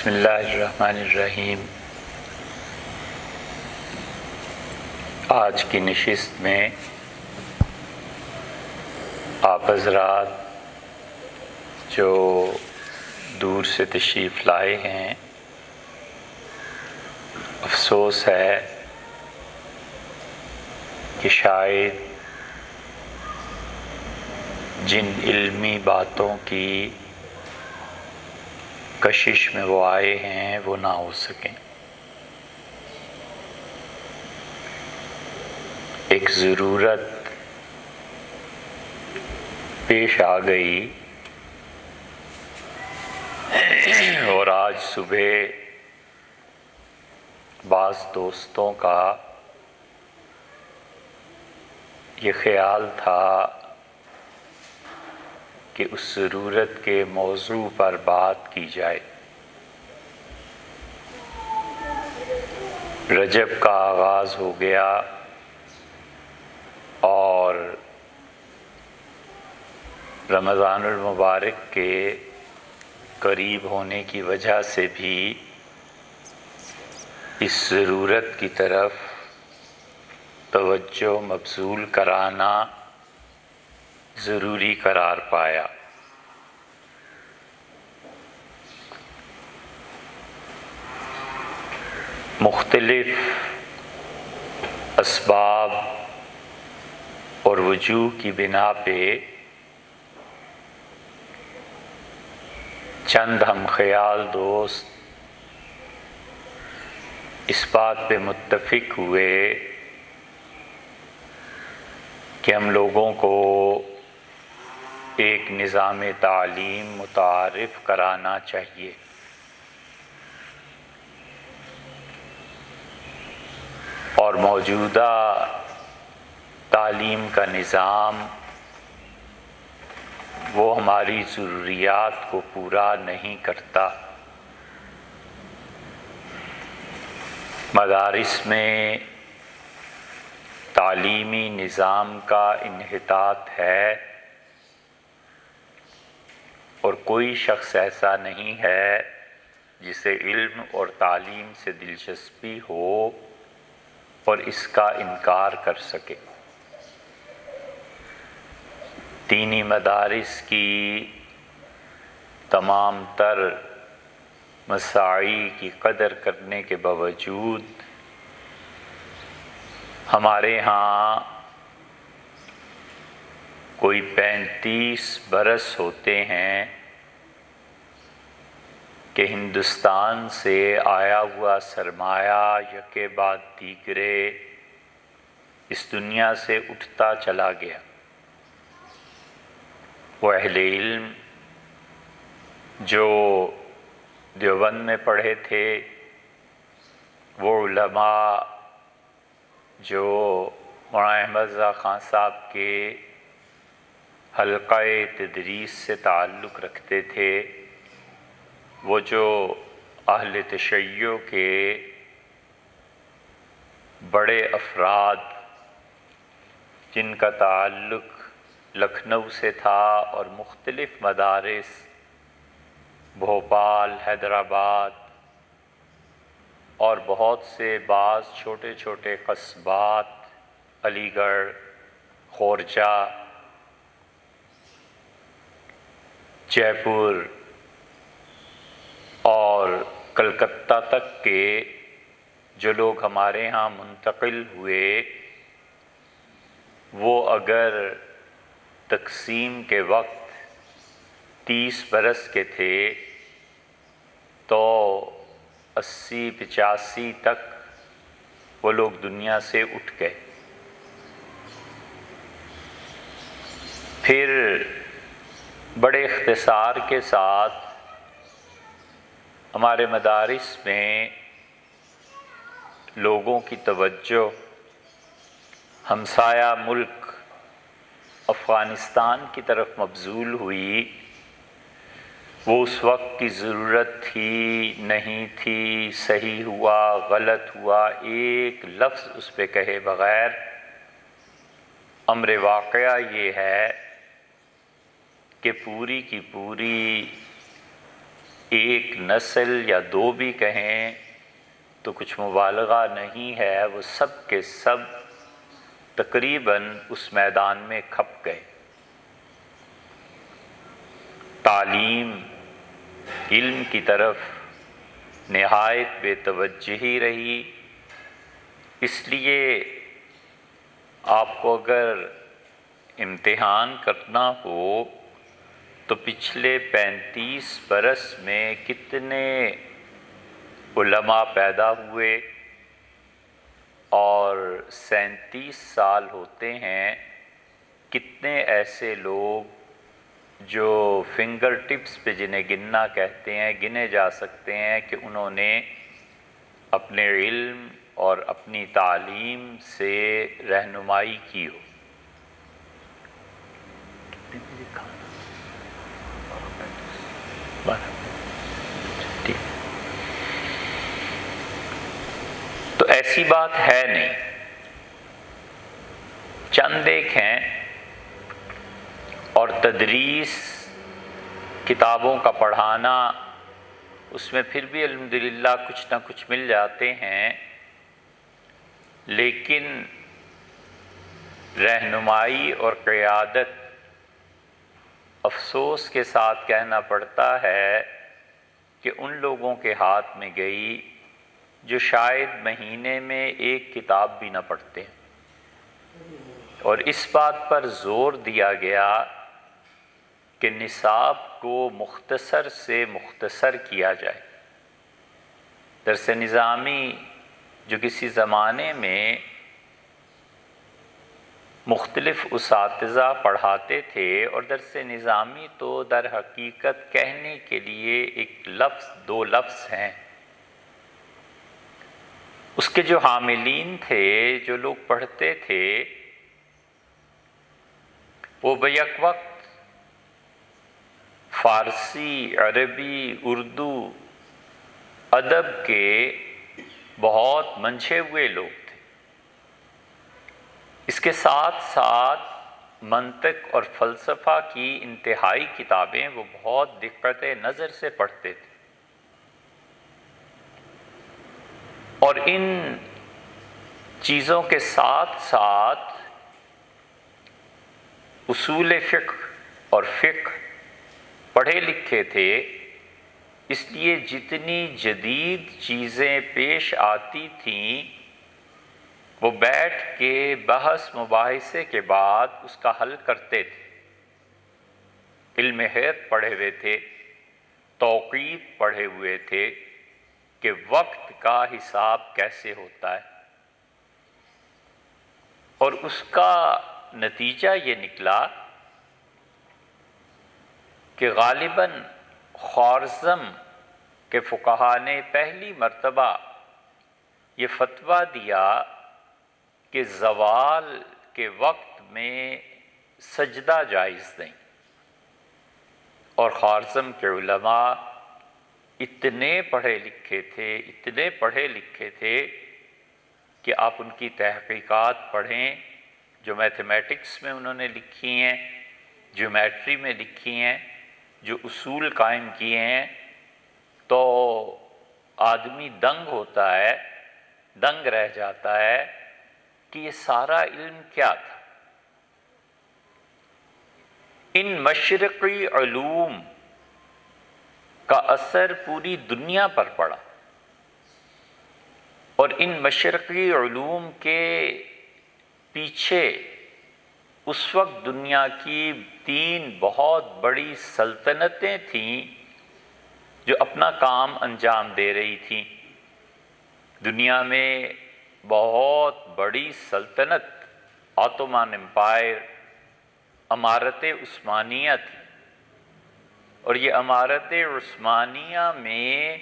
بسم اللہ الرحمن الرحیم۔ آج کی نشست میں آپ حضرات جو دور سے تشریف لائے ہیں، افسوس ہے کہ شاید جن علمی باتوں کی کشش میں وہ آئے ہیں وہ نہ ہو سکیں۔ ایک ضرورت پیش آ گئی اور آج صبح بعض دوستوں کا یہ خیال تھا کہ اس ضرورت کے موضوع پر بات کی جائے۔ رجب کا آغاز ہو گیا اور رمضان المبارک کے قریب ہونے کی وجہ سے بھی اس ضرورت کی طرف توجہ مبذول کرانا ضروری قرار پایا۔ مختلف اسباب اور وجوہ کی بنا پہ چند ہم خیال دوست اس بات پہ متفق ہوئے کہ ہم لوگوں کو ایک نظام تعلیم متعارف کرانا چاہیے۔ اور موجودہ تعلیم کا نظام وہ ہماری ضروریات کو پورا نہیں کرتا۔ مدارس میں تعلیمی نظام کا انحطاط ہے اور کوئی شخص ایسا نہیں ہے جسے علم اور تعلیم سے دلچسپی ہو اور اس کا انکار کر سکے۔ دینی مدارس کی تمام تر مساعی کی قدر کرنے کے باوجود ہمارے ہاں کوئی 35 برس ہوتے ہیں کہ ہندوستان سے آیا ہوا سرمایہ یکے بعد دیگرے اس دنیا سے اٹھتا چلا گیا۔ وہ اہل علم جو دیوبند میں پڑھے تھے، وہ علماء جو مولانا احمد رضا خان صاحب کے حلقہ تدریس سے تعلق رکھتے تھے، وہ جو اہل تشیع کے بڑے افراد جن کا تعلق لکھنؤ سے تھا اور مختلف مدارس بھوپال، حیدرآباد اور بہت سے بعض چھوٹے چھوٹے قصبات، علی گڑھ، خورجہ، جے پور اور کلکتہ تک کے جو لوگ ہمارے ہاں منتقل ہوئے، وہ اگر تقسیم کے وقت 30 برس کے تھے تو 80-85 تک وہ لوگ دنیا سے اٹھ گئے۔ پھر بڑے اختصار کے ساتھ ہمارے مدارس میں لوگوں کی توجہ ہمسایہ ملک افغانستان کی طرف مبذول ہوئی۔ وہ اس وقت کی ضرورت تھی، نہیں تھی، صحیح ہوا، غلط ہوا، ایک لفظ اس پہ کہے بغیر امر واقعہ یہ ہے کہ پوری کی پوری ایک نسل یا دو بھی کہیں تو کچھ مبالغہ نہیں ہے، وہ سب کے سب تقریباً اس میدان میں کھپ گئے۔ تعلیم، علم کی طرف نہایت بے توجہی رہی۔ اس لیے آپ کو اگر امتحان کرنا ہو تو پچھلے 35 برس میں کتنے علماء پیدا ہوئے، اور 37 سال ہوتے ہیں، کتنے ایسے لوگ جو فنگر ٹپس پہ جنہیں گننا کہتے ہیں، گنے جا سکتے ہیں کہ انہوں نے اپنے علم اور اپنی تعلیم سے رہنمائی کی ہو۔ تو ایسی بات ہے نہیں، چند ایک ہیں، اور تدریس، کتابوں کا پڑھانا، اس میں پھر بھی الحمدللہ کچھ نہ کچھ مل جاتے ہیں، لیکن رہنمائی اور قیادت افسوس کے ساتھ کہنا پڑتا ہے کہ ان لوگوں کے ہاتھ میں گئی جو شاید مہینے میں ایک کتاب بھی نہ پڑھتے، اور اس بات پر زور دیا گیا کہ نصاب کو مختصر سے مختصر کیا جائے۔ درس نظامی جو کسی زمانے میں مختلف اساتذہ پڑھاتے تھے، اور درس نظامی تو در حقیقت کہنے کے لیے ایک لفظ، دو لفظ ہیں، اس کے جو حاملین تھے، جو لوگ پڑھتے تھے، وہ بیک وقت فارسی، عربی، اردو ادب کے بہت منجھے ہوئے لوگ تھے۔ اس کے ساتھ ساتھ منطق اور فلسفہ کی انتہائی کتابیں وہ بہت دقت نظر سے پڑھتے تھے، اور ان چیزوں کے ساتھ ساتھ اصول فقہ اور فقہ پڑھے لکھے تھے، اس لیے جتنی جدید چیزیں پیش آتی تھیں وہ بیٹھ کے بحث مباحثے کے بعد اس کا حل کرتے تھے۔ علم حیرت پڑھے ہوئے تھے، توقیت پڑھے ہوئے تھے کہ وقت کا حساب کیسے ہوتا ہے، اور اس کا نتیجہ یہ نکلا کہ غالباً خوارزم کے فقہا نے پہلی مرتبہ یہ فتویٰ دیا کہ زوال کے وقت میں سجدہ جائز نہیں، اور خوارزم کے علماء اتنے پڑھے لکھے تھے، اتنے پڑھے لکھے تھے کہ آپ ان کی تحقیقات پڑھیں جو میتھمیٹکس میں انہوں نے لکھی ہیں، جیومیٹری میں لکھی ہیں، جو اصول قائم کیے ہیں، تو آدمی دنگ ہوتا ہے، دنگ رہ جاتا ہے کہ یہ سارا علم کیا تھا۔ ان مشرقی علوم کا اثر پوری دنیا پر پڑا، اور ان مشرقی علوم کے پیچھے اس وقت دنیا کی 3 بہت بڑی سلطنتیں تھیں جو اپنا کام انجام دے رہی تھیں۔ دنیا میں بہت بڑی سلطنت آٹومان امپائر، امارت عثمانیہ تھی، اور یہ امارت عثمانیہ میں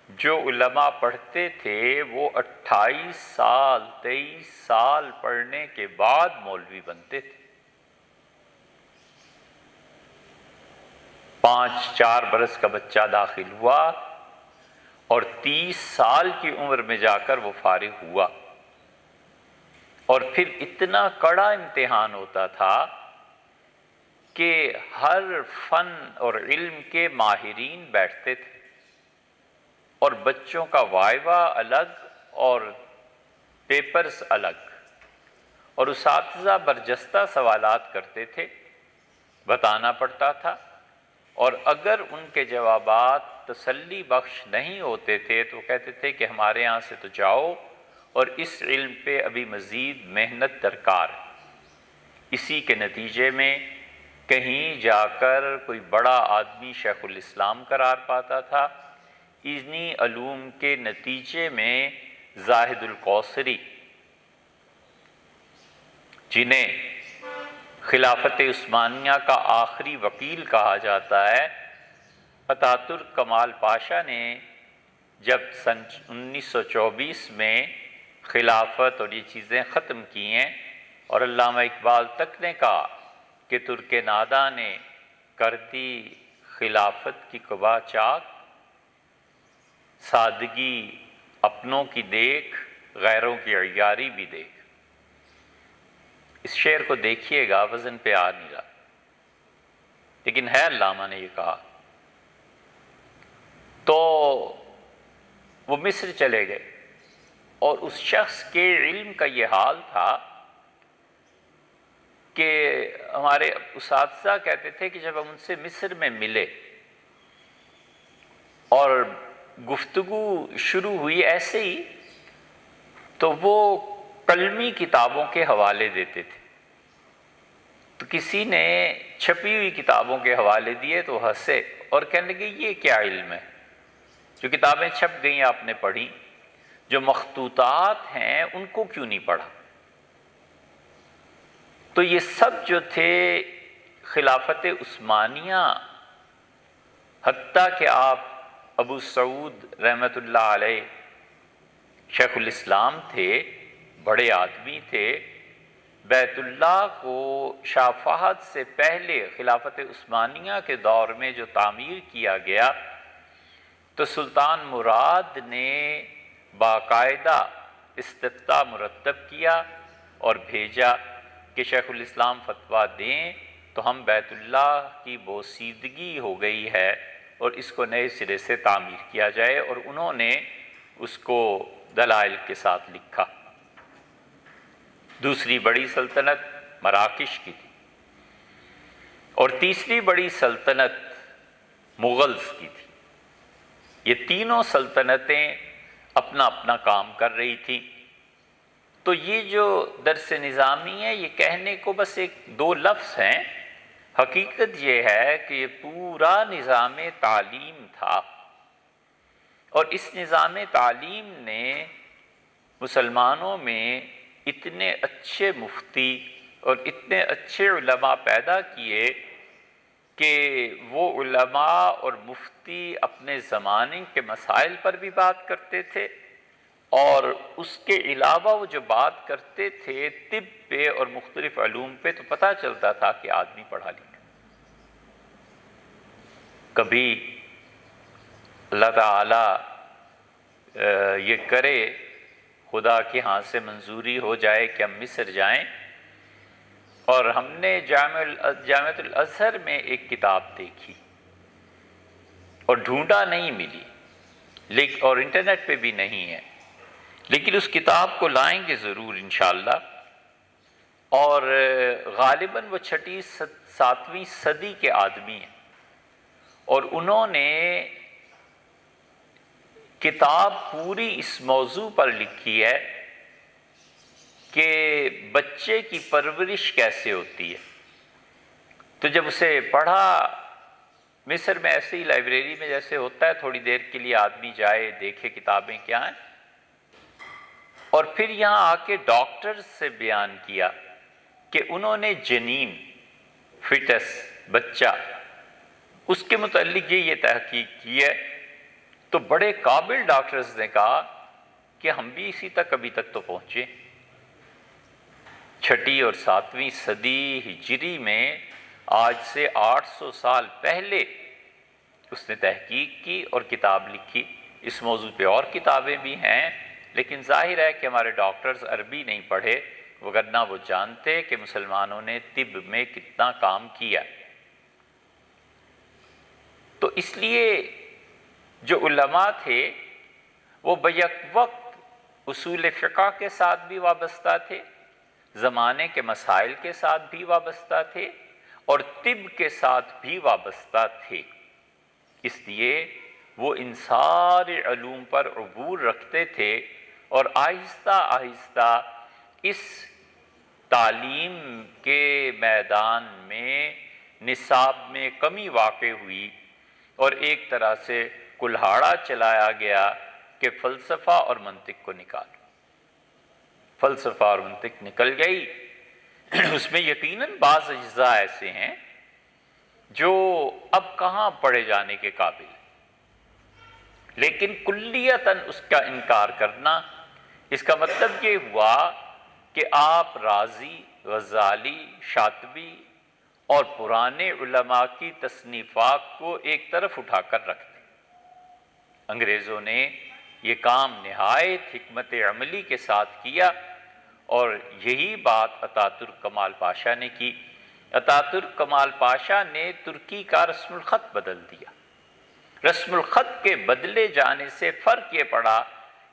جو علماء پڑھتے تھے وہ 28 سال 23 سال پڑھنے کے بعد مولوی بنتے تھے۔ 4 برس کا بچہ داخل ہوا اور 30 سال کی عمر میں جا کر وہ فارغ ہوا، اور پھر اتنا کڑا امتحان ہوتا تھا کہ ہر فن اور علم کے ماہرین بیٹھتے تھے اور بچوں کا وائوا الگ اور پیپرز الگ، اور اساتذہ برجستہ سوالات کرتے تھے، بتانا پڑتا تھا، اور اگر ان کے جوابات تسلی بخش نہیں ہوتے تھے تو کہتے تھے کہ ہمارے یہاں سے تو جاؤ، اور اس علم پہ ابھی مزید محنت درکار ہے۔ اسی کے نتیجے میں کہیں جا کر کوئی بڑا آدمی شیخ الاسلام قرار پاتا تھا۔ انہی علوم کے نتیجے میں زاہد القوصری، جنہیں خلافت عثمانیہ کا آخری وکیل کہا جاتا ہے، اتاترک کمال پاشا نے جب سن 1924 میں خلافت اور یہ چیزیں ختم کی ہیں، اور علامہ اقبال تک نے کہا کہ ترک نادا نے کر دی خلافت کی قبا چاک، سادگی اپنوں کی دیکھ، غیروں کی عیاری بھی دیکھ۔ اس شعر کو دیکھیے گا، وزن پہ آ نہیں رہا، لیکن ہے علامہ نے یہ کہا۔ تو وہ مصر چلے گئے، اور اس شخص کے علم کا یہ حال تھا کہ ہمارے اساتذہ کہتے تھے کہ جب ہم ان سے مصر میں ملے اور گفتگو شروع ہوئی ایسے ہی، تو وہ قلمی کتابوں کے حوالے دیتے تھے۔ تو کسی نے چھپی ہوئی کتابوں کے حوالے دیے تو ہنسے اور کہنے لگے یہ کیا علم ہے؟ جو کتابیں چھپ گئیں آپ نے پڑھی، جو مخطوطات ہیں ان کو کیوں نہیں پڑھا؟ تو یہ سب جو تھے خلافت عثمانیہ، حتیٰ کہ آپ ابو سعود رحمۃ اللہ علیہ شیخ الاسلام تھے، بڑے آدمی تھے، بیت اللہ کو شاہ فہد سے پہلے خلافت عثمانیہ کے دور میں جو تعمیر کیا گیا، تو سلطان مراد نے باقاعدہ استفتاء مرتب کیا اور بھیجا کہ شیخ الاسلام فتویٰ دیں تو ہم بیت اللہ کی بوسیدگی ہو گئی ہے اور اس کو نئے سرے سے تعمیر کیا جائے، اور انہوں نے اس کو دلائل کے ساتھ لکھا۔ دوسری بڑی سلطنت مراکش کی تھی، اور تیسری بڑی سلطنت مغلز کی تھی۔ یہ تینوں سلطنتیں اپنا اپنا کام کر رہی تھیں۔ تو یہ جو درس نظامی ہے، یہ کہنے کو بس ایک دو لفظ ہیں، حقیقت یہ ہے کہ یہ پورا نظام تعلیم تھا، اور اس نظام تعلیم نے مسلمانوں میں اتنے اچھے مفتی اور اتنے اچھے علماء پیدا کیے کہ وہ علماء اور مفتی اپنے زمانے کے مسائل پر بھی بات کرتے تھے، اور اس کے علاوہ وہ جو بات کرتے تھے طب پہ اور مختلف علوم پہ، تو پتہ چلتا تھا کہ آدمی پڑھا لکھا۔ کبھی اللہ تعالی یہ کرے، خدا کے ہاں سے منظوری ہو جائے کہ ہم مصر جائیں، اور ہم نے جامعۃ الازہر میں ایک کتاب دیکھی اور ڈھونڈا نہیں ملی، اور انٹرنیٹ پہ بھی نہیں ہے، لیکن اس کتاب کو لائیں گے ضرور انشاءاللہ۔ اور غالباً وہ 6 7ویں صدی کے آدمی ہیں، اور انہوں نے کتاب پوری اس موضوع پر لکھی ہے کہ بچے کی پرورش کیسے ہوتی ہے۔ تو جب اسے پڑھا، مصر میں ایسے ہی لائبریری میں جیسے ہوتا ہے، تھوڑی دیر کے لیے آدمی جائے دیکھے کتابیں کیا ہیں، اور پھر یہاں آ کے ڈاکٹرز سے بیان کیا کہ انہوں نے جنین، فٹس، بچہ، اس کے متعلق یہ تحقیق کی ہے۔ تو بڑے قابل ڈاکٹرز نے کہا کہ ہم بھی اسی تک ابھی تک تو پہنچے۔ 6 اور 7ویں صدی ہجری میں، آج سے 800 سال پہلے اس نے تحقیق کی اور کتاب لکھی اس موضوع پہ۔ اور کتابیں بھی ہیں، لیکن ظاہر ہے کہ ہمارے ڈاکٹرز عربی نہیں پڑھے، وگرنہ وہ جانتے کہ مسلمانوں نے طب میں کتنا کام کیا۔ تو اس لیے جو علماء تھے وہ بیک وقت اصول فقہ کے ساتھ بھی وابستہ تھے، زمانے کے مسائل کے ساتھ بھی وابستہ تھے، اور طب کے ساتھ بھی وابستہ تھے۔ اس لیے وہ ان سارے علوم پر عبور رکھتے تھے، اور آہستہ آہستہ اس تعلیم کے میدان میں نصاب میں کمی واقع ہوئی، اور ایک طرح سے کلہاڑا چلایا گیا کہ فلسفہ اور منطق کو نکالو۔ فلسفہ اور منطق نکل گئی۔ اس میں یقیناً بعض اجزاء ایسے ہیں جو اب کہاں پڑھے جانے کے قابل ہیں، لیکن کلیتاً اس کا انکار کرنا، اس کا مطلب یہ ہوا کہ آپ رازی، غزالی، شاطبی اور پرانے علماء کی تصنیفات کو ایک طرف اٹھا کر رکھ دیں۔ انگریزوں نے یہ کام نہایت حکمت عملی کے ساتھ کیا، اور یہی بات اتاتürk کمال پاشا نے کی۔ اتاتürk کمال پاشا نے ترکی کا رسم الخط بدل دیا۔ رسم الخط کے بدلے جانے سے فرق یہ پڑا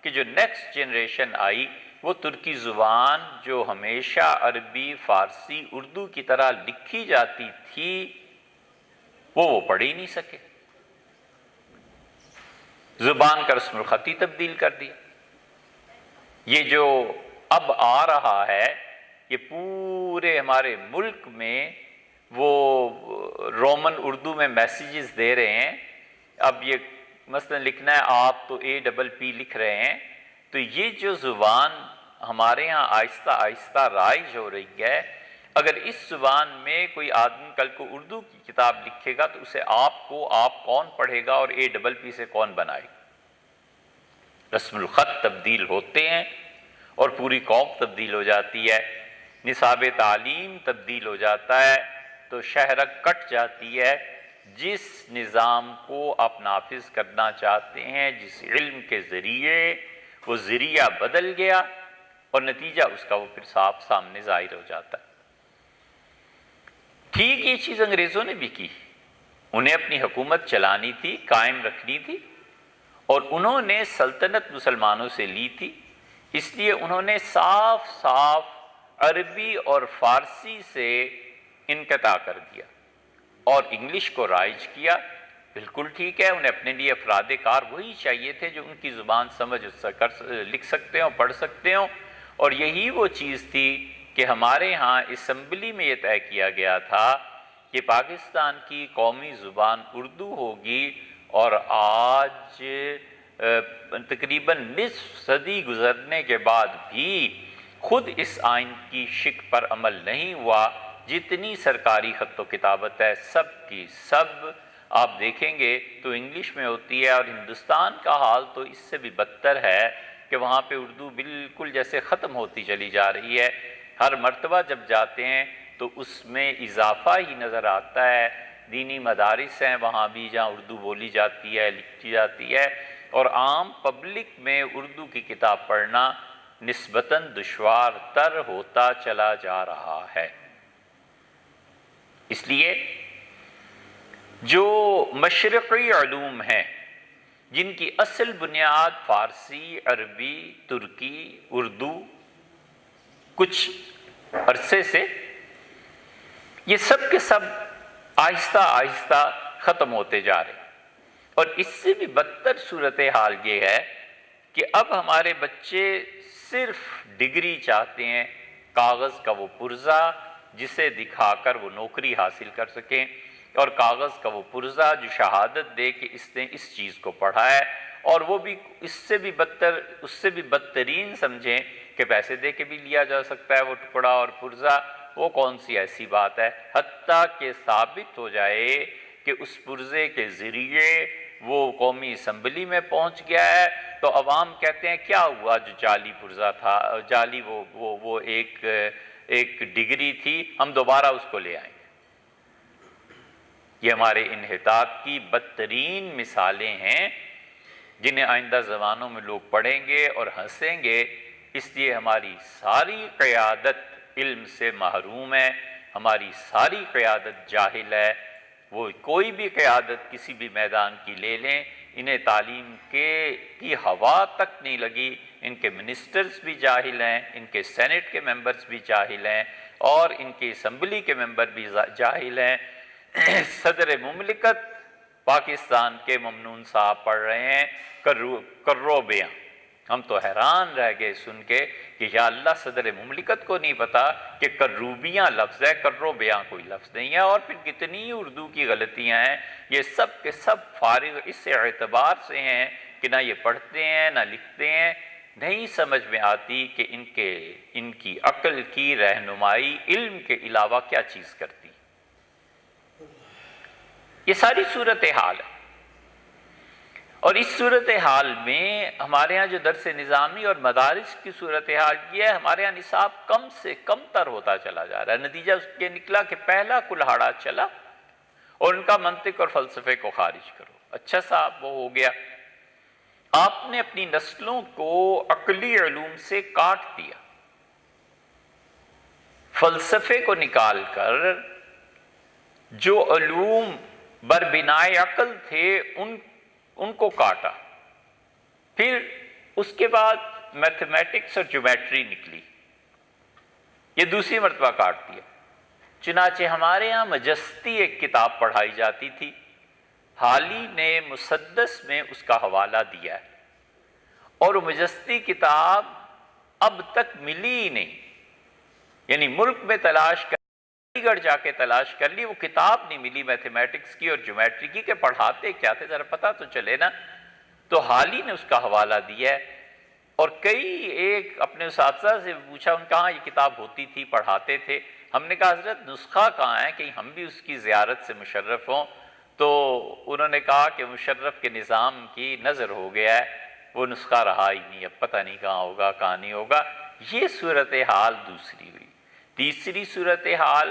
کہ جو نیکسٹ جنریشن آئی وہ ترکی زبان جو ہمیشہ عربی، فارسی، اردو کی طرح لکھی جاتی تھی وہ پڑھ ہی نہیں سکے۔ زبان کا رسم الخط ہی تبدیل کر دیا۔ یہ جو اب آ رہا ہے، یہ پورے ہمارے ملک میں وہ رومن اردو میں میسیجز دے رہے ہیں۔ اب یہ مثلا لکھنا ہے آپ تو APP لکھ رہے ہیں، تو یہ جو زبان ہمارے ہاں آہستہ آہستہ رائج ہو رہی ہے، اگر اس زبان میں کوئی آدمی کل کو اردو کی کتاب لکھے گا تو اسے آپ کون پڑھے گا اور APP سے کون بنائے گا؟ رسم الخط تبدیل ہوتے ہیں اور پوری قوم تبدیل ہو جاتی ہے، نصاب تعلیم تبدیل ہو جاتا ہے، تو شہرک کٹ جاتی ہے۔ جس نظام کو آپ نافذ کرنا چاہتے ہیں، جس علم کے ذریعے، وہ ذریعہ بدل گیا، اور نتیجہ اس کا وہ پھر صاف سامنے ظاہر ہو جاتا ہے۔ ٹھیک یہ چیز انگریزوں نے بھی کی، انہیں اپنی حکومت چلانی تھی، قائم رکھنی تھی، اور انہوں نے سلطنت مسلمانوں سے لی تھی، اس لیے انہوں نے صاف صاف عربی اور فارسی سے انقطاع کر دیا اور انگلش کو رائج کیا۔ بالکل ٹھیک ہے، انہیں اپنے لیے افراد کار وہی چاہیے تھے جو ان کی زبان سمجھ لکھ سکتے ہوں، پڑھ سکتے ہوں، اور یہی وہ چیز تھی کہ ہمارے ہاں اسمبلی میں یہ طے کیا گیا تھا کہ پاکستان کی قومی زبان اردو ہوگی، اور آج تقریباً نصف صدی گزرنے کے بعد بھی خود اس آئین کی شک پر عمل نہیں ہوا۔ جتنی سرکاری خط و کتابت ہے سب کی سب آپ دیکھیں گے تو انگلش میں ہوتی ہے، اور ہندوستان کا حال تو اس سے بھی بدتر ہے کہ وہاں پہ اردو بالکل جیسے ختم ہوتی چلی جا رہی ہے۔ ہر مرتبہ جب جاتے ہیں تو اس میں اضافہ ہی نظر آتا ہے۔ دینی مدارس ہیں وہاں بھی جہاں اردو بولی جاتی ہے، لکھی جاتی ہے، اور عام پبلک میں اردو کی کتاب پڑھنا نسبتاً دشوار تر ہوتا چلا جا رہا ہے۔ اس لیے جو مشرقی علوم ہیں جن کی اصل بنیاد فارسی، عربی، ترکی، اردو کچھ عرصے سے، یہ سب کے سب آہستہ آہستہ ختم ہوتے جا رہے ہیں، اور اس سے بھی بدتر صورتحال یہ ہے کہ اب ہمارے بچے صرف ڈگری چاہتے ہیں، کاغذ کا وہ پرزہ جسے دکھا کر وہ نوکری حاصل کر سکیں، اور کاغذ کا وہ پرزہ جو شہادت دے کہ اس نے اس چیز کو پڑھا ہے، اور وہ بھی اس سے بھی بدترین سمجھیں کہ پیسے دے کے بھی لیا جا سکتا ہے وہ ٹکڑا اور پرزہ۔ وہ کون سی ایسی بات ہے؟ حتیٰ کہ ثابت ہو جائے کہ اس پرزے کے ذریعے وہ قومی اسمبلی میں پہنچ گیا ہے، تو عوام کہتے ہیں کیا ہوا جو جعلی پرزہ تھا، جعلی وہ ایک ڈگری تھی، ہم دوبارہ اس کو لے آئیں گے۔ یہ ہمارے انحطاط کی بدترین مثالیں ہیں جنہیں آئندہ زمانوں میں لوگ پڑھیں گے اور ہنسیں گے۔ اس لیے ہماری ساری قیادت علم سے محروم ہے، ہماری ساری قیادت جاہل ہے، وہ کوئی بھی قیادت کسی بھی میدان کی لے لیں، انہیں تعلیم کی ہوا تک نہیں لگی۔ ان کے منسٹرز بھی جاہل ہیں، ان کے سینٹ کے ممبرز بھی جاہل ہیں، اور ان کی اسمبلی کے ممبر بھی جاہل ہیں۔ صدر مملکت پاکستان کے ممنون صاحب پڑھ رہے ہیں کرو بیاں۔ ہم تو حیران رہ گئے سن کے کہ یا اللہ، صدر مملکت کو نہیں پتا کہ کروبیاں لفظ ہے، کرو بیاں کوئی لفظ نہیں ہے۔ اور پھر کتنی اردو کی غلطیاں ہیں، یہ سب کے سب فارغ اس اعتبار سے ہیں کہ نہ یہ پڑھتے ہیں نہ لکھتے ہیں، نہیں سمجھ میں آتی کہ ان کی عقل کی رہنمائی علم کے علاوہ کیا چیز کرتی۔ یہ ساری صورتحال ہے، اور اس صورتحال میں ہمارے ہاں جو درس نظامی اور مدارس کی صورتحال یہ ہے، ہمارے ہاں نصاب کم سے کم تر ہوتا چلا جا رہا ہے۔ نتیجہ اس کے نکلا کہ پہلا کلہاڑا چلا اور ان کا منطق اور فلسفے کو خارج کرو۔ اچھا صاحب، وہ ہو گیا۔ آپ نے اپنی نسلوں کو عقلی علوم سے کاٹ دیا، فلسفے کو نکال کر جو علوم بربنائے عقل تھے ان کو کاٹا۔ پھر اس کے بعد میتھمیٹکس اور جیومیٹری نکلی، یہ دوسری مرتبہ کاٹ دیا۔ چنانچہ ہمارے ہاں مجستی ایک کتاب پڑھائی جاتی تھی، حالی نے مسدس میں اس کا حوالہ دیا ہے، اور وہ مجستی کتاب اب تک ملی ہی نہیں، یعنی ملک میں تلاش کر، علی گڑھ جا کے تلاش کر لی، وہ کتاب نہیں ملی میتھمیٹکس کی اور جیومیٹری کی کہ پڑھاتے کیا تھے، ذرا پتہ تو چلے نا۔ تو حالی نے اس کا حوالہ دیا ہے، اور کئی ایک اپنے اساتذہ سے پوچھا، ان کہاں یہ کتاب ہوتی تھی، پڑھاتے تھے۔ ہم نے کہا حضرت نسخہ کہاں ہے کہ ہم بھی اس کی زیارت سے مشرف ہوں؟ تو انہوں نے کہا کہ مشرف کے نظام کی نظر ہو گیا ہے، وہ نسخہ رہا ہی نہیں، اب پتہ نہیں کہاں ہوگا کہاں نہیں ہوگا۔ یہ صورتحال دوسری ہوئی۔ تیسری صورتحال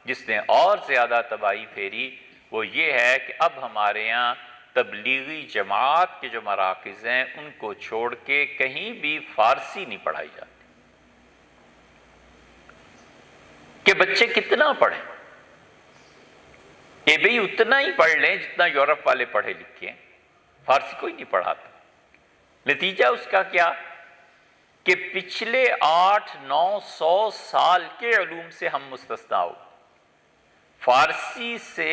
جس نے اور زیادہ تباہی پھیری وہ یہ ہے کہ اب ہمارے یہاں تبلیغی جماعت کے جو مراکز ہیں ان کو چھوڑ کے کہیں بھی فارسی نہیں پڑھائی جاتی، کہ بچے کتنا پڑھیں، کہ بھئی اتنا ہی پڑھ لیں جتنا یورپ والے پڑھے لکھے ہیں، فارسی کوئی نہیں پڑھاتا۔ نتیجہ اس کا کیا کہ پچھلے 800-900 سال کے علوم سے ہم مستثنا ہو۔ فارسی سے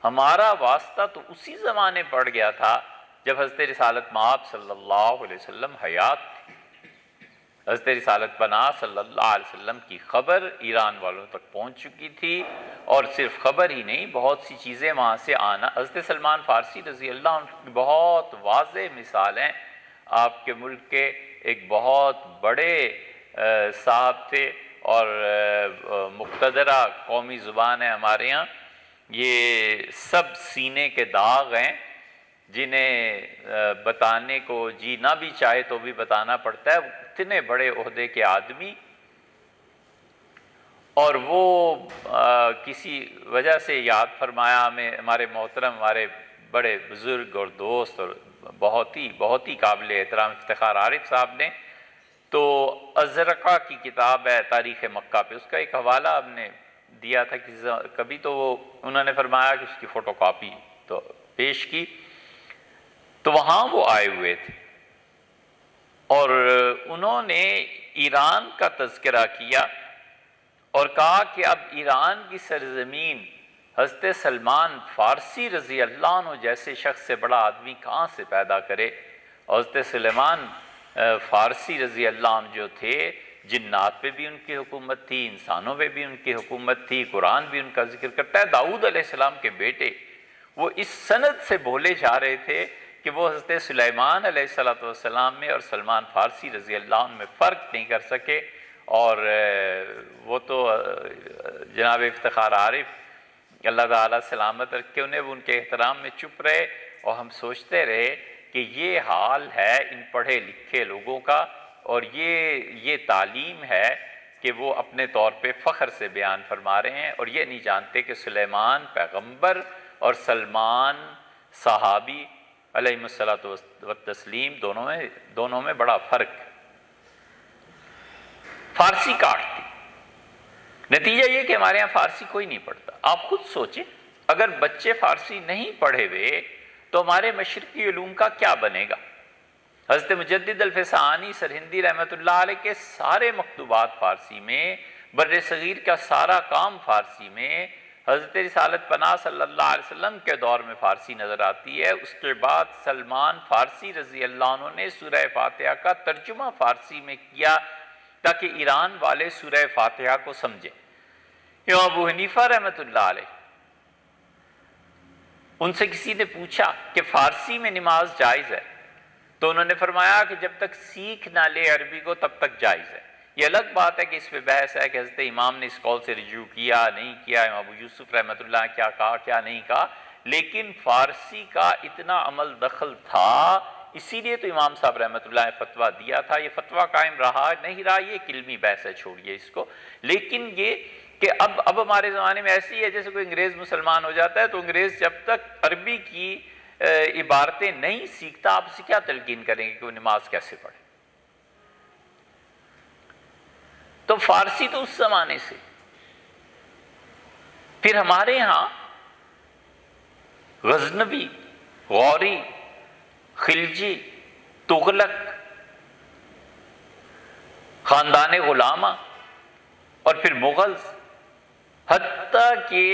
ہمارا واسطہ تو اسی زمانے پڑ گیا تھا جب حضرت رسالت مآب صلی اللہ علیہ وسلم حیات تھی۔ حضرت رسالت پناہ صلی اللہ علیہ وسلم کی خبر ایران والوں تک پہنچ چکی تھی، اور صرف خبر ہی نہیں، بہت سی چیزیں وہاں سے آنا۔ حضرت سلمان فارسی رضی اللہ عنہ کی بہت واضح مثال ہیں۔ آپ کے ملک کے ایک بہت بڑے صاحب تھے، اور مقتدرہ قومی زبان ہے ہمارے ہاں، یہ سب سینے کے داغ ہیں جنہیں بتانے کو جی نہ بھی چاہے تو بھی بتانا پڑتا ہے۔ اتنے بڑے عہدے کے آدمی، اور وہ کسی وجہ سے یاد فرمایا ہمیں ہمارے محترم، ہمارے بڑے بزرگ اور دوست اور بہت ہی قابل احترام افتخار عارف صاحب نے، تو ازرقہ کی کتاب ہے تاریخ مکہ پہ، اس کا ایک حوالہ ہم نے دیا تھا کبھی، تو وہ انہوں نے فرمایا کہ اس کی فوٹو کاپی تو پیش کی، تو وہاں وہ آئے ہوئے تھے، اور انہوں نے ایران کا تذکرہ کیا اور کہا کہ اب ایران کی سرزمین حضرت سلمان فارسی رضی اللہ عنہ جیسے شخص سے بڑا آدمی کہاں سے پیدا کرے۔ اور حضرت سلیمان فارسی رضی اللہ عنہ جو تھے، جنات پہ بھی ان کی حکومت تھی، انسانوں پہ بھی ان کی حکومت تھی، قرآن بھی ان کا ذکر کرتا ہے۔ داؤد علیہ السلام کے بیٹے وہ اس سند سے بولے جا رہے تھے کہ وہ حضرت سلیمان علیہ السلام میں اور سلمان فارسی رضی اللہ عنہ میں فرق نہیں کر سکے، اور وہ تو جناب افتخار عارف اللہ تعالیٰ سلامت رکھے انہیں، وہ ان کے احترام میں چپ رہے، اور ہم سوچتے رہے کہ یہ حال ہے ان پڑھے لکھے لوگوں کا، اور یہ تعلیم ہے کہ وہ اپنے طور پہ فخر سے بیان فرما رہے ہیں، اور یہ نہیں جانتے کہ سلیمان پیغمبر اور سلمان صحابی علیہ الصلاۃ والتسلیم دونوں میں بڑا فرق ہے۔ فارسی کاٹتی، نتیجہ یہ کہ ہمارے ہاں فارسی کوئی نہیں پڑھتا۔ آپ خود سوچیں، اگر بچے فارسی نہیں پڑھے ہوئے تو ہمارے مشرقی علوم کا کیا بنے گا؟ حضرت مجدد الفسانی سرہندی رحمۃ اللہ علیہ کے سارے مکتوبات فارسی میں، بر صغیر کا سارا کام فارسی میں، حضرت رسالت پناہ صلی اللہ علیہ وسلم کے دور میں فارسی نظر آتی ہے۔ اس کے بعد سلمان فارسی رضی اللہ عنہ نے سورہ فاتحہ کا ترجمہ فارسی میں کیا تاکہ ایران والے سورہ فاتحہ کو سمجھیں۔ امام ابو حنیفہ رحمۃ اللہ علیہ، ان سے کسی نے پوچھا کہ فارسی میں نماز جائز ہے؟ تو انہوں نے فرمایا کہ جب تک سیکھ نہ لے عربی کو تب تک جائز ہے۔ یہ الگ بات ہے کہ اس پہ بحث ہے کہ حضرت امام نے اس قول سے رجوع کیا نہیں کیا، امام ابو یوسف رحمۃ اللہ کیا کہا کیا نہیں کہا، لیکن فارسی کا اتنا عمل دخل تھا، اسی لیے تو امام صاحب رحمۃ اللہ نے فتویٰ دیا تھا۔ یہ فتویٰ قائم رہا نہیں رہا یہ ایک علمی بحث ہے، چھوڑیے اس کو۔ لیکن یہ کہ اب ہمارے زمانے میں ایسی ہے جیسے کوئی انگریز مسلمان ہو جاتا ہے تو انگریز جب تک عربی کی عبارتیں نہیں سیکھتا آپ اسے کیا تلقین کریں گے کہ وہ نماز کیسے پڑھے؟ تو فارسی تو اس زمانے سے، پھر ہمارے ہاں غزنوی، غوری، خلجی، تغلق، خاندان غلامہ اور پھر مغلز، حتیٰ کہ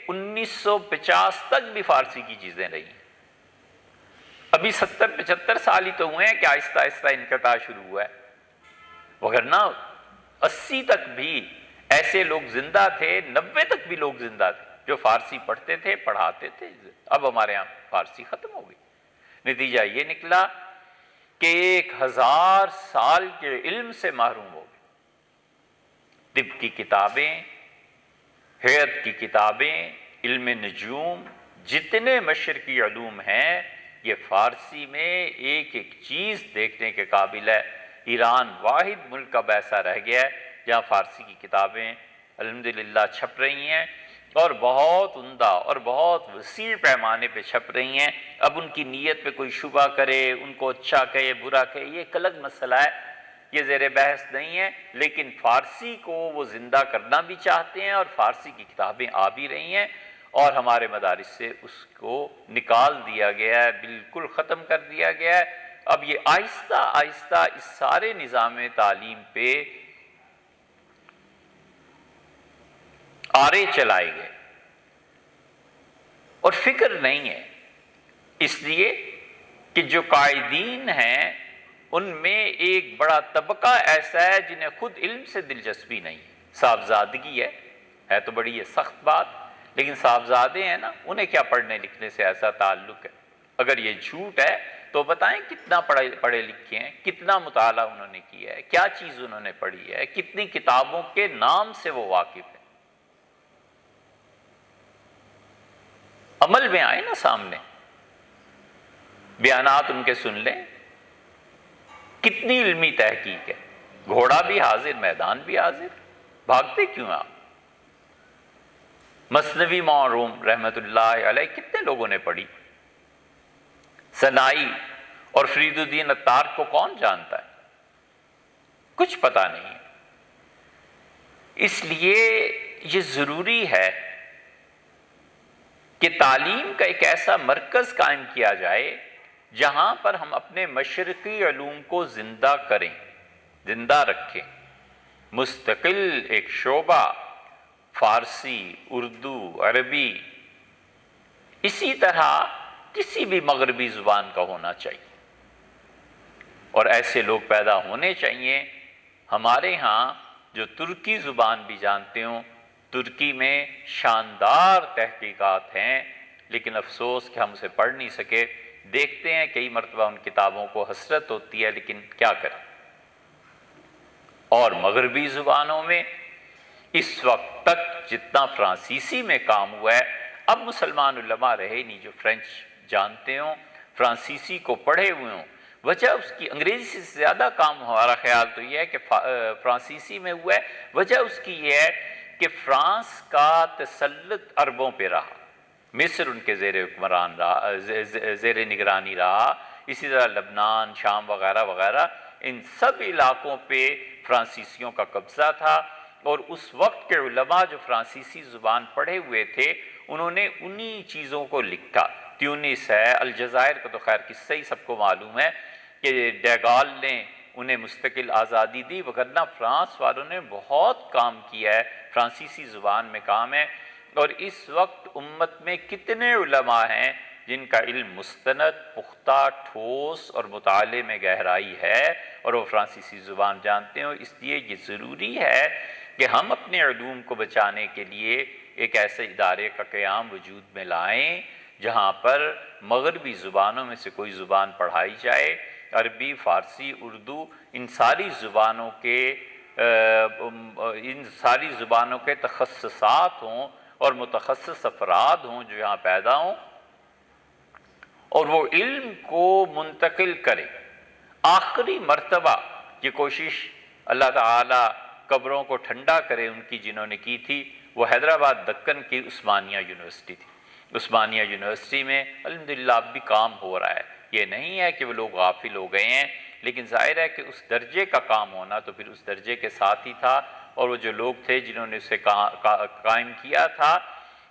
1950 تک بھی فارسی کی چیزیں رہی ہیں۔ ابھی 70-75 سال ہی تو ہوئے ہیں کہ آہستہ آہستہ انقطاع شروع ہوا ہے، وگرنہ 80 تک بھی ایسے لوگ زندہ تھے، 90 تک بھی لوگ زندہ تھے جو فارسی پڑھتے تھے، پڑھاتے تھے۔ اب ہمارے یہاں فارسی ختم ہو گئی۔ نتیجہ یہ نکلا کہ 1000 سال کے علم سے محروم ہو گئے۔ طب کی کتابیں، حیات کی کتابیں، علم نجوم، جتنے مشرقی علوم ہیں یہ فارسی میں ایک ایک چیز دیکھنے کے قابل ہے۔ ایران واحد ملک اب ایسا رہ گیا ہے جہاں فارسی کی کتابیں الحمدللہ چھپ رہی ہیں اور بہت عمدہ اور بہت وسیع پیمانے پہ چھپ رہی ہیں۔ اب ان کی نیت پہ کوئی شبہ کرے، ان کو اچھا کہے برا کہے، یہ ایک الگ مسئلہ ہے، یہ زیر بحث نہیں ہے، لیکن فارسی کو وہ زندہ کرنا بھی چاہتے ہیں اور فارسی کی کتابیں آ بھی رہی ہیں اور ہمارے مدارس سے اس کو نکال دیا گیا ہے، بالکل ختم کر دیا گیا ہے۔ اب یہ آہستہ آہستہ اس سارے نظام تعلیم پہ آرے چلائے گئے اور فکر نہیں ہے، اس لیے کہ جو قائدین ہیں ان میں ایک بڑا طبقہ ایسا ہے جنہیں خود علم سے دلچسپی نہیں، صاحبزادگی ہے تو بڑی یہ سخت بات، لیکن صاحبزادے ہیں نا، انہیں کیا پڑھنے لکھنے سے ایسا تعلق ہے؟ اگر یہ جھوٹ ہے تو بتائیں کتنا پڑھے لکھے ہیں، کتنا مطالعہ انہوں نے کیا ہے، کیا چیز انہوں نے پڑھی ہے، کتنی کتابوں کے نام سے وہ واقف ہیں۔ عمل میں آئے نا سامنے، بیانات ان کے سن لیں، کتنی علمی تحقیق ہے، گھوڑا بھی حاضر، میدان بھی حاضر، بھاگتے کیوں آپ؟ مثنوی معروم رحمت اللہ علیہ کتنے لوگوں نے پڑھی؟ سنائی اور فرید الدین عطار کو کون جانتا ہے؟ کچھ پتہ نہیں ہے۔ اس لیے یہ ضروری ہے کہ تعلیم کا ایک ایسا مرکز قائم کیا جائے جہاں پر ہم اپنے مشرقی علوم کو زندہ کریں، زندہ رکھیں، مستقل ایک شعبہ فارسی، اردو، عربی، اسی طرح کسی بھی مغربی زبان کا ہونا چاہیے اور ایسے لوگ پیدا ہونے چاہیے۔ ہمارے ہاں جو ترکی زبان بھی جانتے ہوں، ترکی میں شاندار تحقیقات ہیں، لیکن افسوس کہ ہم اسے پڑھ نہیں سکے۔ دیکھتے ہیں کئی مرتبہ ان کتابوں کو حسرت ہوتی ہے، لیکن کیا کریں۔ اور مغربی زبانوں میں اس وقت تک جتنا فرانسیسی میں کام ہوا ہے، اب مسلمان علماء رہے نہیں جو فرینچ جانتے ہوں، فرانسیسی کو پڑھے ہوئے ہوں۔ وجہ اس کی انگریزی سے زیادہ کام ہمارا خیال تو یہ ہے کہ فرانسیسی میں ہوا ہے۔ وجہ اس کی یہ ہے کہ فرانس کا تسلط عربوں پہ رہا، مصر ان کے زیر حکمران رہا، زیر نگرانی رہا، اسی طرح لبنان، شام وغیرہ وغیرہ، ان سب علاقوں پہ فرانسیسیوں کا قبضہ تھا۔ اور اس وقت کے علماء جو فرانسیسی زبان پڑھے ہوئے تھے انہوں نے انہی چیزوں کو لکھا۔ تیونس ہے، الجزائر کا تو خیر قصہ ہی سب کو معلوم ہے کہ ڈیگال نے انہیں مستقل آزادی دی، وگرنہ فرانس والوں نے بہت کام کیا ہے، فرانسیسی زبان میں کام ہے۔ اور اس وقت امت میں کتنے علماء ہیں جن کا علم مستند، پختہ، ٹھوس اور مطالعے میں گہرائی ہے اور وہ فرانسیسی زبان جانتے ہیں۔ اس لیے یہ ضروری ہے کہ ہم اپنے علوم کو بچانے کے لیے ایک ایسے ادارے کا قیام وجود میں لائیں جہاں پر مغربی زبانوں میں سے کوئی زبان پڑھائی جائے، عربی، فارسی، اردو، ان ساری زبانوں کے تخصصات ہوں اور متخصص افراد ہوں جو یہاں پیدا ہوں اور وہ علم کو منتقل کرے۔ آخری مرتبہ یہ کوشش اللہ تعالی قبروں کو ٹھنڈا کرے ان کی جنہوں نے کی تھی، وہ حیدرآباد دکن کی عثمانیہ یونیورسٹی تھی۔ عثمانیہ یونیورسٹی میں الحمدللہ اب بھی کام ہو رہا ہے، یہ نہیں ہے کہ وہ لوگ غافل ہو گئے ہیں، لیکن ظاہر ہے کہ اس درجے کا کام ہونا تو پھر اس درجے کے ساتھ ہی تھا، اور وہ جو لوگ تھے جنہوں نے اسے قائم کیا تھا،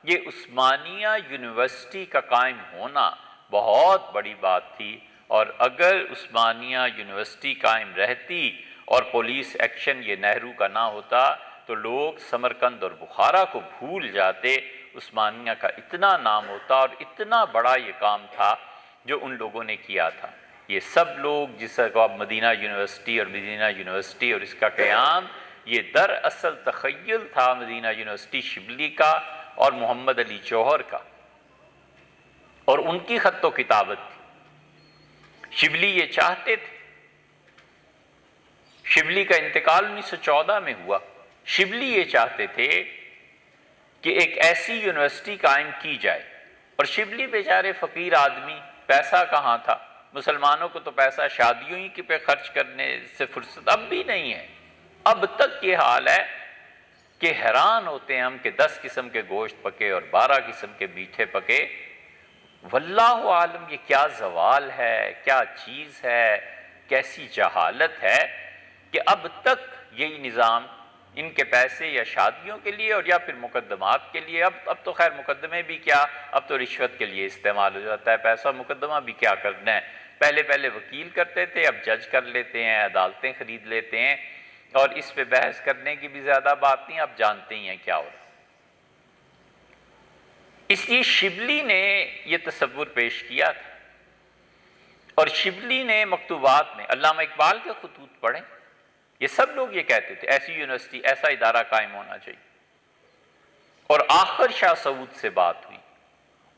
یہ عثمانیہ یونیورسٹی کا قائم ہونا بہت بڑی بات تھی۔ اور اگر عثمانیہ یونیورسٹی قائم رہتی اور پولیس ایکشن یہ نہرو کا نہ ہوتا تو لوگ سمرقند اور بخارا کو بھول جاتے، عثمانیہ کا اتنا نام ہوتا اور اتنا بڑا یہ کام تھا جو ان لوگوں نے کیا تھا۔ یہ سب لوگ جس کو اب مدینہ یونیورسٹی اور اس کا قیام، یہ دراصل تخیل تھا مدینہ یونیورسٹی شبلی کا اور محمد علی جوہر کا، اور ان کی خط و کتابت تھی۔ شبلی یہ چاہتے تھے، شبلی کا انتقال 1914 میں ہوا، شبلی یہ چاہتے تھے کہ ایک ایسی یونیورسٹی قائم کی جائے، اور شبلی بیچارے فقیر آدمی، پیسہ کہاں تھا؟ مسلمانوں کو تو پیسہ شادیوں ہی پہ خرچ کرنے سے فرصت اب بھی نہیں ہے۔ اب تک یہ حال ہے کہ حیران ہوتے ہیں ہم کہ 10 قسم کے گوشت پکے اور 12 قسم کے میٹھے پکے۔ واللہ عالم یہ کیا زوال ہے، کیا چیز ہے، کیسی جہالت ہے کہ اب تک یہی نظام ان کے پیسے یا شادیوں کے لیے اور یا پھر مقدمات کے لیے، اب تو خیر مقدمے بھی کیا، اب تو رشوت کے لیے استعمال ہو جاتا ہے پیسہ، مقدمہ بھی کیا کرنا ہے۔ پہلے وکیل کرتے تھے، اب جج کر لیتے ہیں، عدالتیں خرید لیتے ہیں، اور اس پہ بحث کرنے کی بھی زیادہ بات نہیں، اب جانتے ہی ہیں کیا ہو رہا ہے۔ اس لیے شبلی نے یہ تصور پیش کیا تھا، اور شبلی نے مکتوبات میں علامہ اقبال کے خطوط پڑھیں، یہ سب لوگ یہ کہتے تھے ایسی یونیورسٹی، ایسا ادارہ قائم ہونا چاہیے۔ اور آخر شاہ سعود سے بات ہوئی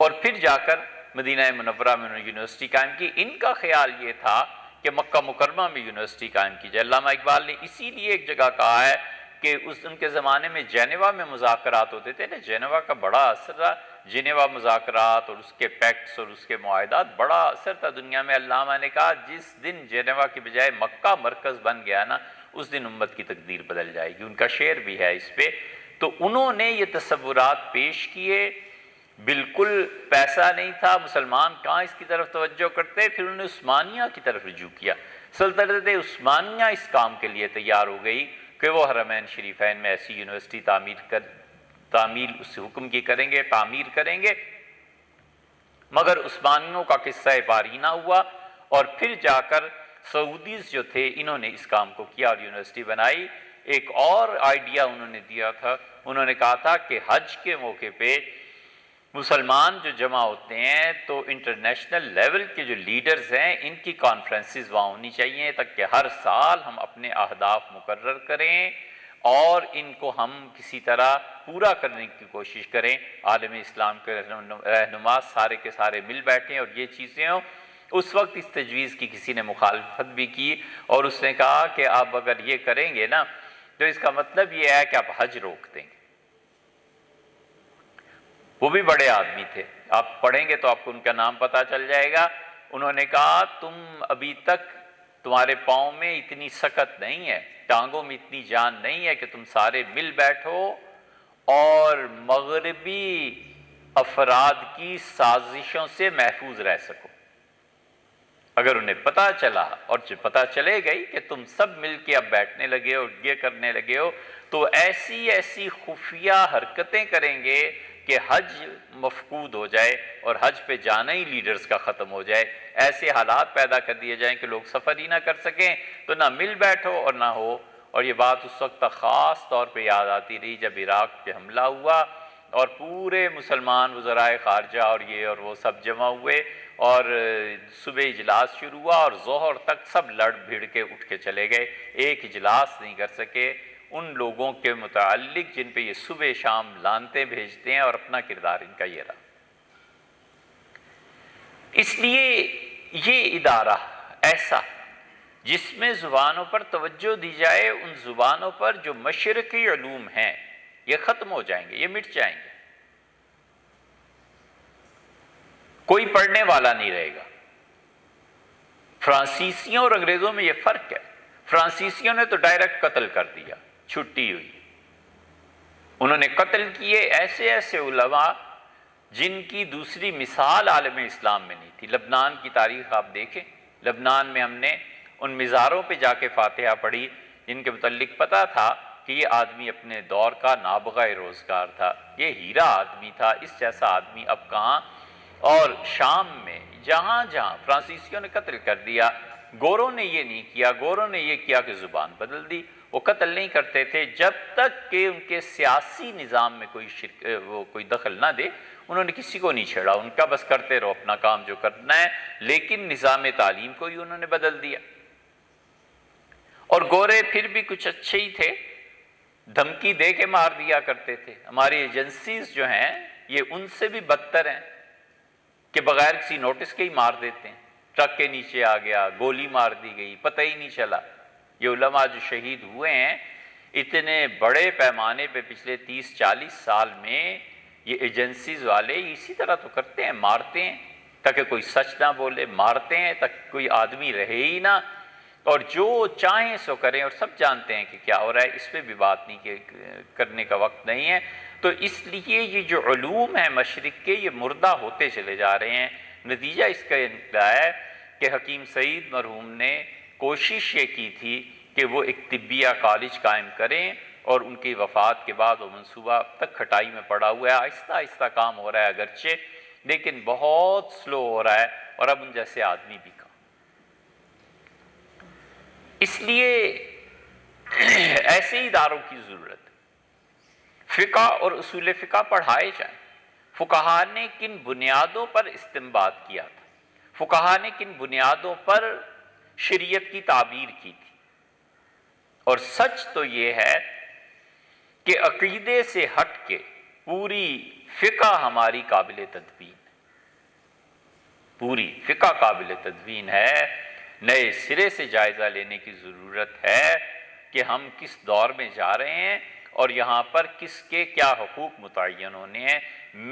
اور پھر جا کر مدینہ منورہ میں انہوں نے یونیورسٹی قائم کی۔ ان کا خیال یہ تھا کہ مکہ مکرمہ میں یونیورسٹی قائم کی جائے۔ علامہ اقبال نے اسی لیے ایک جگہ کہا ہے کہ ان کے زمانے میں جینیوا میں مذاکرات ہوتے تھے نا، جینیوا کا بڑا اثر رہا، جینیوا مذاکرات اور اس کے پیکٹس اور اس کے معاہدات بڑا اثر تھا دنیا میں۔ علامہ نے کہا جس دن جینیوا کی بجائے مکہ مرکز بن گیا نا، اس دن امت کی تقدیر بدل جائے گی۔ ان کا شعر بھی ہے اس پہ۔ تو انہوں نے یہ تصورات پیش کیے، بالکل پیسہ نہیں تھا، مسلمان کہاں اس کی طرف توجہ کرتے، پھر انہوں نے عثمانیہ کی طرف رجوع کیا۔ سلطنت عثمانیہ اس کام کے لیے تیار ہو گئی کہ وہ حرمین شریفین میں ایسی یونیورسٹی تعمیر اس حکم کی کریں گے، تعمیر کریں گے، مگر عثمانیوں کا قصہ پاری نہ ہوا، اور پھر جا کر سعودیز جو تھے انہوں نے اس کام کو کیا اور یونیورسٹی بنائی۔ ایک اور آئیڈیا انہوں نے دیا تھا، انہوں نے کہا تھا کہ حج کے موقع پہ مسلمان جو جمع ہوتے ہیں تو انٹرنیشنل لیول کے جو لیڈرز ہیں ان کی کانفرنسز وہاں ہونی چاہیے، تاکہ ہر سال ہم اپنے اہداف مقرر کریں اور ان کو ہم کسی طرح پورا کرنے کی کوشش کریں۔ عالم اسلام کے رہنما سارے کے سارے مل بیٹھیں اور یہ چیزیں ہوں۔ اس وقت اس تجویز کی کسی نے مخالفت بھی کی، اور اس نے کہا کہ آپ اگر یہ کریں گے نا تو اس کا مطلب یہ ہے کہ آپ حج روک دیں گے۔ وہ بھی بڑے آدمی تھے، آپ پڑھیں گے تو آپ کو ان کا نام پتہ چل جائے گا۔ انہوں نے کہا تم ابھی تک تمہارے پاؤں میں اتنی سکت نہیں ہے، ٹانگوں میں اتنی جان نہیں ہے کہ تم سارے مل بیٹھو اور مغربی افراد کی سازشوں سے محفوظ رہ سکو۔ اگر انہیں پتہ چلا، اور جو پتہ چلے گئی کہ تم سب مل کے اب بیٹھنے لگے ہو، یہ کرنے لگے ہو، تو ایسی خفیہ حرکتیں کریں گے کہ حج مفقود ہو جائے اور حج پہ جانا ہی لیڈرز کا ختم ہو جائے، ایسے حالات پیدا کر دیے جائیں کہ لوگ سفر ہی نہ کر سکیں، تو نہ مل بیٹھو اور نہ ہو۔ اور یہ بات اس وقت تک خاص طور پہ یاد آتی رہی جب عراق پہ حملہ ہوا اور پورے مسلمان وزرائے خارجہ اور یہ اور وہ سب جمع ہوئے، اور صبح اجلاس شروع ہوا اور ظہر تک سب لڑ بھیڑ کے اٹھ کے چلے گئے، ایک اجلاس نہیں کر سکے ان لوگوں کے متعلق جن پہ یہ صبح شام لانتیں بھیجتے ہیں، اور اپنا کردار ان کا یہ رہا۔ اس لیے یہ ادارہ ایسا جس میں زبانوں پر توجہ دی جائے، ان زبانوں پر جو مشرقی علوم ہیں یہ ختم ہو جائیں گے، یہ مٹ جائیں گے، کوئی پڑھنے والا نہیں رہے گا۔ فرانسیسیوں اور انگریزوں میں یہ فرق ہے، فرانسیسیوں نے تو ڈائریکٹ قتل کر دیا، چھٹی ہوئی، انہوں نے قتل کیے ایسے ایسے علماء جن کی دوسری مثال عالم اسلام میں نہیں تھی۔ لبنان کی تاریخ آپ دیکھیں، لبنان میں ہم نے ان مزاروں پہ جا کے فاتحہ پڑھی جن کے متعلق پتہ تھا کہ یہ آدمی اپنے دور کا نابغہ روزگار تھا، یہ ہیرا آدمی تھا، اس جیسا آدمی اب کہاں۔ اور شام میں جہاں جہاں فرانسیسیوں نے قتل کر دیا، گوروں نے یہ نہیں کیا، گوروں نے یہ کیا کہ زبان بدل دی، وہ قتل نہیں کرتے تھے جب تک کہ ان کے سیاسی نظام میں کوئی دخل نہ دے، انہوں نے کسی کو نہیں چھیڑا، ان کا بس کرتے رہو اپنا کام جو کرنا ہے، لیکن نظام تعلیم کو ہی انہوں نے بدل دیا۔ اور گورے پھر بھی کچھ اچھے ہی تھے، دھمکی دے کے مار دیا کرتے تھے۔ ہماری ایجنسیز جو ہیں یہ ان سے بھی بدتر ہیں کہ بغیر کسی نوٹس کے ہی مار دیتے ہیں، ٹرک کے نیچے آ گیا، گولی مار دی گئی، پتہ ہی نہیں چلا۔ یہ علماء جو شہید ہوئے ہیں اتنے بڑے پیمانے پہ پچھلے 30-40 سال میں، یہ ایجنسیز والے اسی طرح تو کرتے ہیں، مارتے ہیں تاکہ کوئی سچ نہ بولے، مارتے ہیں تاکہ کوئی آدمی رہے ہی نہ، اور جو چاہیں سو کریں، اور سب جانتے ہیں کہ کیا ہو رہا ہے، اس پہ بھی بات نہیں کرنے کا وقت نہیں ہے۔ تو اس لیے یہ جو علوم ہیں مشرق کے یہ مردہ ہوتے چلے جا رہے ہیں۔ نتیجہ اس کا یہ نکلا ہے کہ حکیم سعید مرحوم نے کوشش یہ کی تھی کہ وہ ایک طبیہ کالج قائم کریں، اور ان کی وفات کے بعد وہ منصوبہ اب تک کھٹائی میں پڑا ہوا ہے، آہستہ آہستہ کام ہو رہا ہے اگرچہ، لیکن بہت سلو ہو رہا ہے، اور اب ان جیسے آدمی بھی کم۔ اس لیے ایسے اداروں کی ضرورت ہے۔ فقہ اور اصول فقہ پڑھائے جائیں۔ فقہا نے کن بنیادوں پر استنباط کیا تھا، فقہا نے کن بنیادوں پر شریعت کی تعبیر کی تھی، اور سچ تو یہ ہے کہ عقیدے سے ہٹ کے پوری فقہ ہماری قابل تدوین ہے، پوری فقہ قابل تدوین ہے۔ نئے سرے سے جائزہ لینے کی ضرورت ہے کہ ہم کس دور میں جا رہے ہیں اور یہاں پر کس کے کیا حقوق متعین ہونے ہیں۔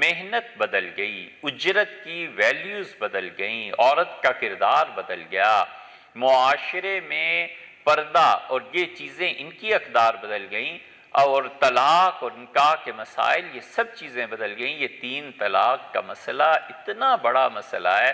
محنت بدل گئی، اجرت کی ویلیوز بدل گئیں، عورت کا کردار بدل گیا، معاشرے میں پردہ اور یہ چیزیں ان کی اقدار بدل گئیں، اور طلاق اور نکاح کے مسائل یہ سب چیزیں بدل گئیں۔ یہ 3 طلاق کا مسئلہ اتنا بڑا مسئلہ ہے،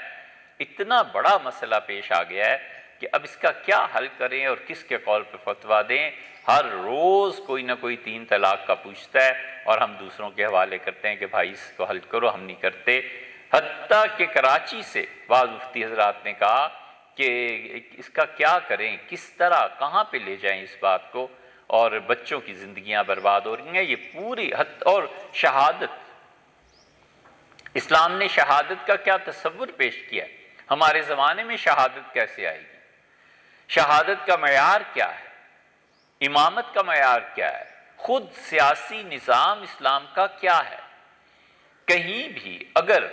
اتنا بڑا مسئلہ پیش آ گیا ہے کہ اب اس کا کیا حل کریں اور کس کے قول پہ فتویٰ دیں۔ ہر روز کوئی نہ کوئی 3 طلاق کا پوچھتا ہے، اور ہم دوسروں کے حوالے کرتے ہیں کہ بھائی اس کو حل کرو، ہم نہیں کرتے۔ حتیٰ کہ کراچی سے بعض مفتی حضرات نے کہا کہ اس کا کیا کریں، کس طرح کہاں پہ لے جائیں اس بات کو، اور بچوں کی زندگیاں برباد ہو رہی ہیں۔ یہ پوری اور شہادت، اسلام نے شہادت کا کیا تصور پیش کیا ہے؟ ہمارے زمانے میں شہادت کیسے آئے گی؟ شہادت کا معیار کیا ہے؟ امامت کا معیار کیا ہے؟ خود سیاسی نظام اسلام کا کیا ہے؟ کہیں بھی اگر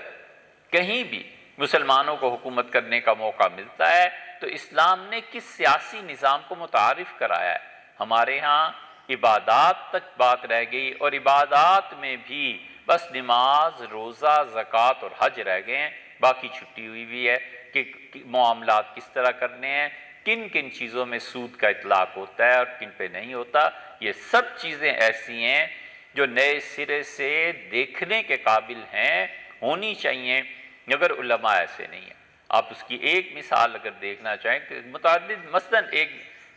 کہیں بھی مسلمانوں کو حکومت کرنے کا موقع ملتا ہے تو اسلام نے کس سیاسی نظام کو متعارف کرایا ہے؟ ہمارے ہاں عبادات تک بات رہ گئی، اور عبادات میں بھی بس نماز، روزہ، زکوٰۃ اور حج رہ گئے ہیں، باقی چھٹی ہوئی ہے کہ معاملات کس طرح کرنے ہیں، کن کن چیزوں میں سود کا اطلاق ہوتا ہے اور کن پہ نہیں ہوتا۔ یہ سب چیزیں ایسی ہیں جو نئے سرے سے دیکھنے کے قابل ہیں، ہونی چاہیے، مگر علماء ایسے نہیں ہیں۔ آپ اس کی ایک مثال اگر دیکھنا چاہیں کہ متعدد، مثلاً ایک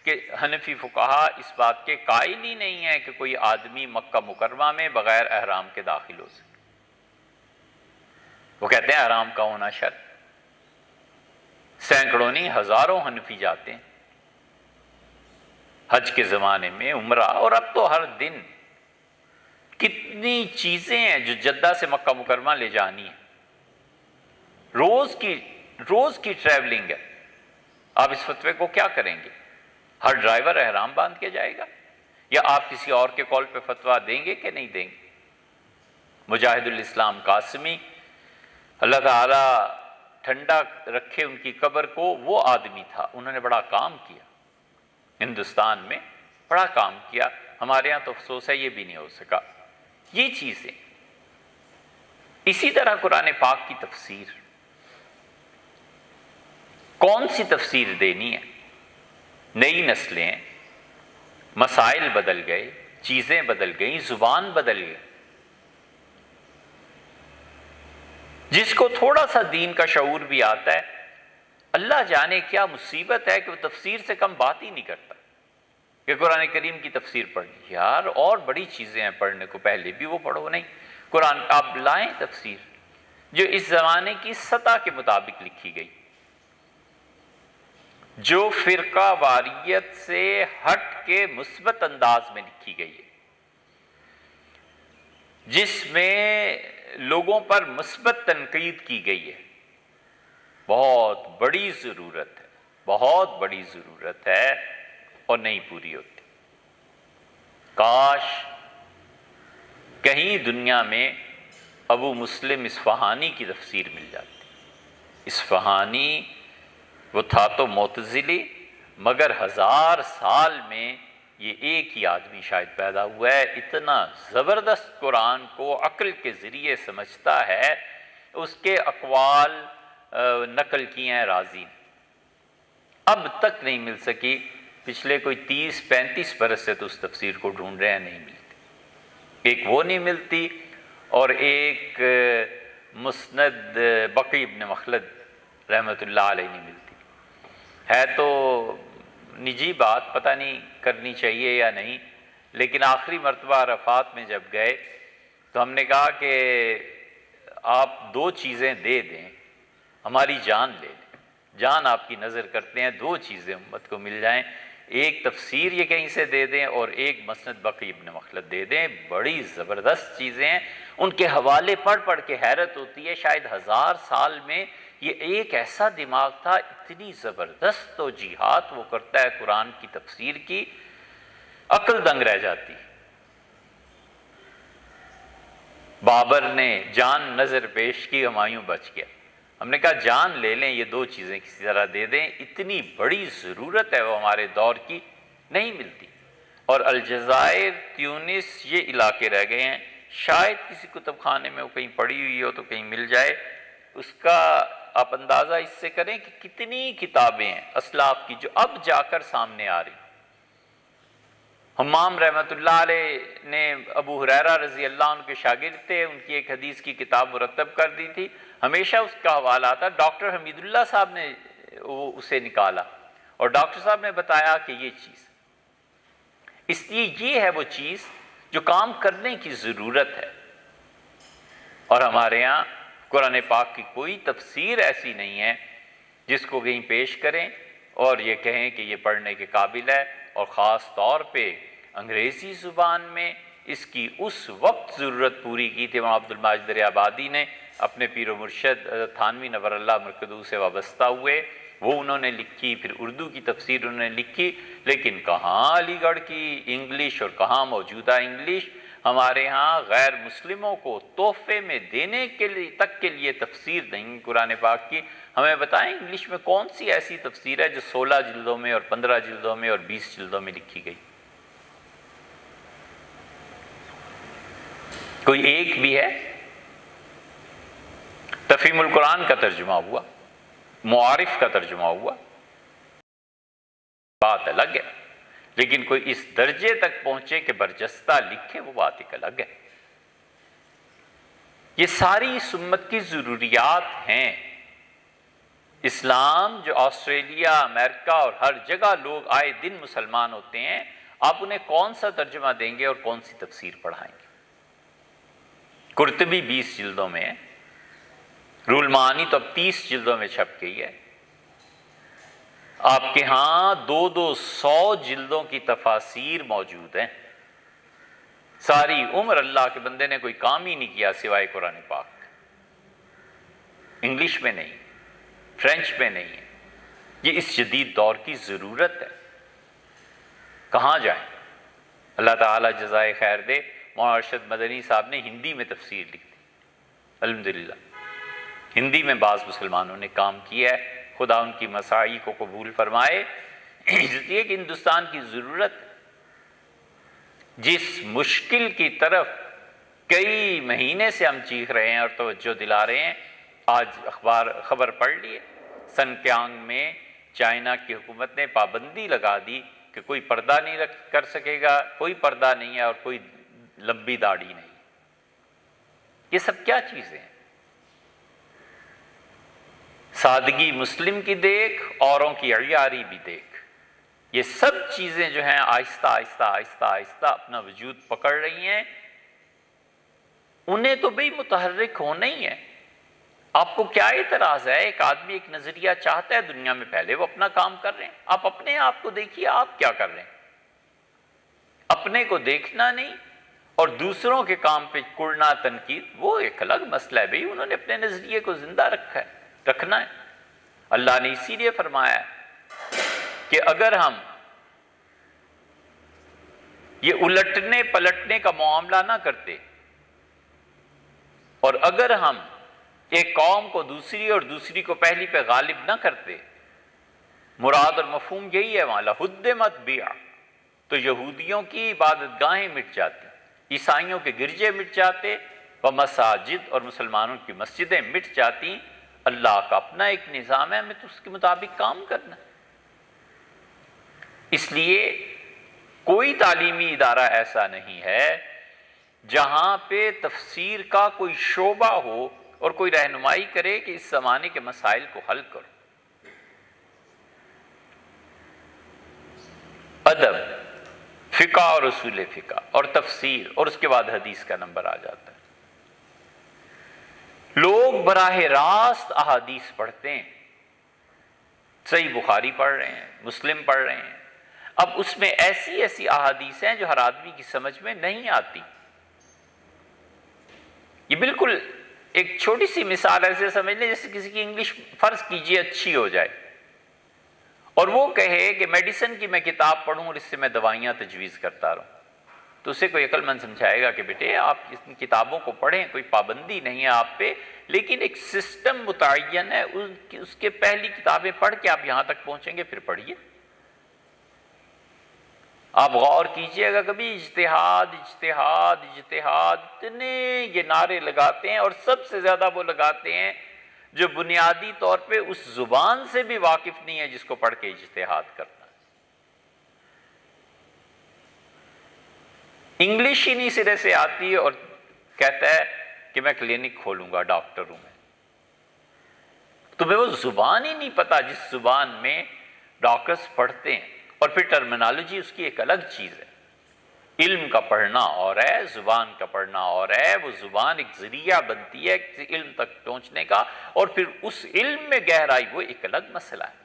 کہ حنفی فقہا اس بات کے قائل ہی نہیں ہے کہ کوئی آدمی مکہ مکرمہ میں بغیر احرام کے داخل ہو سکے۔ وہ کہتے ہیں حرام کا ہونا شرط. سینکڑوں نہیں ہزاروں حنفی جاتے ہیں حج کے زمانے میں عمرہ، اور اب تو ہر دن کتنی چیزیں ہیں جو جدہ سے مکہ مکرمہ لے جانی ہے. روز کی ٹریولنگ ہے. آپ اس فتوے کو کیا کریں گے؟ ہر ڈرائیور احرام باندھ کے جائے گا، یا آپ کسی اور کے کال پہ فتویٰ دیں گے کہ نہیں دیں گے؟ مجاہد الاسلام قاسمی، اللہ تعالیٰ ٹھنڈا رکھے ان کی قبر کو، وہ آدمی تھا، انہوں نے بڑا کام کیا ہندوستان میں، بڑا کام کیا. ہمارے ہاں تو افسوس ہے یہ بھی نہیں ہو سکا. یہ چیزیں اسی طرح قرآن پاک کی تفسیر، کون سی تفسیر دینی ہے؟ نئی نسلیں ہیں، مسائل بدل گئے، چیزیں بدل گئیں، زبان بدل گئی. جس کو تھوڑا سا دین کا شعور بھی آتا ہے، اللہ جانے کیا مصیبت ہے کہ وہ تفسیر سے کم بات ہی نہیں کرتا کہ قرآن کریم کی تفسیر پڑھنی. یار اور بڑی چیزیں ہیں پڑھنے کو، پہلے بھی وہ پڑھو. نہیں، قرآن آپ لائیں تفسیر جو اس زمانے کی سطح کے مطابق لکھی گئی، جو فرقہ واریت سے ہٹ کے مثبت انداز میں لکھی گئی ہے، جس میں لوگوں پر مثبت تنقید کی گئی ہے. بہت بڑی ضرورت ہے، بہت بڑی ضرورت ہے، اور نہیں پوری ہوتی. کاش کہیں دنیا میں ابو مسلم اصفہانی کی تفسیر مل جاتی. اصفہانی وہ تھا تو معتزلی، مگر 1000 سال میں یہ ایک ہی آدمی شاید پیدا ہوا ہے، اتنا زبردست قرآن کو عقل کے ذریعے سمجھتا ہے. اس کے اقوال نقل کیے ہیں رازی، اب تک نہیں مل سکی. پچھلے کوئی 30-35 برس سے تو اس تفسیر کو ڈھونڈ رہے ہیں، نہیں ملتی. ایک وہ نہیں ملتی، اور ایک مسند بقی ابن مخلد رحمۃ اللہ علیہ نہیں ملتی. ہے تو نجی بات، پتہ نہیں کرنی چاہیے یا نہیں، لیکن آخری مرتبہ عرفات میں جب گئے تو ہم نے کہا کہ آپ 2 چیزیں دے دیں، ہماری جان لے لیں. جان آپ کی نظر کرتے ہیں، 2 چیزیں امت کو مل جائیں، ایک تفسیر یہ کہیں سے دے دیں اور ایک مسند بقی ابن مخلد دے دیں. بڑی زبردست چیزیں ہیں. ان کے حوالے پڑھ پڑھ کے حیرت ہوتی ہے. شاید 1000 سال میں یہ ایک ایسا دماغ تھا، اتنی زبردست توجیہات وہ کرتا ہے قرآن کی تفسیر کی، عقل دنگ رہ جاتی. بابر نے جان نظر پیش کی، ہمایوں بچ گیا. ہم نے کہا جان لے لیں، یہ 2 چیزیں کسی طرح دے دیں، اتنی بڑی ضرورت ہے وہ ہمارے دور کی، نہیں ملتی. اور الجزائر، تیونس، یہ علاقے رہ گئے ہیں. شاید کسی کتب خانے میں وہ کہیں پڑی ہوئی ہو تو کہیں مل جائے. اس کا آپ اندازہ اس سے کریں کہ کتنی کتابیں ہیں اسلاف کی جو اب جا کر سامنے آ رہی. حمام رحمۃ اللہ علیہ نے ابو ہریرہ رضی اللہ عنہ کے شاگرد تھے، ان کی ایک حدیث کی کتاب مرتب کر دی تھی. ہمیشہ اس کا حوالہ آتا. ڈاکٹر حمید اللہ صاحب نے اسے نکالا اور ڈاکٹر صاحب نے بتایا کہ یہ چیز، اس لیے یہ ہے وہ چیز جو کام کرنے کی ضرورت ہے. اور ہمارے یہاں قرآن پاک کی کوئی تفسیر ایسی نہیں ہے جس کو کہیں پیش کریں اور یہ کہیں کہ یہ پڑھنے کے قابل ہے. اور خاص طور پہ انگریزی زبان میں اس کی اس وقت ضرورت پوری کی تھی وہاں عبد الماجد دریابادی نے اپنے پیر و مرشد تھانوی نور اللہ مرکزو سے وابستہ ہوئے. وہ انہوں نے لکھی، پھر اردو کی تفسیر انہوں نے لکھی. لیکن کہاں علی گڑھ کی انگلش اور کہاں موجودہ انگلش. ہمارے ہاں غیر مسلموں کو تحفے میں دینے کے لیے تک کے لیے تفسیر نہیں قرآن پاک کی. ہمیں بتائیں انگلش میں کون سی ایسی تفسیر ہے جو 16 جلدوں میں اور 15 جلدوں میں اور 20 جلدوں میں لکھی گئی؟ کوئی ایک بھی ہے؟ تفہیم القرآن کا ترجمہ ہوا، معارف کا ترجمہ ہوا، بات الگ ہے. لیکن کوئی اس درجے تک پہنچے کہ برجستہ لکھے، وہ بات ایک الگ ہے. یہ ساری اس امت کی ضروریات ہیں. اسلام جو آسٹریلیا، امریکہ اور ہر جگہ لوگ آئے دن مسلمان ہوتے ہیں، آپ انہیں کون سا ترجمہ دیں گے اور کون سی تفسیر پڑھائیں گے؟ قرطبی 20 جلدوں میں ہے، روح المعانی تو اب 30 جلدوں میں چھپ گئی ہے. آپ کے ہاں 200 جلدوں کی تفاسیر موجود ہیں. ساری عمر اللہ کے بندے نے کوئی کام ہی نہیں کیا سوائے قرآن پاک. انگلش میں نہیں، فرینچ میں نہیں ہے. یہ اس جدید دور کی ضرورت ہے. کہاں جائیں؟ اللہ تعالیٰ جزائے خیر دے. مولانا ارشد مدنی صاحب نے ہندی میں تفسیر لکھ دی الحمدللہ. ہندی میں بعض مسلمانوں نے کام کیا ہے. خدا ان کی مساعی کو قبول فرمائے. اس لیے کہ ہندوستان کی ضرورت ہے. جس مشکل کی طرف کئی مہینے سے ہم چیخ رہے ہیں اور توجہ دلا رہے ہیں، آج خبر پڑھ لیے سنکیانگ میں چائنا کی حکومت نے پابندی لگا دی کہ کوئی پردہ نہیں کر سکے گا، کوئی پردہ نہیں ہے اور کوئی لمبی داڑھی نہیں. یہ سب کیا چیزیں ہیں؟ سادگی مسلم کی دیکھ، اوروں کی عیاری بھی دیکھ. یہ سب چیزیں جو ہیں آہستہ آہستہ آہستہ آہستہ اپنا وجود پکڑ رہی ہیں. انہیں تو بھئی متحرک ہونا ہی ہے. آپ کو کیا اعتراض ہے؟ ایک آدمی ایک نظریہ چاہتا ہے دنیا میں، پہلے وہ اپنا کام کر رہے ہیں. آپ اپنے آپ کو دیکھیے آپ کیا کر رہے ہیں. اپنے کو دیکھنا نہیں اور دوسروں کے کام پہ کڑنا تنقید وہ ایک الگ مسئلہ ہے. بھئی انہوں نے اپنے نظریے کو زندہ رکھنا ہے. اللہ نے اسی لیے فرمایا ہے کہ اگر ہم یہ الٹنے پلٹنے کا معاملہ نہ کرتے اور اگر ہم ایک قوم کو دوسری اور دوسری کو پہلی پہ غالب نہ کرتے، مراد اور مفہوم یہی ہے وہاں لَهُدِّمَتْ بِیَعَ، تو یہودیوں کی عبادت گاہیں مٹ جاتی، عیسائیوں کے گرجے مٹ جاتے، ومساجد اور مسلمانوں کی مسجدیں مٹ جاتی. اللہ کا اپنا ایک نظام ہے، ہمیں تو اس کے مطابق کام کرنا ہے. اس لیے کوئی تعلیمی ادارہ ایسا نہیں ہے جہاں پہ تفسیر کا کوئی شعبہ ہو اور کوئی رہنمائی کرے کہ اس زمانے کے مسائل کو حل کرو. ادب، فقہ اور اصول فقہ اور تفسیر اور اس کے بعد حدیث کا نمبر آ جاتا ہے. لوگ براہ راست احادیث پڑھتے ہیں، صحیح بخاری پڑھ رہے ہیں، مسلم پڑھ رہے ہیں. اب اس میں ایسی احادیث ہیں جو ہر آدمی کی سمجھ میں نہیں آتی. یہ بالکل ایک چھوٹی سی مثال ایسے سمجھ لیں جیسے کسی کی انگلش فرض کیجئے اچھی ہو جائے اور وہ کہے کہ میڈیسن کی میں کتاب پڑھوں اور اس سے میں دوائیاں تجویز کرتا رہوں، تو اسے کوئی عقل مند سمجھائے گا کہ بیٹے آپ ان کتابوں کو پڑھیں، کوئی پابندی نہیں ہے آپ پہ، لیکن ایک سسٹم متعین ہے، اس کے پہلی کتابیں پڑھ کے آپ یہاں تک پہنچیں گے، پھر پڑھیے. آپ غور کیجئے گا کبھی اجتہاد اجتہاد اجتہاد اتنے یہ نعرے لگاتے ہیں، اور سب سے زیادہ وہ لگاتے ہیں جو بنیادی طور پہ اس زبان سے بھی واقف نہیں ہے جس کو پڑھ کے اجتہاد کرنا ہے. انگلش ہی نہیں سرے سے آتی ہے اور کہتا ہے کہ میں کلینک کھولوں گا، ڈاکٹر ہوں میں. تمہیں وہ زبان ہی نہیں پتا جس زبان میں ڈاکٹرز پڑھتے ہیں، اور پھر ٹرمینالوجی اس کی ایک الگ چیز ہے. علم کا پڑھنا اور ہے، زبان کا پڑھنا اور ہے. وہ زبان ایک ذریعہ بنتی ہے کسی علم تک پہنچنے کا، اور پھر اس علم میں گہرائی وہ ایک الگ مسئلہ ہے.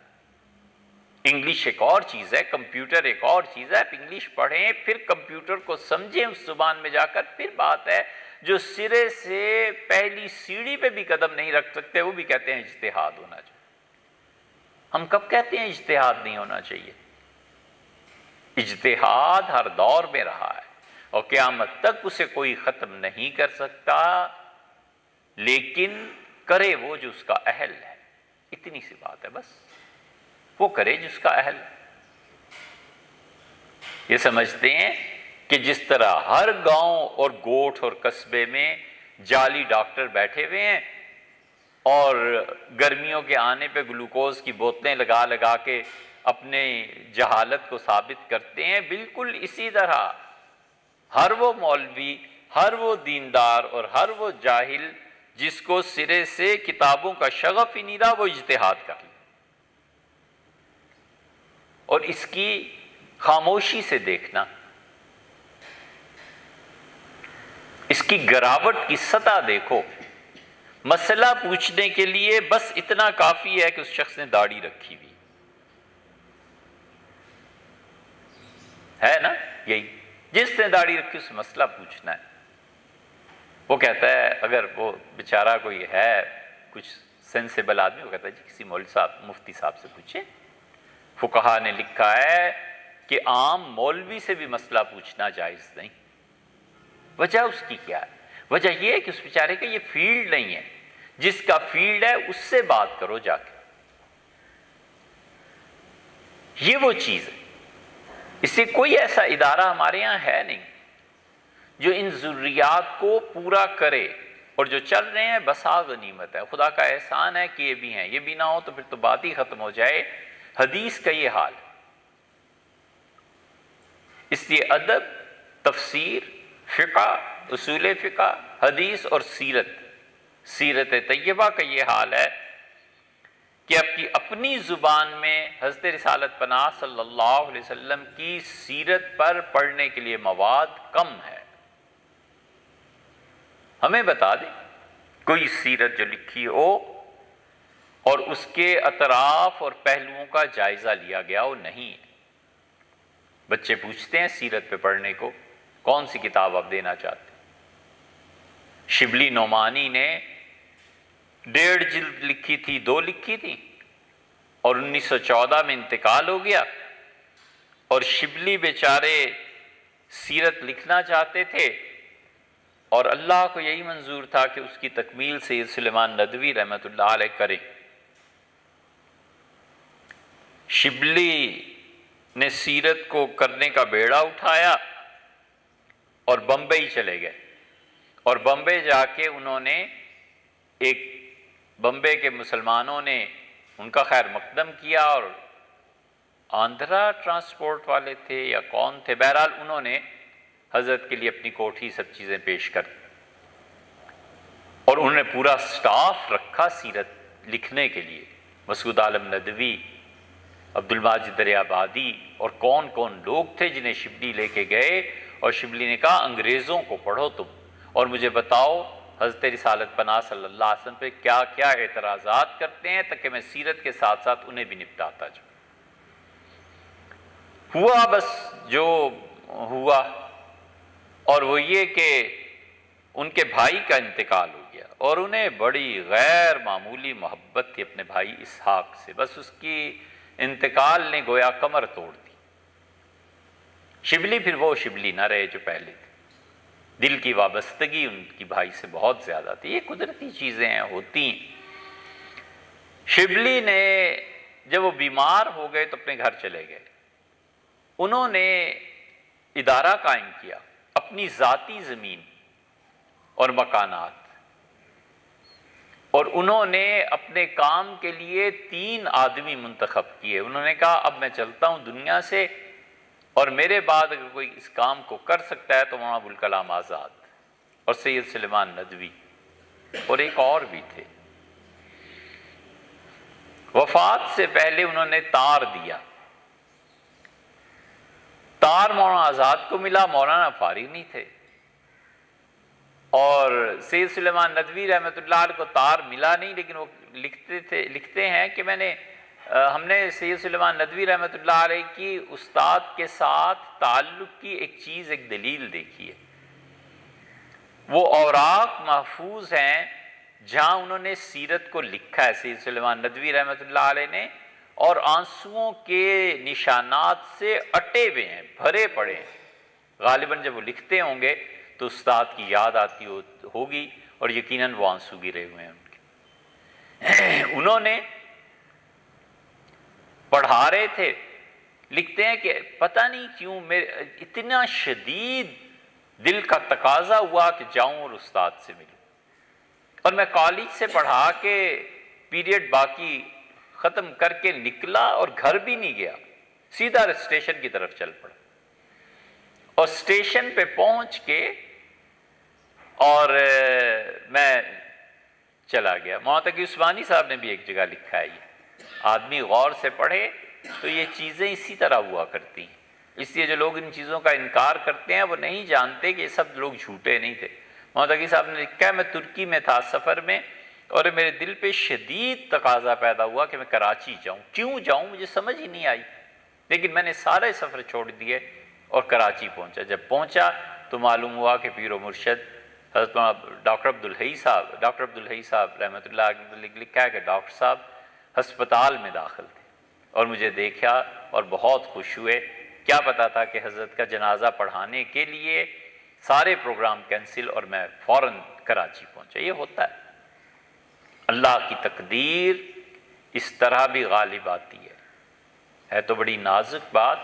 انگلش ایک اور چیز ہے، کمپیوٹر ایک اور چیز ہے. آپ انگلش پڑھیں پھر کمپیوٹر کو سمجھیں اس زبان میں جا کر، پھر بات ہے. جو سرے سے پہلی سیڑھی پہ بھی قدم نہیں رکھ سکتے وہ بھی کہتے ہیں اجتہاد ہونا چاہیے. ہم کب کہتے ہیں اجتہاد نہیں ہونا چاہیے؟ اجتہاد ہر دور میں رہا ہے اور قیامت تک اسے کوئی ختم نہیں کر سکتا، لیکن کرے وہ جو اس کا اہل ہے. اتنی سی بات ہے بس، وہ کرے جس کا اہل ہے. یہ سمجھتے ہیں کہ جس طرح ہر گاؤں اور گوٹھ اور قصبے میں جعلی ڈاکٹر بیٹھے ہوئے ہیں اور گرمیوں کے آنے پہ گلوکوز کی بوتلیں لگا لگا کے اپنے جہالت کو ثابت کرتے ہیں، بالکل اسی طرح ہر وہ مولوی، ہر وہ دیندار اور ہر وہ جاہل جس کو سرے سے کتابوں کا شغف ہی نہیں رہا، وہ اجتہاد کر لے. اور اس کی خاموشی سے دیکھنا، اس کی گراوٹ کی سطح دیکھو. مسئلہ پوچھنے کے لیے بس اتنا کافی ہے کہ اس شخص نے داڑھی رکھی ہوئی ہے نا، یہی جس نے داڑھی رکھی اس مسئلہ پوچھنا ہے۔ وہ کہتا ہے، اگر وہ بیچارہ کوئی ہے کچھ سینسیبل آدمی، وہ کہتا ہے جی کسی مولوی صاحب مفتی صاحب سے پوچھیں۔ فقہا نے لکھا ہے کہ عام مولوی سے بھی مسئلہ پوچھنا جائز نہیں۔ وجہ اس کی کیا ہے؟ وجہ یہ ہے کہ اس بیچارے کا یہ فیلڈ نہیں ہے، جس کا فیلڈ ہے اس سے بات کرو جا کے، یہ وہ چیز ہے۔ اس سے کوئی ایسا ادارہ ہمارے یہاں ہے نہیں جو ان ضروریات کو پورا کرے، اور جو چل رہے ہیں بسا غنیمت ہے، خدا کا احسان ہے کہ یہ بھی ہیں، یہ بھی نہ ہو تو پھر تو بات ہی ختم ہو جائے۔ حدیث کا یہ حال ہے، اس لیے ادب، تفسیر، فقہ، اصول فقہ، حدیث اور سیرت طیبہ کا یہ حال ہے کہ آپ کی اپنی زبان میں حضرت رسالت پناہ صلی اللہ علیہ وسلم کی سیرت پر پڑھنے کے لیے مواد کم ہے۔ ہمیں بتا دیں کوئی سیرت جو لکھی ہو اور اس کے اطراف اور پہلوؤں کا جائزہ لیا گیا ہو۔ نہیں، بچے پوچھتے ہیں سیرت پہ پڑھنے کو کون سی کتاب آپ دینا چاہتے ہیں؟ شبلی نعمانی نے 1.5 جلد لکھی تھی، 2 لکھی تھی، اور 1914 میں انتقال ہو گیا، اور شبلی بیچارے سیرت لکھنا چاہتے تھے، اور اللہ کو یہی منظور تھا کہ اس کی تکمیل سید سلیمان ندوی رحمۃ اللہ علیہ کریں۔ شبلی نے سیرت کو کرنے کا بیڑا اٹھایا اور بمبئی چلے گئے، اور بمبئی جا کے انہوں نے ایک بمبئی کے مسلمانوں نے ان کا خیر مقدم کیا، اور آندھرا ٹرانسپورٹ والے تھے یا کون تھے، بہرحال انہوں نے حضرت کے لیے اپنی کوٹھی سب چیزیں پیش کر دی، اور انہوں نے پورا سٹاف رکھا سیرت لکھنے کے لیے، مسعود عالم ندوی، عبد الماجد دریابادی، اور کون کون لوگ تھے جنہیں شبلی لے کے گئے، اور شبلی نے کہا انگریزوں کو پڑھو تم، اور مجھے بتاؤ حضرت رسالت پناہ صلی اللہ علیہ وسلم پہ کیا کیا اعتراضات کرتے ہیں، تاکہ میں سیرت کے ساتھ ساتھ انہیں بھی نپٹاتا جاؤں۔ ہوا بس جو ہوا، اور وہ یہ کہ ان کے بھائی کا انتقال ہو گیا، اور انہیں بڑی غیر معمولی محبت تھی اپنے بھائی اسحاق سے، بس اس کی انتقال نے گویا کمر توڑ دی۔ شبلی پھر وہ شبلی نہ رہے جو پہلے تھے، دل کی وابستگی ان کی بھائی سے بہت زیادہ تھی۔ یہ قدرتی چیزیں ہیں، ہوتی ہیں۔ شبلی نے جب وہ بیمار ہو گئے تو اپنے گھر چلے گئے، انہوں نے ادارہ قائم کیا، اپنی ذاتی زمین اور مکانات، اور انہوں نے اپنے کام کے لیے 3 آدمی منتخب کیے۔ انہوں نے کہا اب میں چلتا ہوں دنیا سے، اور میرے بعد اگر کوئی اس کام کو کر سکتا ہے تو مولانا ابوالکلام آزاد اور سید سلیمان ندوی، اور ایک اور بھی تھے۔ وفات سے پہلے انہوں نے تار دیا، تار مولانا آزاد کو ملا، مولانا فارغ نہیں تھے، اور سید سلیمان ندوی رحمۃ اللہ علیہ کو تار ملا نہیں، لیکن وہ لکھتے ہیں کہ ہم نے سید سلیمان ندوی رحمۃ اللہ علیہ کی استاد کے ساتھ تعلق کی ایک چیز، ایک دلیل دیکھی ہے۔ وہ اوراق محفوظ ہیں جہاں انہوں نے سیرت کو لکھا ہے سید سلیمان ندوی رحمۃ اللہ علیہ نے، اور آنسوؤں کے نشانات سے اٹے ہوئے ہیں، بھرے پڑے ہیں۔ غالباً جب وہ لکھتے ہوں گے تو استاد کی یاد آتی ہوگی، اور یقیناً وہ آنسو گرے ہوئے ہیں ان کے۔ انہوں نے پڑھا رہے تھے، لکھتے ہیں کہ پتہ نہیں کیوں اتنا شدید دل کا تقاضا ہوا کہ جاؤں اور استاد سے ملوں، اور میں کالج سے پڑھا کے پیریڈ باقی ختم کر کے نکلا، اور گھر بھی نہیں گیا، سیدھا اسٹیشن کی طرف چل پڑا، اور اسٹیشن پہ پہنچ کے اور میں چلا گیا۔ مولانا تقی عثمانی صاحب نے بھی ایک جگہ لکھا ہے، یہ آدمی غور سے پڑھے تو یہ چیزیں اسی طرح ہوا کرتی ہیں۔ اس لیے جو لوگ ان چیزوں کا انکار کرتے ہیں وہ نہیں جانتے کہ یہ سب لوگ جھوٹے نہیں تھے۔ مولانا تقی صاحب نے لکھا ہے میں ترکی میں تھا سفر میں، اور میرے دل پہ شدید تقاضا پیدا ہوا کہ میں کراچی جاؤں. کیوں جاؤں مجھے سمجھ ہی نہیں آئی، لیکن میں نے سارے سفر چھوڑ دیے اور کراچی پہنچا. جب پہنچا تو معلوم ہوا کہ پیر و مرشد حضرت ڈاکٹر عبدالحی صاحب رحمۃ اللہ علیہ لکھا ہے کہ ڈاکٹر صاحب ہسپتال میں داخل تھے اور مجھے دیکھا اور بہت خوش ہوئے. کیا پتا تھا کہ حضرت کا جنازہ پڑھانے کے لیے سارے پروگرام کینسل اور میں فوراً کراچی پہنچا. یہ ہوتا ہے، اللہ کی تقدیر اس طرح بھی غالب آتی ہے تو بڑی نازک بات،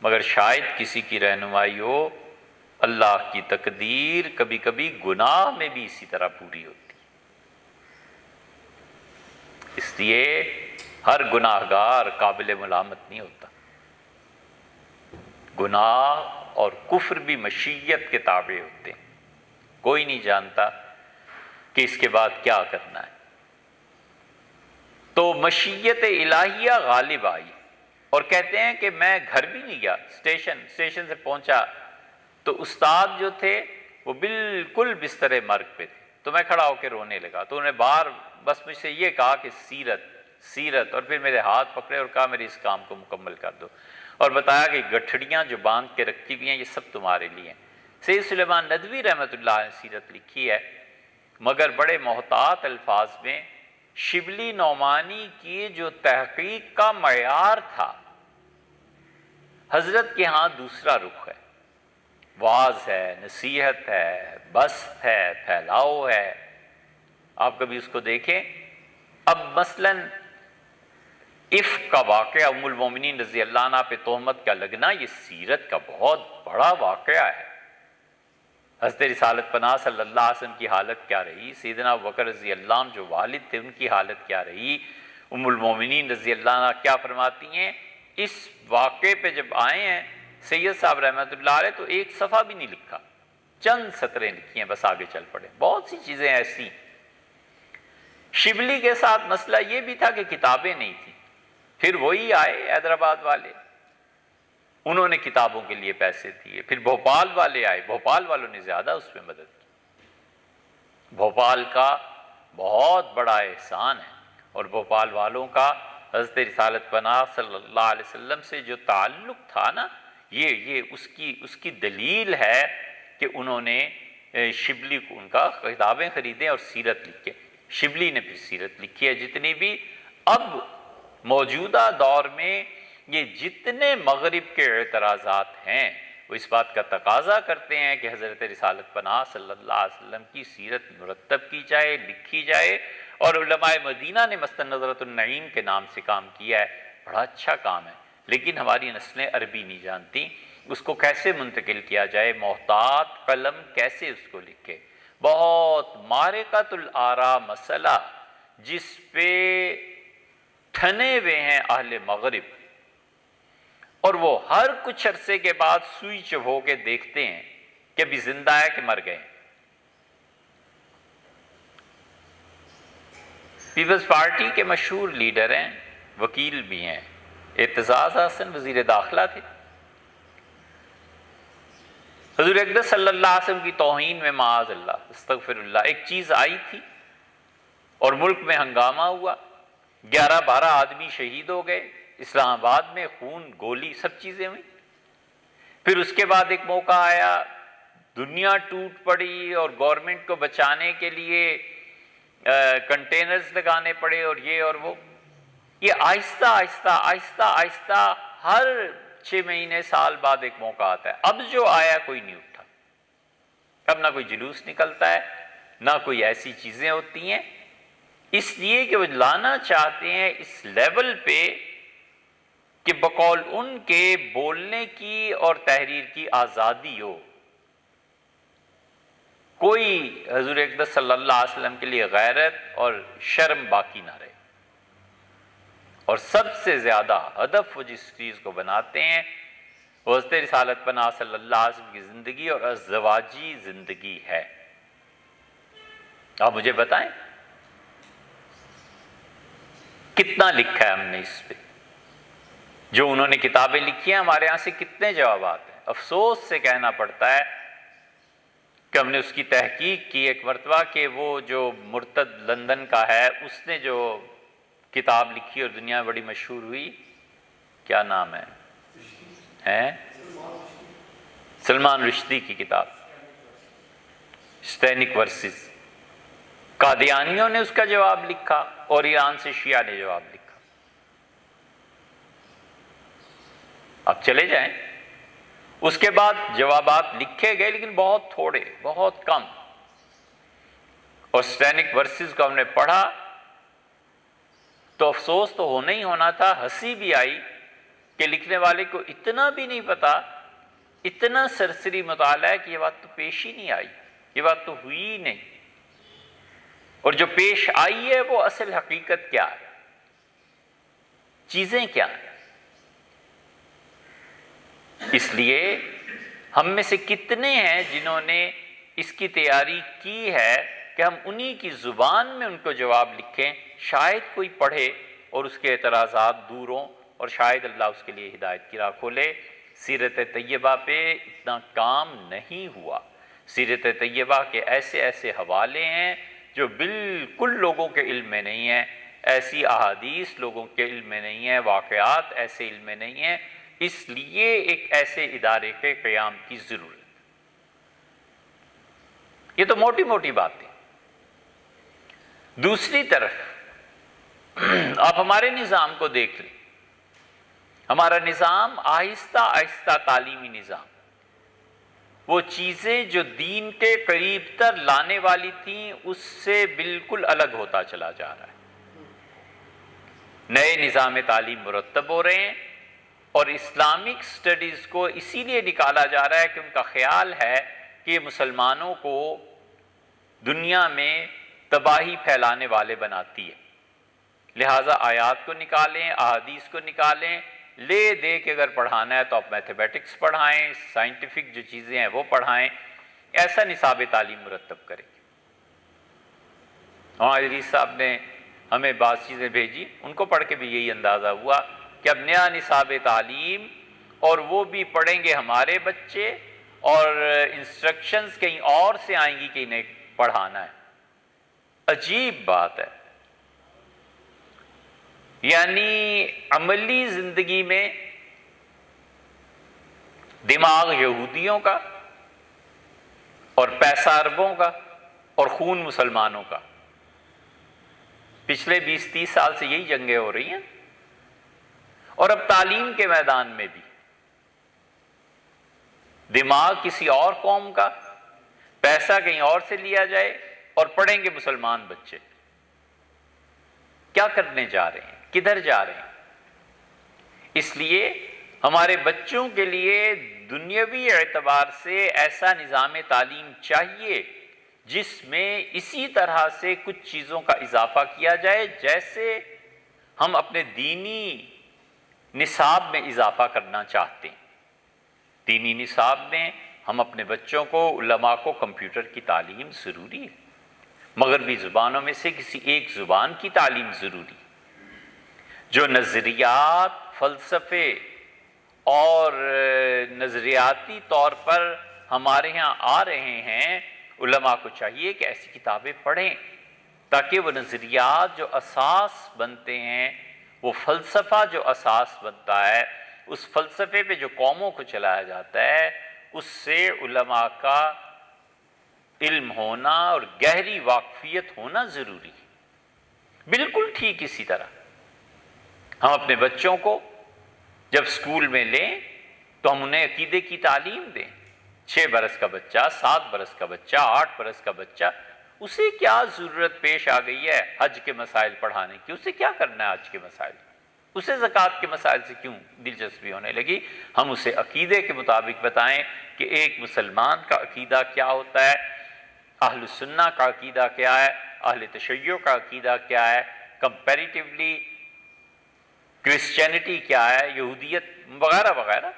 مگر شاید کسی کی رہنمائی ہو. اللہ کی تقدیر کبھی کبھی گناہ میں بھی اسی طرح پوری ہوتی ہے. اس لیے ہر گناہ گار قابل ملامت نہیں ہوتا. گناہ اور کفر بھی مشیت کے تابع ہوتے ہیں. کوئی نہیں جانتا کہ اس کے بعد کیا کرنا ہے. تو مشیت الہیہ غالب آئی اور کہتے ہیں کہ میں گھر بھی نہیں گیا، اسٹیشن سے پہنچا تو استاد جو تھے وہ بالکل بستر مرگ پہ تھے. تو میں کھڑا ہو کے رونے لگا. تو انہوں نے بس مجھ سے یہ کہا کہ سیرت، اور پھر میرے ہاتھ پکڑے اور کہا میرے اس کام کو مکمل کر دو، اور بتایا کہ گٹھڑیاں جو باندھ کے رکھی ہوئی ہیں یہ سب تمہارے لیے ہیں. سید سلیمان ندوی رحمۃ اللہ نے سیرت لکھی ہے، مگر بڑے محتاط الفاظ میں. شبلی نعمانی کی جو تحقیق کا معیار تھا، حضرت کے ہاں دوسرا رخ ہے. واعظ ہے، نصیحت ہے، بسط ہے، پھیلاؤ ہے. آپ کبھی اس کو دیکھیں. اب مثلاً عفق کا واقعہ، ام المومنین رضی اللہ عنہ پہ تہمت کا لگنا، یہ سیرت کا بہت بڑا واقعہ ہے. حضرت رسالت پناہ صلی اللہ علیہ وسلم کی حالت کیا رہی، سیدنا ابوبکر رضی اللہ عنہ جو والد تھے ان کی حالت کیا رہی، ام المومنین رضی اللہ عنہ کیا فرماتی ہیں. اس واقعے پہ جب آئے ہیں سید صاحب رحمۃ اللہ علیہ تو ایک صفحہ بھی نہیں لکھا، چند سطریں لکھی ہیں، بس آگے چل پڑے. بہت سی چیزیں ایسی. شبلی کے ساتھ مسئلہ یہ بھی تھا کہ کتابیں نہیں تھیں. پھر وہی آئے حیدرآباد والے، انہوں نے کتابوں کے لیے پیسے دیے. پھر بھوپال والے آئے، بھوپال والوں نے زیادہ اس میں مدد کی. بھوپال کا بہت بڑا احسان ہے، اور بھوپال والوں کا حضرت رسالت پناہ صلی اللہ علیہ وسلم سے جو تعلق تھا نا، یہ اس کی دلیل ہے کہ انہوں نے شبلی کو ان کا کتابیں خریدیں اور سیرت لکھے. شبلی نے پھر سیرت لکھی ہے. جتنی بھی اب موجودہ دور میں یہ جتنے مغرب کے اعتراضات ہیں وہ اس بات کا تقاضا کرتے ہیں کہ حضرت رسالت پناہ صلی اللہ علیہ وسلم کی سیرت مرتب کی جائے، لکھی جائے. اور علماء مدینہ نے مثلاً نظرۃ النعیم کے نام سے کام کیا ہے. بڑا اچھا کام ہے، لیکن ہماری نسلیں عربی نہیں جانتی. اس کو کیسے منتقل کیا جائے، محتاط قلم کیسے اس کو لکھے. بہت معرکۃ الآراء مسئلہ جس پہ ٹھنے ہوئے ہیں اہل مغرب، اور وہ ہر کچھ عرصے کے بعد سوئی چبھو کے دیکھتے ہیں کہ ابھی زندہ ہے کہ مر گئے. پیپلز پارٹی کے مشہور لیڈر ہیں، وکیل بھی ہیں، اعتزاز احسن وزیر داخلہ تھے. حضور اقدس صلی اللہ علیہ وسلم کی توہین میں معاذ اللہ استغفر اللہ ایک چیز آئی تھی اور ملک میں ہنگامہ ہوا، 11-12 آدمی شہید ہو گئے، اسلام آباد میں خون گولی سب چیزیں ہوئی. پھر اس کے بعد ایک موقع آیا، دنیا ٹوٹ پڑی اور گورنمنٹ کو بچانے کے لیے کنٹینرز لگانے پڑے اور یہ اور وہ. یہ آہستہ آہستہ آہستہ آہستہ ہر 6 مہینے سال بعد ایک موقع آتا ہے. اب جو آیا کوئی نہیں اٹھا. اب نہ کوئی جلوس نکلتا ہے، نہ کوئی ایسی چیزیں ہوتی ہیں، اس لیے کہ وہ لانا چاہتے ہیں اس لیول پہ کہ بقول ان کے بولنے کی اور تحریر کی آزادی ہو. کوئی حضور اقدس صلی اللہ علیہ وسلم کے لیے غیرت اور شرم باقی نہ رہے. اور سب سے زیادہ ہدف وہ جس چیز کو بناتے ہیں وہ حضرت رسالت پناہ صلی اللہ علیہ وسلم کی زندگی اور ازدواجی زندگی ہے. آپ مجھے بتائیں کتنا لکھا ہے ہم نے اس پہ. جو انہوں نے کتابیں لکھی ہیں ہمارے ہاں سے کتنے جوابات ہیں. افسوس سے کہنا پڑتا ہے کہ ہم نے اس کی تحقیق کی ایک مرتبہ کہ وہ جو مرتد لندن کا ہے اس نے جو کتاب لکھی اور دنیا میں بڑی مشہور ہوئی، کیا نام ہے؟ سلمان رشدی کی کتاب اسٹینک ورسز، قادیانیوں نے اس کا جواب لکھا اور ایران سے شیعہ نے جواب لکھا۔ اب چلے جائیں، اس کے بعد جوابات لکھے گئے لیکن بہت تھوڑے، بہت کم، اور اسٹینک ورسز کو ہم نے پڑھا تو افسوس تو ہونا ہی ہونا تھا، ہنسی بھی آئی کہ لکھنے والے کو اتنا بھی نہیں پتا، اتنا سرسری مطالعہ ہے کہ یہ بات تو پیش ہی نہیں آئی، یہ بات تو ہوئی ہی نہیں، اور جو پیش آئی ہے وہ اصل حقیقت کیا ہے، چیزیں کیا ہیں۔ اس لیے ہم میں سے کتنے ہیں جنہوں نے اس کی تیاری کی ہے کہ ہم انہی کی زبان میں ان کو جواب لکھیں، شاید کوئی پڑھے اور اس کے اعتراضات دور ہوں اور شاید اللہ اس کے لیے ہدایت کی راہ کھولے۔ سیرت طیبہ پہ اتنا کام نہیں ہوا، سیرت طیبہ کے ایسے ایسے حوالے ہیں جو بالکل لوگوں کے علم میں نہیں ہیں، ایسی احادیث لوگوں کے علم میں نہیں ہیں، واقعات ایسے علم میں نہیں ہیں، اس لیے ایک ایسے ادارے کے قیام کی ضرورت۔ یہ تو موٹی موٹی باتیں۔ دوسری طرف آپ ہمارے نظام کو دیکھ لیں، ہمارا نظام آہستہ آہستہ تعلیمی نظام، وہ چیزیں جو دین کے قریب تر لانے والی تھیں اس سے بالکل الگ ہوتا چلا جا رہا ہے۔ نئے نظام تعلیم مرتب ہو رہے ہیں اور اسلامک سٹڈیز کو اسی لیے نکالا جا رہا ہے کہ ان کا خیال ہے کہ یہ مسلمانوں کو دنیا میں تباہی پھیلانے والے بناتی ہے، لہٰذا آیات کو نکالیں، احادیث کو نکالیں، لے دے کے اگر پڑھانا ہے تو آپ میتھمیٹکس پڑھائیں، سائنٹیفک جو چیزیں ہیں وہ پڑھائیں، ایسا نصاب تعلیم مرتب کریں۔ ادریس صاحب نے ہمیں بعض چیزیں بھیجی، ان کو پڑھ کے بھی یہی اندازہ ہوا کہ اب نیا نصاب تعلیم، اور وہ بھی پڑھیں گے ہمارے بچے، اور انسٹرکشنز کہیں اور سے آئیں گی کہ انہیں پڑھانا ہے۔ عجیب بات ہے، یعنی عملی زندگی میں دماغ یہودیوں کا اور پیسہ عربوں کا اور خون مسلمانوں کا، پچھلے 20-30 سال سے یہی جنگیں ہو رہی ہیں، اور اب تعلیم کے میدان میں بھی دماغ کسی اور قوم کا، پیسہ کہیں اور سے لیا جائے اور پڑھیں گے مسلمان بچے۔ کیا کرنے جا رہے ہیں؟ کدھر جا رہے ہیں؟ اس لیے ہمارے بچوں کے لیے دنیاوی اعتبار سے ایسا نظام تعلیم چاہیے جس میں اسی طرح سے کچھ چیزوں کا اضافہ کیا جائے جیسے ہم اپنے دینی نصاب میں اضافہ کرنا چاہتے ہیں۔ دینی نصاب میں ہم اپنے بچوں کو، علماء کو کمپیوٹر کی تعلیم ضروری ہے، مغربی زبانوں میں سے کسی ایک زبان کی تعلیم ضروری ہے۔ جو نظریات، فلسفے اور نظریاتی طور پر ہمارے ہاں آ رہے ہیں، علماء کو چاہیے کہ ایسی کتابیں پڑھیں تاکہ وہ نظریات جو اساس بنتے ہیں، وہ فلسفہ جو اساس بنتا ہے، اس فلسفے پہ جو قوموں کو چلایا جاتا ہے، اس سے علماء کا علم ہونا اور گہری واقفیت ہونا ضروری ہے۔ بالکل ٹھیک اسی طرح ہم اپنے بچوں کو جب سکول میں لیں تو ہم انہیں عقیدے کی تعلیم دیں۔ 6 برس کا بچہ، 7 برس کا بچہ، 8 برس کا بچہ، اسے کیا ضرورت پیش آ گئی ہے حج کے مسائل پڑھانے کی؟ اسے کیا کرنا ہے حج کے مسائل؟ اسے زکوٰۃ کے مسائل سے کیوں دلچسپی ہونے لگی؟ ہم اسے عقیدے کے مطابق بتائیں کہ ایک مسلمان کا عقیدہ کیا ہوتا ہے، اہل السنہ کا عقیدہ کیا ہے، اہل تشیع کا عقیدہ کیا ہے، کمپیریٹیولی کرسچینٹی کیا ہے، یہودیت وغیرہ وغیرہ،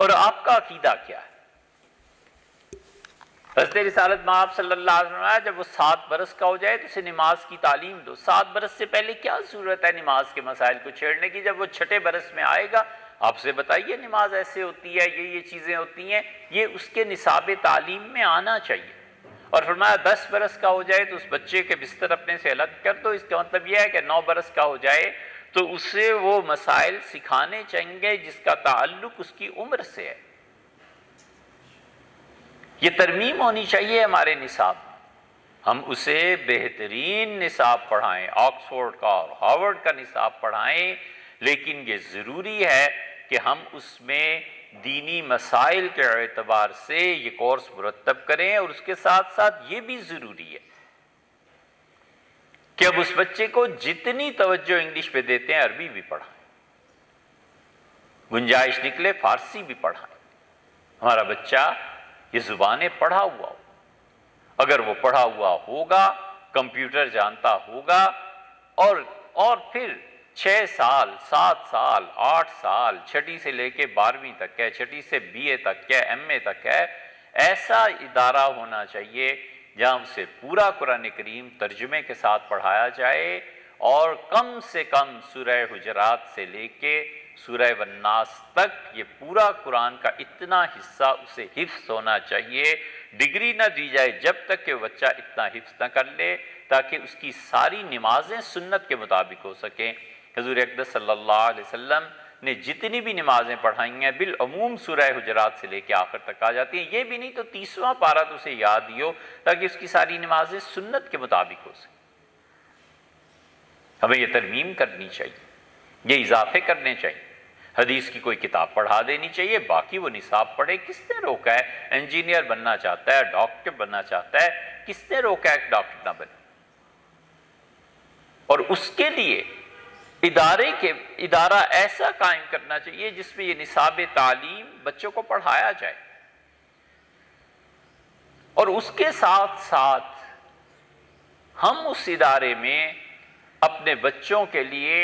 اور آپ کا عقیدہ کیا ہے۔ حضرت رسالت مآب صلی اللہ علیہ وسلم جب وہ 7 برس کا ہو جائے تو اسے نماز کی تعلیم دو۔ 7 برس سے پہلے کیا ضرورت ہے نماز کے مسائل کو چھیڑنے کی؟ جب وہ 6 برس میں آئے گا آپ سے بتائیے نماز ایسے ہوتی ہے، یہ چیزیں ہوتی ہیں، یہ اس کے نصاب تعلیم میں آنا چاہیے۔ اور فرمایا 10 برس کا ہو جائے تو اس بچے کے بستر اپنے سے الگ کر دو. اس کا مطلب یہ ہے کہ 9 برس کا ہو جائے تو اسے وہ مسائل سکھانے چاہیے گے جس کا تعلق اس کی عمر سے ہے. یہ ترمیم ہونی چاہیے ہمارے نصاب. ہم اسے بہترین نصاب پڑھائیں، آکسفورڈ کا اور ہارورڈ کا نصاب پڑھائیں، لیکن یہ ضروری ہے کہ ہم اس میں دینی مسائل کے اعتبار سے یہ کورس مرتب کریں. اور اس کے ساتھ ساتھ یہ بھی ضروری ہے کہ اب اس بچے کو جتنی توجہ انگلش پہ دیتے ہیں عربی بھی پڑھائیں، گنجائش نکلے فارسی بھی پڑھائیں. ہمارا بچہ یہ زبانیں پڑھا ہوا ہو. اگر وہ پڑھا ہوا ہوگا، کمپیوٹر جانتا ہوگا، اور پھر 6 سال 7 سال 8 سال، چھٹی سے لے کے 12ویں تک ہے، چھٹی سے BA تک ہے، MA تک ہے، ایسا ادارہ ہونا چاہیے جہاں اسے پورا قرآن کریم ترجمے کے ساتھ پڑھایا جائے، اور کم سے کم سورہ حجرات سے لے کے سورہ والناس تک یہ پورا قرآن کا اتنا حصہ اسے حفظ ہونا چاہیے. ڈگری نہ دی جائے جب تک کہ بچہ اتنا حفظ نہ کر لے تاکہ اس کی ساری نمازیں سنت کے مطابق ہو سکیں. حضور اقدس صلی اللہ علیہ وسلم نے جتنی بھی نمازیں پڑھائی ہیں بالعموم سورہ حجرات سے لے کے آخر تک آ جاتی ہیں. یہ بھی نہیں تو 30واں پارہ تو اسے یاد ہی ہو تاکہ اس کی ساری نمازیں سنت کے مطابق ہو سکیں. ہمیں یہ ترمیم کرنی چاہیے، یہ اضافے کرنے چاہیے. حدیث کی کوئی کتاب پڑھا دینی چاہیے، باقی وہ نصاب پڑھے. کس نے روکا ہے؟ انجینئر بننا چاہتا ہے، ڈاکٹر بننا چاہتا ہے، کس نے روکا ہے کہ ڈاکٹر نہ بنے؟ اور اس کے لیے ادارہ ایسا قائم کرنا چاہیے جس میں یہ نصاب تعلیم بچوں کو پڑھایا جائے. اور اس کے ساتھ ساتھ ہم اس ادارے میں اپنے بچوں کے لیے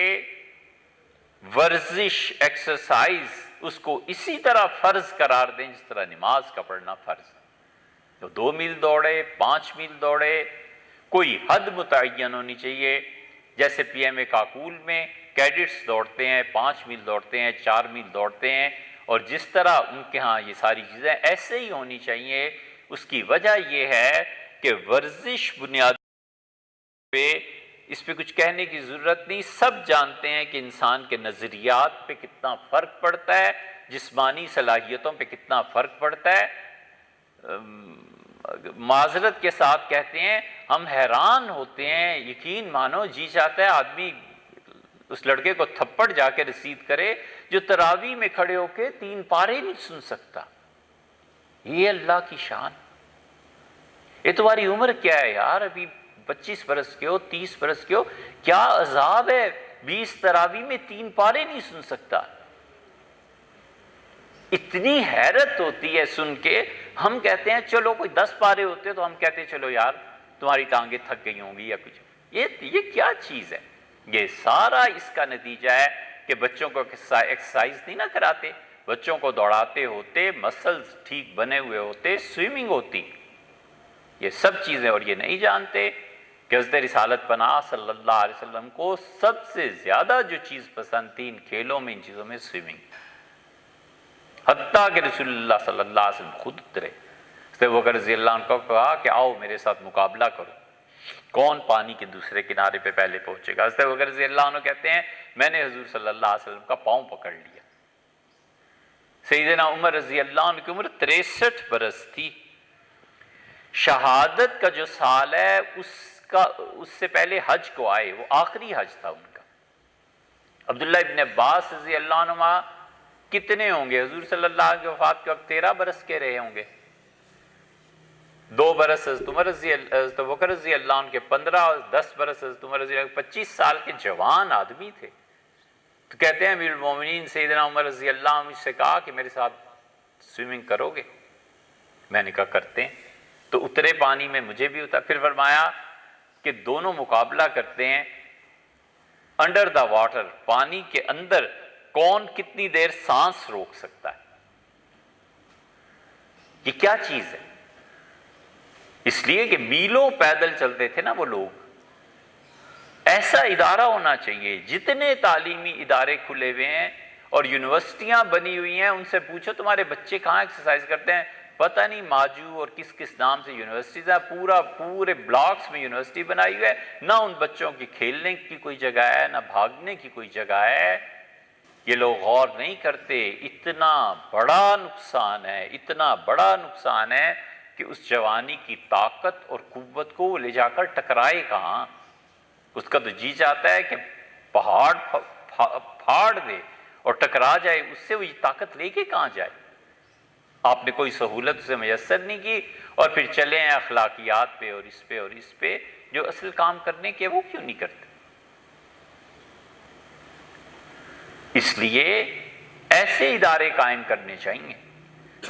ورزش، ایکسرسائز اس کو اسی طرح فرض قرار دیں جس طرح نماز کا پڑھنا فرض. تو 2 میل دوڑے، 5 میل دوڑے، کوئی حد متعین ہونی چاہیے. جیسے PMA کاکول میں کیڈٹس دوڑتے ہیں، 5 میل دوڑتے ہیں، 4 میل دوڑتے ہیں، اور جس طرح ان کے ہاں یہ ساری چیزیں ایسے ہی ہونی چاہیے. اس کی وجہ یہ ہے کہ ورزش بنیاد پہ، اس پہ کچھ کہنے کی ضرورت نہیں. سب جانتے ہیں کہ انسان کے نظریات پہ کتنا فرق پڑتا ہے، جسمانی صلاحیتوں پہ کتنا فرق پڑتا ہے. معذرت کے ساتھ کہتے ہیں، ہم حیران ہوتے ہیں، یقین مانو جی چاہتا ہے آدمی اس لڑکے کو تھپڑ جا کے رسید کرے جو تراویح میں کھڑے ہو کے 3 پارے نہیں سن سکتا. یہ اللہ کی شان. یہ تمہاری عمر کیا ہے یار؟ ابھی 25 برس کے ہو، 30 برس کے ہو، کیا عذاب ہے 20 تراویح میں 3 پارے نہیں سن سکتا. اتنی حیرت ہوتی ہے سن کے. ہم کہتے ہیں چلو کوئی 10 پارے ہوتے تو ہم کہتے ہیں چلو یار تمہاری ٹانگیں تھک گئی ہوں گی یا کچھ. یہ کیا چیز ہے؟ یہ سارا اس کا نتیجہ ہے کہ بچوں کو ایکسرسائز نہیں نہ کراتے، بچوں کو دوڑاتے ہوتے، مسلز ٹھیک بنے ہوئے ہوتے، سوئمنگ ہوتی، یہ سب چیزیں. اور یہ نہیں جانتے کہ حضرت رسالت پناہ صلی اللہ علیہ وسلم کو سب سے زیادہ جو چیز پسند تھی ان کھیلوں میں، ان چیزوں میں سوئمنگ. حتیٰ کہ رسول اللہ صلی اللہ علیہ وسلم خود اترے. حضرت ابوبکر رضی اللہ عنہ کو کہا کہ آؤ میرے ساتھ مقابلہ کرو، کون پانی کے دوسرے کنارے پہ پہلے پہنچے گا. حضرت ابوبکر رضی اللہ عنہ کہتے ہیں میں نے حضور صلی اللہ علیہ وسلم کا پاؤں پکڑ لیا. سیدنا عمر رضی اللہ عنہ کی عمر 63 برس تھی. شہادت کا جو سال ہے اس سے پہلے حج کو آئے، وہ آخری حج تھا ان کا. عبداللہ ابن عباس رضی اللہ عنہ کتنے ہوں گے؟ حضور صلی اللہ علیہ وسلم کی وفات کے وقت 13 برس کے رہے ہوں گے. 2 برس حضرت ابوبکر رضی اللہ عنہ کے 15 اور 10 برس حضرت عمر رضی اللہ عنہ 25 سال کے جوان آدمی تھے. تو کہتے ہیں امیر المومنین سیدنا عمر رضی اللہ عنہ مجھ سے کہا کہ میرے ساتھ سوئمنگ کرو گے؟ میں نے کہا کرتے ہیں. تو اترے پانی میں، مجھے بھی اترا. پھر فرمایا کہ دونوں مقابلہ کرتے ہیں انڈر دا واٹر، پانی کے اندر کون کتنی دیر سانس روک سکتا ہے. یہ کیا چیز ہے؟ اس لیے کہ میلوں پیدل چلتے تھے نا وہ لوگ. ایسا ادارہ ہونا چاہیے. جتنے تعلیمی ادارے کھلے ہوئے ہیں اور یونیورسٹیاں بنی ہوئی ہیں، ان سے پوچھو تمہارے بچے کہاں ایکسرسائز کرتے ہیں؟ پتہ نہیں ماجو اور کس کس نام سے یونیورسٹیز ہیں، پورے بلاکس میں یونیورسٹی بنائی ہوئی ہے، نہ ان بچوں کی کھیلنے کی کوئی جگہ ہے، نہ بھاگنے کی کوئی جگہ ہے۔ یہ لوگ غور نہیں کرتے، اتنا بڑا نقصان ہے، اتنا بڑا نقصان ہے کہ اس جوانی کی طاقت اور قوت کو وہ لے جا کر ٹکرائے کہاں؟ اس کا تو جی چاہتا ہے کہ پہاڑ پھاڑ دے اور ٹکرا جائے، اس سے وہ یہ طاقت لے کے کہاں جائے؟ آپ نے کوئی سہولت اسے میسر نہیں کی، اور پھر چلے ہیں اخلاقیات پہ اور اس پہ جو اصل کام کرنے کے وہ کیوں نہیں کرتے؟ اس لیے ایسے ادارے قائم کرنے چاہیے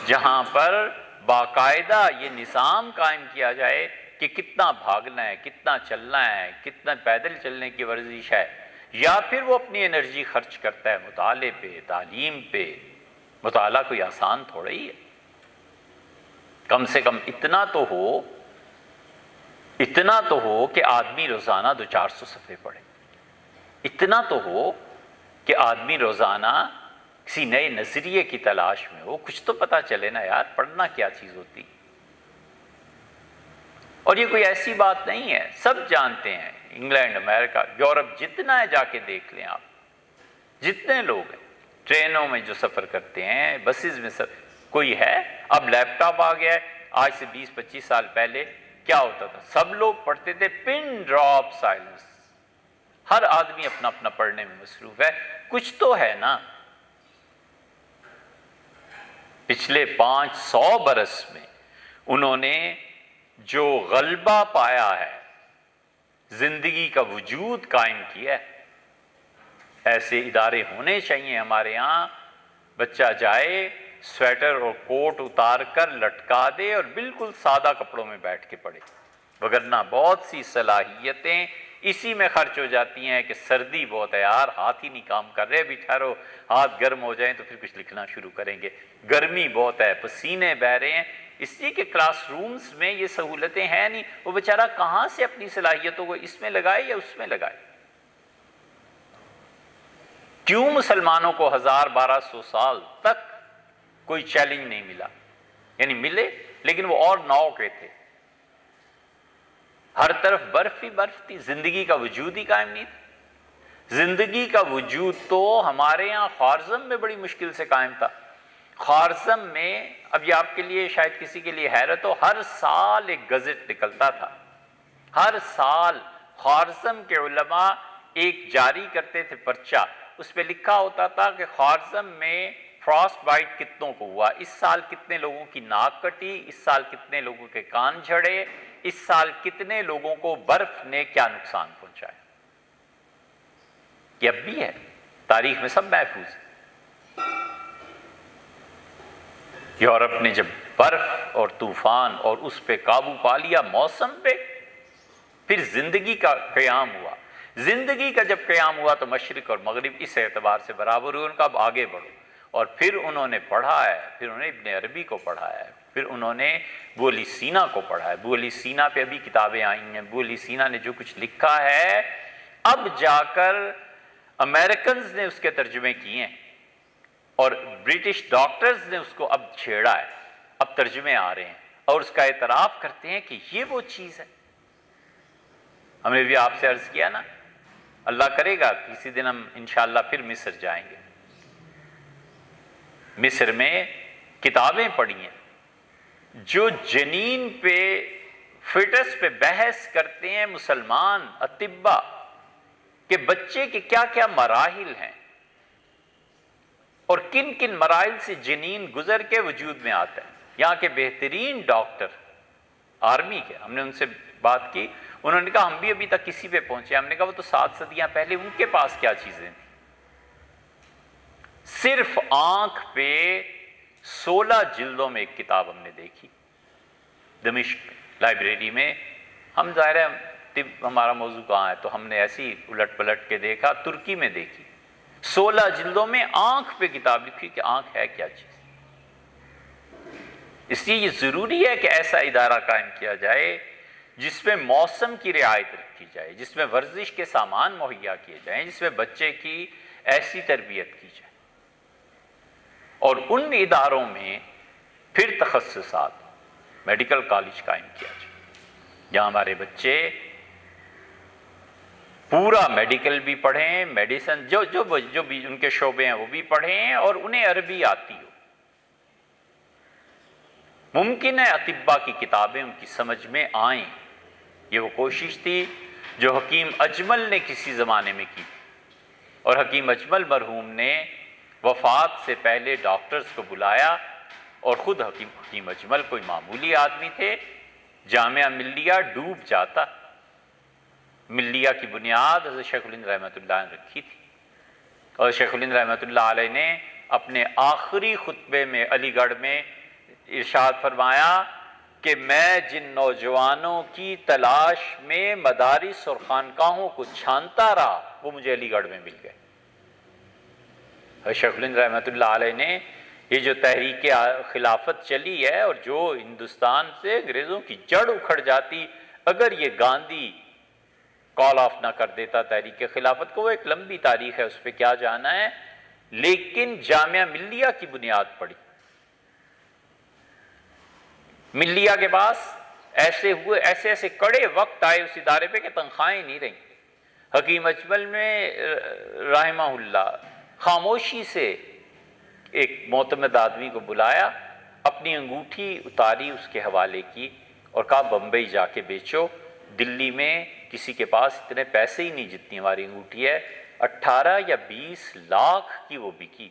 جہاں پر باقاعدہ یہ نظام قائم کیا جائے کہ کتنا بھاگنا ہے، کتنا چلنا ہے، کتنا پیدل چلنے کی ورزش ہے، یا پھر وہ اپنی انرجی خرچ کرتا ہے مطالعے پہ، تعلیم پہ۔ مطالعہ کوئی آسان تھوڑا ہی ہے، کم سے کم اتنا تو ہو کہ آدمی روزانہ 200-400 صفحے پڑھے، اتنا تو ہو کہ آدمی روزانہ کسی نئے نظریے کی تلاش میں ہو، کچھ تو پتہ چلے نا یار پڑھنا کیا چیز ہوتی۔ اور یہ کوئی ایسی بات نہیں ہے، سب جانتے ہیں، انگلینڈ، امریکہ، یورپ جتنا ہے جا کے دیکھ لیں آپ، جتنے لوگ ہیں ٹرینوں میں جو سفر کرتے ہیں، بسز میں کوئی ہے؟ اب لیپ ٹاپ آ گیا ہے، آج سے 20-25 سال پہلے کیا ہوتا تھا؟ سب لوگ پڑھتے تھے پن ڈراپ سائلنس، ہر آدمی اپنا اپنا پڑھنے میں مصروف ہے، کچھ تو ہے نا۔ پچھلے 500 برس میں انہوں نے جو غلبہ پایا ہے، زندگی کا وجود قائم کیا ہے، ایسے ادارے ہونے چاہیے ہمارے یہاں۔ بچہ جائے سویٹر اور کوٹ اتار کر لٹکا دے اور بالکل سادہ کپڑوں میں بیٹھ کے پڑھے، وگرنہ بہت سی صلاحیتیں اسی میں خرچ ہو جاتی ہیں کہ سردی بہت ہے یار، ہاتھ ہی نہیں کام کر رہے، ابھی ٹھہرو ہاتھ گرم ہو جائیں تو پھر کچھ لکھنا شروع کریں گے، گرمی بہت ہے، پسینے بہہ رہے ہیں، اس لیے کہ کلاس رومز میں یہ سہولتیں ہیں نہیں۔ وہ بیچارہ کہاں سے اپنی صلاحیتوں کو اس میں لگائے یا اس میں لگائے؟ کیوں مسلمانوں کو 1200 سال تک کوئی چیلنج نہیں ملا؟ یعنی ملے لیکن وہ اور نو کے تھے، ہر طرف برف ہی برف تھی، زندگی کا وجود ہی قائم نہیں تھا۔ زندگی کا وجود تو ہمارے یہاں خوارزم میں بڑی مشکل سے قائم تھا۔ خوارزم میں، اب یہ آپ کے لیے شاید کسی کے لیے حیرت ہو، ہر سال ایک گزٹ نکلتا تھا، ہر سال خوارزم کے علماء ایک جاری کرتے تھے پرچہ، اس پہ لکھا ہوتا تھا کہ خوارزم میں فراسٹ بائٹ کتنوں کو ہوا، اس سال کتنے لوگوں کی ناک کٹی، اس سال کتنے لوگوں کے کان جھڑے، اس سال کتنے لوگوں کو برف نے کیا نقصان پہنچایا۔ یہ اب بھی ہے، تاریخ میں سب محفوظ ہے۔ یورپ نے جب برف اور طوفان اور اس پہ قابو پا لیا، موسم پہ، پھر زندگی کا قیام ہوا۔ زندگی کا جب قیام ہوا تو مشرق اور مغرب اس اعتبار سے برابر ہوئے، ان کا اب آگے بڑھو۔ اور پھر انہوں نے پڑھا ہے، پھر انہوں نے ابن عربی کو پڑھا ہے، پھر انہوں نے ابو علی سینا کو پڑھا ہے۔ ابو علی سینا پہ ابھی کتابیں آئی ہیں، ابو علی سینا نے جو کچھ لکھا ہے اب جا کر امریکنز نے اس کے ترجمے کیے ہیں، اور برٹش ڈاکٹرز نے اس کو اب چھیڑا ہے، اب ترجمے آ رہے ہیں اور اس کا اعتراف کرتے ہیں کہ یہ وہ چیز ہے۔ ہم نے بھی آپ سے عرض کیا نا، اللہ کرے گا کسی دن ہم انشاءاللہ پھر مصر جائیں گے۔ مصر میں کتابیں پڑھی ہیں جو جنین پہ، فیٹس پہ بحث کرتے ہیں مسلمان اطباء کہ بچے کے کیا کیا مراحل ہیں اور کن کن مراحل سے جنین گزر کے وجود میں آتا ہے۔ یہاں کے بہترین ڈاکٹر آرمی کے، ہم نے ان سے بات کی، انہوں نے کہا ہم بھی ابھی تک کسی پہ پہنچے۔ ہم نے کہا وہ تو 7 صدیاں پہلے ان کے پاس کیا چیزیں تھیں۔ صرف آنکھ پہ 16 جلدوں میں ایک کتاب ہم نے دیکھی دمشق لائبریری میں۔ ہم ظاہر ہے طب ہمارا موضوع کہاں ہے تو ہم نے ایسی الٹ پلٹ کے دیکھا، ترکی میں دیکھی، 16 جلدوں میں آنکھ پہ کتاب لکھی کہ آنکھ ہے کیا چیز۔ اس لیے یہ ضروری ہے کہ ایسا ادارہ قائم کیا جائے جس میں موسم کی رعایت رکھی جائے، جس میں ورزش کے سامان مہیا کیے جائیں، جس میں بچے کی ایسی تربیت کی جائے۔ اور ان اداروں میں پھر تخصصات، میڈیکل کالج قائم کیا جائے جہاں ہمارے بچے پورا میڈیکل بھی پڑھیں، میڈیسن جو بھی ان کے شعبے ہیں وہ بھی پڑھیں، اور انہیں عربی آتی ہو۔ ممکن ہے اطباء کی کتابیں ان کی سمجھ میں آئیں، یہ وہ کوشش تھی جو حکیم اجمل نے کسی زمانے میں کی، اور حکیم اجمل مرحوم نے وفات سے پہلے ڈاکٹرز کو بلایا، اور خود حکیم اجمل کوئی معمولی آدمی تھے، جامعہ ملیہ ڈوب جاتا، ملیہ کی بنیاد حضرت شیخ الہند رحمۃ اللہ نے رکھی تھی، اور شیخ الہند رحمۃ اللہ علیہ نے اپنے آخری خطبے میں علی گڑھ میں ارشاد فرمایا کہ میں جن نوجوانوں کی تلاش میں مدارس اور خانقاہوں کو چھانتا رہا وہ مجھے علی گڑھ میں مل گئے۔ شیخ الہند رحمۃ اللہ علیہ نے یہ جو تحریک خلافت چلی ہے، اور جو ہندوستان سے انگریزوں کی جڑ اکھڑ جاتی اگر یہ گاندھی کال آف نہ کر دیتا تحریک خلافت کو، وہ ایک لمبی تاریخ ہے، اس پہ کیا جانا ہے، لیکن جامعہ ملیہ کی بنیاد پڑی۔ ملیہ کے پاس ایسے کڑے وقت آئے اس ادارے پہ کہ تنخواہیں نہیں رہیں۔ حکیم اجمل نے رحمہ اللہ خاموشی سے ایک معتمد آدمی کو بلایا، اپنی انگوٹھی اتاری، اس کے حوالے کی، اور کہا بمبئی جا کے بیچو، دلی میں کسی کے پاس اتنے پیسے ہی نہیں جتنی ہماری انگوٹھی ہے۔ 18 یا 20 لاکھ کی وہ بکی،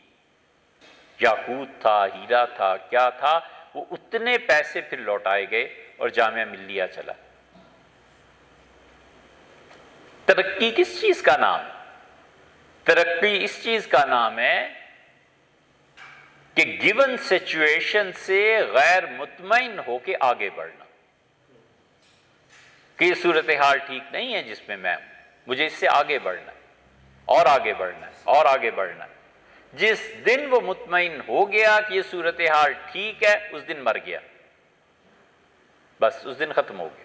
یاقوت تھا، ہیرا تھا، کیا تھا، وہ اتنے پیسے پھر لوٹائے گئے اور جامعہ ملیہ چلا۔ ترقی کس چیز کا نام ہے؟ ترقی اس چیز کا نام ہے کہ گیون سچویشن سے غیر مطمئن ہو کے آگے بڑھنا، کہ یہ صورتحال ٹھیک نہیں ہے جس میں ہوں، مجھے اس سے آگے بڑھنا ہے، اور آگے بڑھنا ہے، اور آگے بڑھنا ہے۔ جس دن وہ مطمئن ہو گیا کہ یہ صورتحال ٹھیک ہے، اس دن مر گیا، بس اس دن ختم ہو گیا۔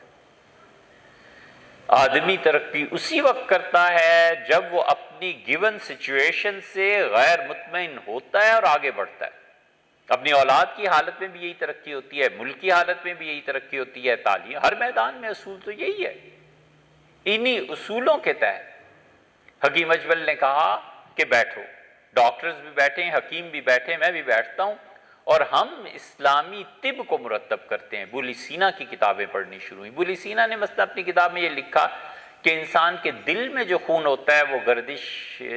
آدمی ترقی اسی وقت کرتا ہے جب وہ اپنی گیون سچویشن سے غیر مطمئن ہوتا ہے اور آگے بڑھتا ہے۔ اپنی اولاد کی حالت میں بھی یہی ترقی ہوتی ہے، ملک کی حالت میں بھی یہی ترقی ہوتی ہے، تعلیم، ہر میدان میں اصول تو یہی ہے۔ انہی اصولوں کے تحت حکیم اجمل نے کہا کہ بیٹھو، ڈاکٹرز بھی بیٹھے ہیں، حکیم بھی بیٹھے ہیں، میں بھی بیٹھتا ہوں، اور ہم اسلامی طب کو مرتب کرتے ہیں۔ بولی سینا کی کتابیں پڑھنی شروع ہوئی۔ بولی سینا نے مثلا اپنی کتاب میں یہ لکھا کہ انسان کے دل میں جو خون ہوتا ہے وہ گردش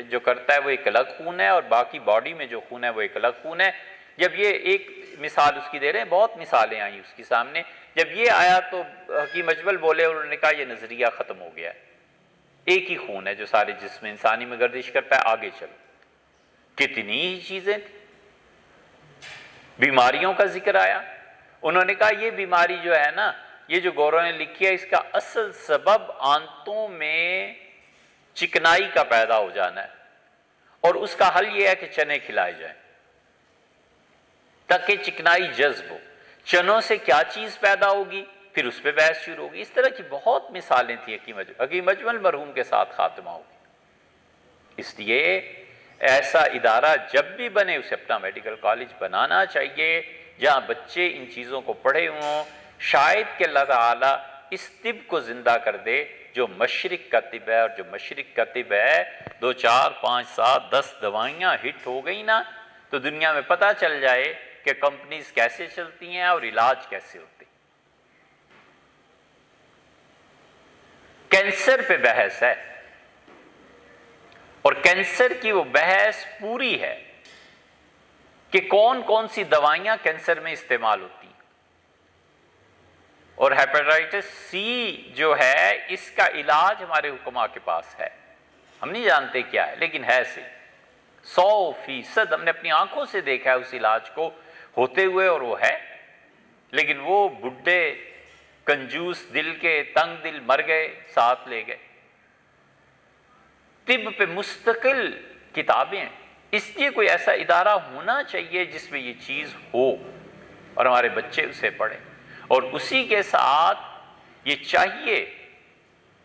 جو کرتا ہے وہ ایک الگ خون ہے، اور باقی باڈی میں جو خون ہے وہ ایک الگ خون ہے۔ جب یہ ایک مثال اس کی دے رہے ہیں، بہت مثالیں آئیں اس کی سامنے، جب یہ آیا تو حکیم اجمل بولے، انہوں نے کہا یہ نظریہ ختم ہو گیا ہے، ایک ہی خون ہے جو سارے جسم انسانی میں گردش کرتا ہے، آگے چلو۔ کتنی ہی چیزیں تھیں، بیماریوں کا ذکر آیا، انہوں نے کہا یہ بیماری جو ہے نا، یہ جو گورو نے لکھی ہے، اس کا اصل سبب آنتوں میں چکنائی کا پیدا ہو جانا ہے، اور اس کا حل یہ ہے کہ چنے کھلائے جائیں تاکہ چکنائی جذب ہو۔ چنوں سے کیا چیز پیدا ہوگی، پھر اس پہ بحث شروع ہوگی۔ اس طرح کی بہت مثالیں تھیں حکیم اجمل مرحوم کے ساتھ خاتمہ ہوگی۔ اس لیے ایسا ادارہ جب بھی بنے اسے اپنا میڈیکل کالج بنانا چاہیے جہاں بچے ان چیزوں کو پڑھے ہوں، شاید کہ اللہ تعالیٰ اس طب کو زندہ کر دے جو مشرق کا طب ہے، اور جو مشرق کا طب ہے 2 4 5 7 10 دوائیاں ہٹ ہو گئی نا تو دنیا میں پتہ چل جائے کہ کمپنیز کیسے چلتی ہیں اور علاج کیسے ہوتے ہیں۔ کینسر پہ بحث ہے، اور کینسر کی وہ بحث پوری ہے کہ کون کون سی دوائیاں کینسر میں استعمال ہوتی ہیں، اور ہیپاٹائٹس سی جو ہے اس کا علاج ہمارے حکماء کے پاس ہے، ہم نہیں جانتے کیا ہے لیکن ہے صحیح، 100% ہم نے اپنی آنکھوں سے دیکھا ہے اس علاج کو ہوتے ہوئے، اور وہ ہے، لیکن وہ بڈھے کنجوس دل کے تنگ دل مر گئے، ساتھ لے گئے۔ طب پہ مستقل کتابیں، اس لیے کوئی ایسا ادارہ ہونا چاہیے جس میں یہ چیز ہو اور ہمارے بچے اسے پڑھیں، اور اسی کے ساتھ یہ چاہیے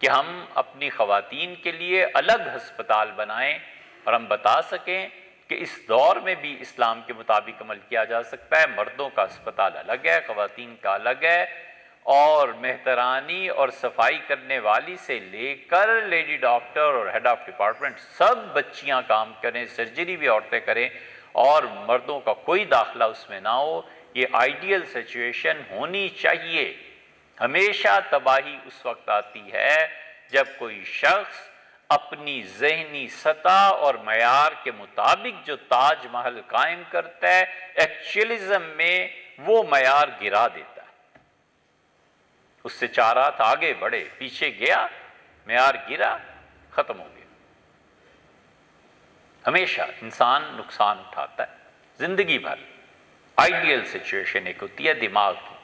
کہ ہم اپنی خواتین کے لیے الگ ہسپتال بنائیں اور ہم بتا سکیں کہ اس دور میں بھی اسلام کے مطابق عمل کیا جا سکتا ہے. مردوں کا اسپتال الگ ہے، خواتین کا الگ ہے، اور مہترانی اور صفائی کرنے والی سے لے کر لیڈی ڈاکٹر اور ہیڈ آف ڈپارٹمنٹ سب بچیاں کام کریں، سرجری بھی عورتیں کریں اور مردوں کا کوئی داخلہ اس میں نہ ہو. یہ آئیڈیل سچویشن ہونی چاہیے. ہمیشہ تباہی اس وقت آتی ہے جب کوئی شخص اپنی ذہنی سطح اور معیار کے مطابق جو تاج محل قائم کرتا ہے، ایکچوئلزم میں وہ معیار گرا دیتا ہے. اس سے چار ہاتھ آگے بڑھے، پیچھے گیا، معیار گرا، ختم ہو گیا. ہمیشہ انسان نقصان اٹھاتا ہے زندگی بھر. آئیڈیل سچویشن ایک ہوتی ہے دماغ کی.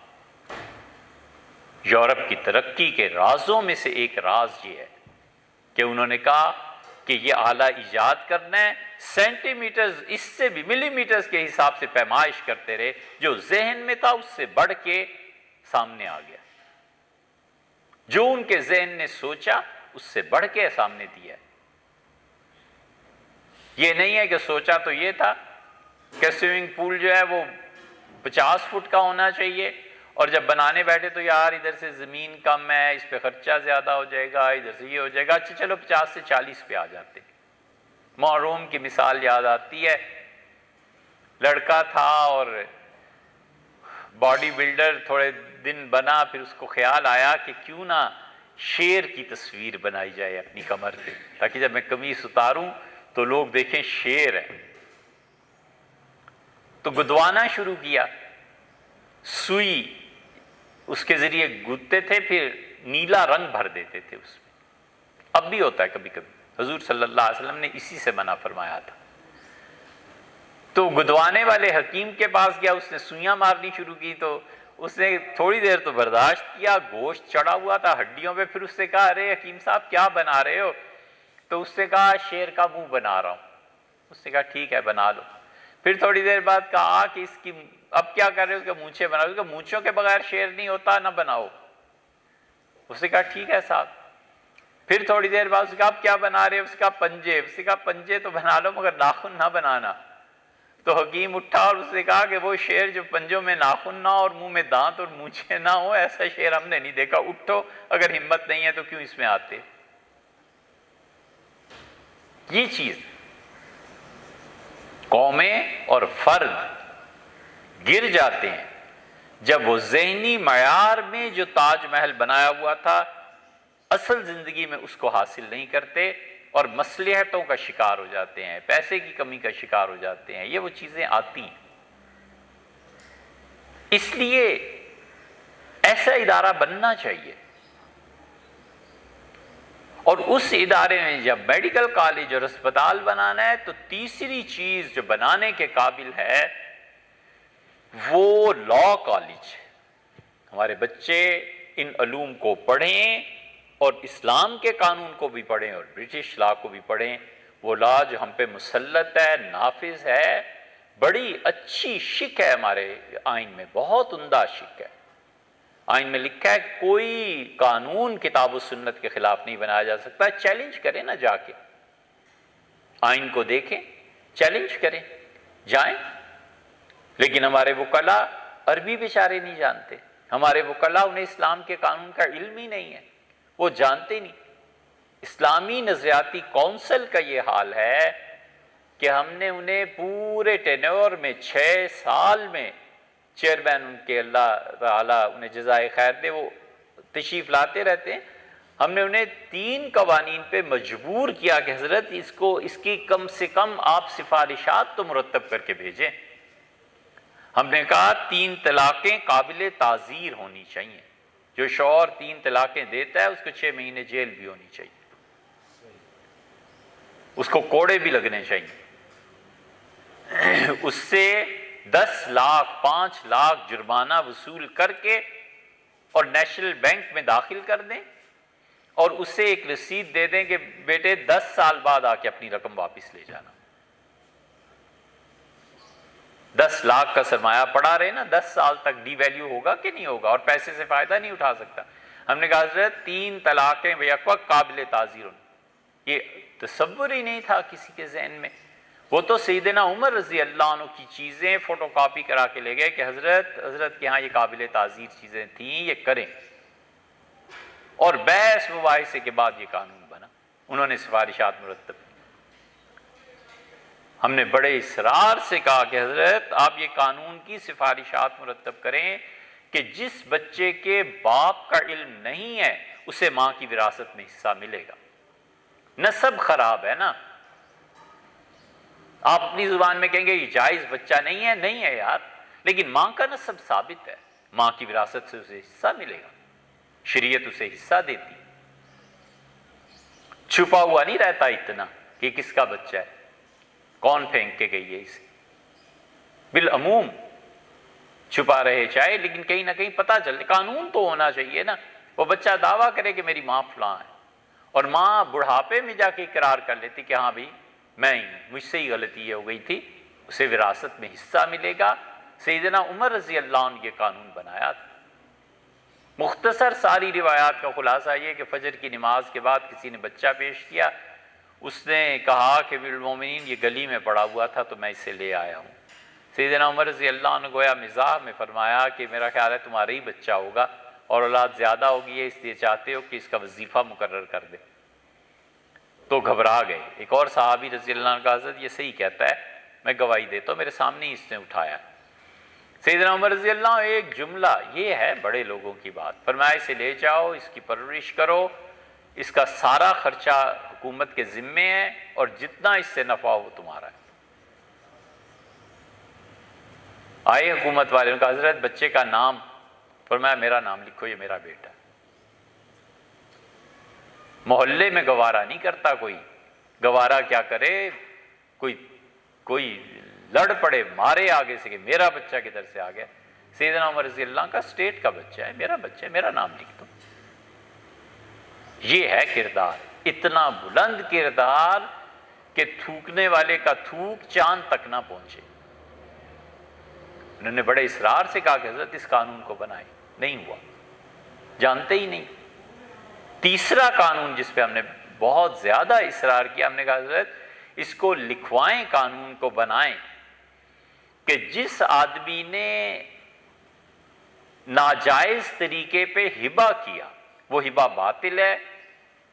یورپ کی ترقی کے رازوں میں سے ایک راز یہ ہے کہ انہوں نے کہا کہ یہ آلہ ایجاد کرنا ہے، سینٹی میٹرز اس سے بھی ملی میٹرز کے حساب سے پیمائش کرتے رہے، جو ذہن میں تھا اس سے بڑھ کے سامنے آ گیا. جو ان کے ذہن نے سوچا اس سے بڑھ کے سامنے دیا. یہ نہیں ہے کہ سوچا تو یہ تھا کہ سوئمنگ پول جو ہے وہ 50 فٹ کا ہونا چاہیے، اور جب بنانے بیٹھے تو یار ادھر سے زمین کم ہے، اس پہ خرچہ زیادہ ہو جائے گا، ادھر سے یہ ہو جائے گا، اچھا چلو 50 سے 40 پہ آ جاتے. محروم کی مثال یاد آتی ہے. لڑکا تھا اور باڈی بلڈر، تھوڑے دن بنا، پھر اس کو خیال آیا کہ کیوں نہ شیر کی تصویر بنائی جائے اپنی کمر پہ، تاکہ جب میں قمیص اتاروں تو لوگ دیکھیں شیر ہے. تو گدوانا شروع کیا. سوئی اس کے ذریعے گدتے تھے، پھر نیلا رنگ بھر دیتے تھے اس میں. اب بھی ہوتا ہے کبھی کبھی. حضور صلی اللہ علیہ وسلم نے اسی سے منع فرمایا تھا. تو گدوانے والے حکیم کے پاس گیا، اس نے سوئیاں مارنی شروع کی. تو اس نے تھوڑی دیر تو برداشت کیا، گوشت چڑھا ہوا تھا ہڈیوں پہ. پھر اس سے کہا ارے حکیم صاحب کیا بنا رہے ہو؟ تو اس نے کہا شیر کا منہ بنا رہا ہوں. اس نے کہا ٹھیک ہے بنا لو. پھر تھوڑی دیر بعد کہا کہ اس کی اب کیا کر رہے ہو؟ اس کے مونچھیں بنا لو. مونچھوں کے بغیر شیر نہیں ہوتا، نہ بناؤ. اس نے کہا ٹھیک ہے صاحب. پھر تھوڑی دیر بعد اس نے کہا اب کیا بنا رہے ہو؟ اس نے کہا پنجے. اس نے کہا پنجے تو بنا لو مگر ناخن نہ بنانا. تو حکیم اٹھا اور اس نے کہا کہ وہ شیر جو پنجوں میں ناخن نہ اور منہ میں دانت اور مونچھیں نہ ہو، ایسا شیر ہم نے نہیں دیکھا. اٹھو، اگر ہمت نہیں ہے تو کیوں اس میں آتے. یہ چیز قومیں اور فرد گر جاتے ہیں جب وہ ذہنی معیار میں جو تاج محل بنایا ہوا تھا اصل زندگی میں اس کو حاصل نہیں کرتے اور مصلحتوں کا شکار ہو جاتے ہیں، پیسے کی کمی کا شکار ہو جاتے ہیں. یہ وہ چیزیں آتی ہیں. اس لیے ایسا ادارہ بننا چاہیے. اور اس ادارے میں جب میڈیکل کالج اور اسپتال بنانا ہے تو تیسری چیز جو بنانے کے قابل ہے وہ لا کالج. ہمارے بچے ان علوم کو پڑھیں اور اسلام کے قانون کو بھی پڑھیں اور برٹش لا کو بھی پڑھیں. وہ لا جو ہم پہ مسلط ہے، نافذ ہے، بڑی اچھی شک ہے ہمارے آئین میں، بہت عمدہ شک ہے. آئین میں لکھا ہے کوئی قانون کتاب و سنت کے خلاف نہیں بنایا جا سکتا. چیلنج کریں نا جا کے، آئین کو دیکھیں، چیلنج کریں، جائیں. لیکن ہمارے وکلاء عربی بیچارے نہیں جانتے. ہمارے وکلاء انہیں اسلام کے قانون کا علم ہی نہیں ہے، وہ جانتے نہیں. اسلامی نظریاتی کونسل کا یہ حال ہے کہ ہم نے انہیں پورے ٹینور میں 6 سال میں چیئرمین ان کے اللہ تعالیٰ انہیں جزائے خیر دے، وہ تشریف لاتے رہتے ہیں، ہم نے انہیں 3 قوانین پہ مجبور کیا کہ حضرت اس کی کم سے کم آپ سفارشات تو مرتب کر کے بھیجیں. ہم نے کہا 3 طلاقیں قابل تعزیر ہونی چاہیے. جو شوہر 3 طلاقیں دیتا ہے اس کو 6 مہینے جیل بھی ہونی چاہیے، اس کو کوڑے بھی لگنے چاہیے. اس سے 10 لاکھ 5 لاکھ جرمانہ وصول کر کے اور نیشنل بینک میں داخل کر دیں اور اسے ایک رسید دے دیں کہ بیٹے 10 سال بعد آ کے اپنی رقم واپس لے جانا. 10 لاکھ کا سرمایہ پڑا رہے نا، 10 سال تک ڈی ویلیو ہوگا کہ نہیں ہوگا اور پیسے سے فائدہ نہیں اٹھا سکتا. ہم نے کہا حضرت 3 طلاقیں بیک وقت قابل تعزیر. یہ تصور ہی نہیں تھا کسی کے ذہن میں. وہ تو سیدنا عمر رضی اللہ عنہ کی چیزیں فوٹو کاپی کرا کے لے گئے کہ حضرت کے ہاں یہ قابل تعزیر چیزیں تھیں، یہ کریں، اور بحث مباحثے کے بعد یہ قانون بنا، انہوں نے سفارشات مرتب کی۔ ہم نے بڑے اصرار سے کہا کہ حضرت آپ یہ قانون کی سفارشات مرتب کریں کہ جس بچے کے باپ کا علم نہیں ہے اسے ماں کی وراثت میں حصہ ملے گا۔ نسب خراب ہے نا، آپ اپنی زبان میں کہیں گے یہ جائز بچہ نہیں ہے یار، لیکن ماں کا نسب ثابت ہے، ماں کی وراثت سے اسے حصہ ملے گا، شریعت اسے حصہ دیتی، چھپا ہوا نہیں رہتا اتنا کہ کس کا بچہ ہے، کون پھینک کے گئی ہے اسے، بالعموم چھپا رہے چاہے، لیکن کہیں نہ کہیں پتہ چلے، قانون تو ہونا چاہیے نا۔ وہ بچہ دعویٰ کرے کہ میری ماں فلاں ہے، اور ماں بڑھاپے میں جا کے اقرار کر لیتی کہ ہاں بھائی میں ہی، مجھ سے ہی غلطی یہ ہو گئی تھی، اسے وراثت میں حصہ ملے گا۔ سیدنا عمر رضی اللہ عنہ یہ قانون بنایا تھا۔ مختصر ساری روایات کا خلاصہ یہ کہ فجر کی نماز کے بعد کسی نے بچہ پیش کیا، اس نے کہا کہ بالمومنین یہ گلی میں پڑا ہوا تھا تو میں اسے لے آیا ہوں۔ سیدنا عمر رضی اللہ عنہ گویا مزاح میں فرمایا کہ میرا خیال ہے تمہارا ہی بچہ ہوگا اور اولاد زیادہ ہوگی ہے، اس لیے چاہتے ہو کہ اس کا وظیفہ مقرر کر دے۔ تو گھبرا گئے۔ ایک اور صحابی رضی اللہ عنہ کا حضرت یہ صحیح کہتا ہے، میں گواہی دیتا ہوں، میرے سامنے ہی اس نے اٹھایا۔ سیدنا عمر رضی اللہ عنہ ایک جملہ، یہ ہے بڑے لوگوں کی بات، فرمایا اسے لے جاؤ، اس کی پرورش کرو، اس کا سارا خرچہ حکومت کے ذمے ہے اور جتنا اس سے نفع ہو وہ تمہارا ہے۔ آئے حکومت والے نے کہا حضرت بچے کا نام، فرمایا میرا نام لکھو، یہ میرا بیٹا ہے۔ محلے میں گوارا نہیں کرتا کوئی، گوارا کیا کرے، کوئی لڑ پڑے مارے آگے سے کہ میرا بچہ کدھر سے آ گیا۔ سیدنا عمر رضی اللہ کا اسٹیٹ کا بچہ ہے، میرا بچہ ہے، میرا نام لکھ دو۔ یہ ہے کردار، اتنا بلند کردار کہ تھوکنے والے کا تھوک چاند تک نہ پہنچے۔ انہوں نے بڑے اصرار سے کہا کہ حضرت اس قانون کو بنائے، نہیں ہوا، جانتے ہی نہیں۔ تیسرا قانون جس پہ ہم نے بہت زیادہ اصرار کیا، ہم نے کہا حضرت اس کو لکھوائیں، قانون کو بنائیں کہ جس آدمی نے ناجائز طریقے پہ ہبہ کیا وہ ہبہ باطل ہے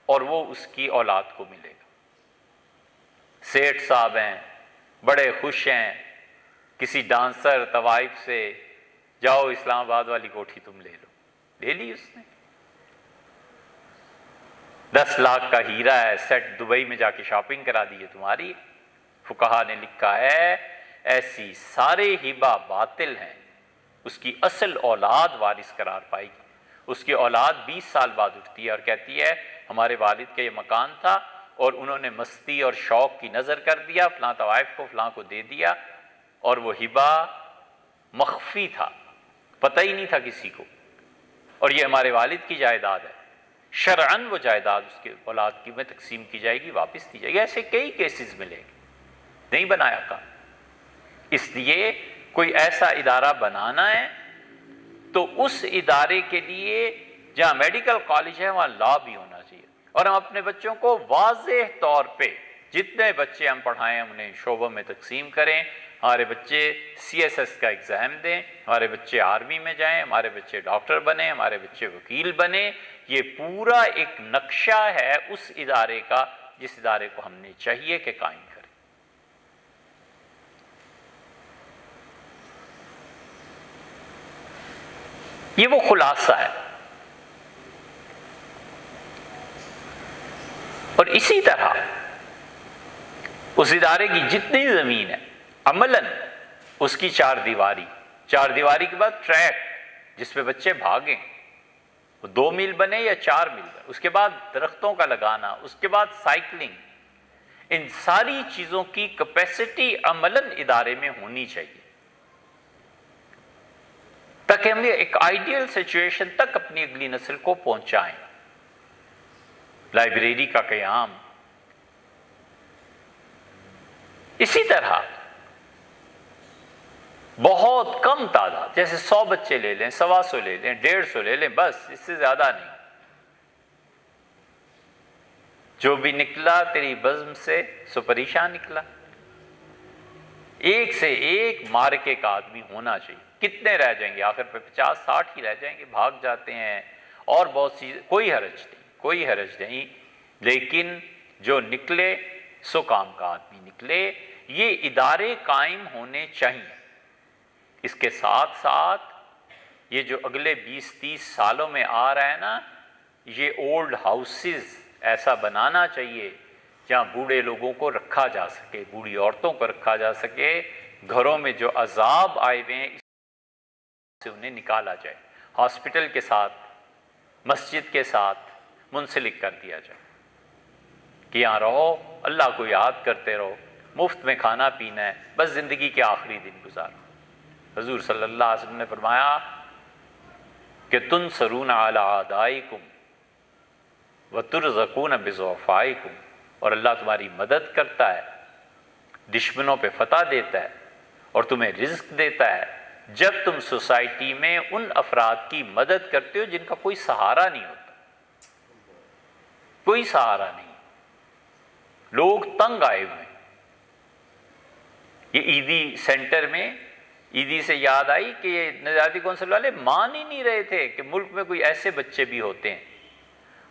اور وہ اس کی اولاد کو ملے گا۔ سیٹھ صاحب ہیں، بڑے خوش ہیں، کسی ڈانسر طوائف سے جاؤ اسلام آباد والی کوٹھی تم لے لو، لے لی اس نے، 10 لاکھ کا ہیرا ہے، سیٹ دبئی میں جا کے شاپنگ کرا دی ہے تمہاری۔ فقہا نے لکھا ہے ایسی سارے ہبہ باطل ہیں، اس کی اصل اولاد وارث قرار پائے گی۔ اس کی اولاد 20 سال بعد اٹھتی ہے اور کہتی ہے ہمارے والد کا یہ مکان تھا اور انہوں نے مستی اور شوق کی نظر کر دیا، فلاں طوائف کو فلاں کو دے دیا، اور وہ ہبہ مخفی تھا، پتہ ہی نہیں تھا کسی کو، اور یہ ہمارے والد کی جائیداد ہے، شرعاً وہ جائیداد اس کے اولاد کی میں تقسیم کی جائے گی، واپس دی جائے گی۔ ایسے کئی کیسز ملیں گے، نہیں بنایا کا۔ اس لیے کوئی ایسا ادارہ بنانا ہے تو اس ادارے کے لیے جہاں میڈیکل کالج ہے وہاں لا بھی ہونا چاہیے، اور ہم اپنے بچوں کو واضح طور پہ جتنے بچے ہم پڑھائیں انہیں شعبوں میں تقسیم کریں۔ ہمارے بچے CSS کا ایگزام دیں، ہمارے بچے آرمی میں جائیں، ہمارے بچے ڈاکٹر بنیں، ہمارے بچے وکیل بنیں۔ یہ پورا ایک نقشہ ہے اس ادارے کا جس ادارے کو ہم نے چاہیے کہ قائم کریں۔ یہ وہ خلاصہ ہے۔ اور اسی طرح اس ادارے کی جتنی زمین ہے عملاً اس کی 4 دیواری کے بعد ٹریک جس پہ بچے بھاگیں، وہ 2 میل بنے یا 4 میل بنے، اس کے بعد درختوں کا لگانا، اس کے بعد سائیکلنگ، ان ساری چیزوں کی کیپیسٹی عملاً ادارے میں ہونی چاہیے تاکہ ہم ایک آئیڈیل سچویشن تک اپنی اگلی نسل کو پہنچائیں۔ لائبریری کا قیام، اسی طرح بہت کم تعداد، جیسے 100 بچے لے لیں، 125 لے لیں، 150 لے لیں، بس اس سے زیادہ نہیں۔ جو بھی نکلا تیری بزم سے سو پریشان نکلا۔ ایک سے ایک مارکے کا آدمی ہونا چاہیے. کتنے رہ جائیں گے آخر پہ 50-60 ہی رہ جائیں گے, بھاگ جاتے ہیں اور بہت سی, کوئی حرج نہیں, لیکن جو نکلے سو کام کا آدمی نکلے. یہ ادارے قائم ہونے چاہیے. اس کے ساتھ ساتھ یہ جو اگلے 20-30 سالوں میں آ رہا ہے نا, یہ اولڈ ہاؤسز ایسا بنانا چاہیے جہاں بوڑھے لوگوں کو رکھا جا سکے, بوڑھی عورتوں کو رکھا جا سکے. گھروں میں جو عذاب آئے ہوئے ہیں اس سے انہیں نکالا جائے, ہاسپٹل کے ساتھ, مسجد کے ساتھ منسلک کر دیا جائے کہ یہاں رہو, اللہ کو یاد کرتے رہو, مفت میں کھانا پینا ہے, بس زندگی کے آخری دن گزارو. حضور صلی اللہ علیہ وسلم نے فرمایا کہ تنصرون علی اعدائکم وترزقون بضعفائکم, اور اللہ تمہاری مدد کرتا ہے, دشمنوں پہ فتح دیتا ہے اور تمہیں رزق دیتا ہے جب تم سوسائٹی میں ان افراد کی مدد کرتے ہو جن کا کوئی سہارا نہیں ہوتا, کوئی سہارا نہیں, لوگ تنگ آئے ہوئے ہیں. یہ عیدی سینٹر میں, عیدی سے یاد آئی کہ یہ نظاتی کونسل والے مان ہی نہیں رہے تھے کہ ملک میں کوئی ایسے بچے بھی ہوتے ہیں.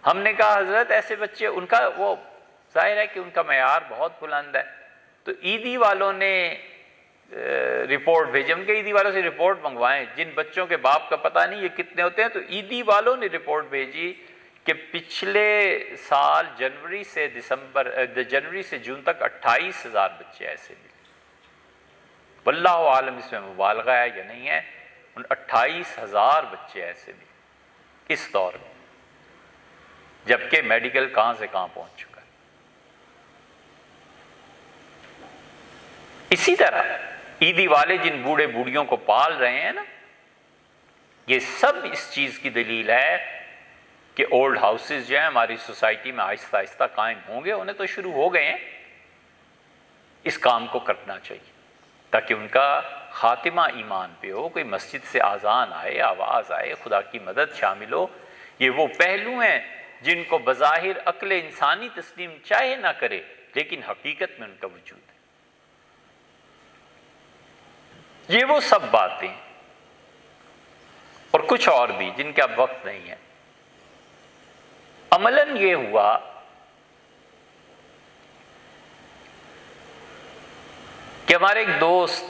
ہم نے کہا حضرت ایسے بچے, ان کا وہ ظاہر ہے کہ ان کا معیار بہت بلند ہے, تو عیدی والوں نے رپورٹ بھیجی, ان کے عیدی والوں سے رپورٹ منگوائیں جن بچوں کے باپ کا پتہ نہیں یہ کتنے ہوتے ہیں. تو عیدی والوں نے رپورٹ بھیجی کہ پچھلے سال جنوری سے جون تک 28,000 بچے ایسے ملے. واللہ عالم اس میں مبالغہ ہے یا نہیں ہے, ان 28,000 بچے ایسے ملے اس دور میں, جبکہ میڈیکل کہاں سے کہاں پہنچ چکا ہے. اسی طرح عیدی والے جن بوڑھے بوڑھیوں کو پال رہے ہیں نا, یہ سب اس چیز کی دلیل ہے کہ اولڈ ہاؤسز جو ہیں ہماری سوسائٹی میں آہستہ آہستہ قائم ہوں گے. انہیں تو شروع ہو گئے ہیں, اس کام کو کرنا چاہیے تاکہ ان کا خاتمہ ایمان پہ ہو. کوئی مسجد سے اذان آئے, آواز آئے, خدا کی مدد شامل ہو. یہ وہ پہلو ہیں جن کو بظاہر عقل انسانی تسلیم چاہے نہ کرے, لیکن حقیقت میں ان کا وجود ہے. یہ وہ سب باتیں اور کچھ اور بھی جن کا اب وقت نہیں ہے. عملاً یہ ہوا کہ ہمارے ایک دوست,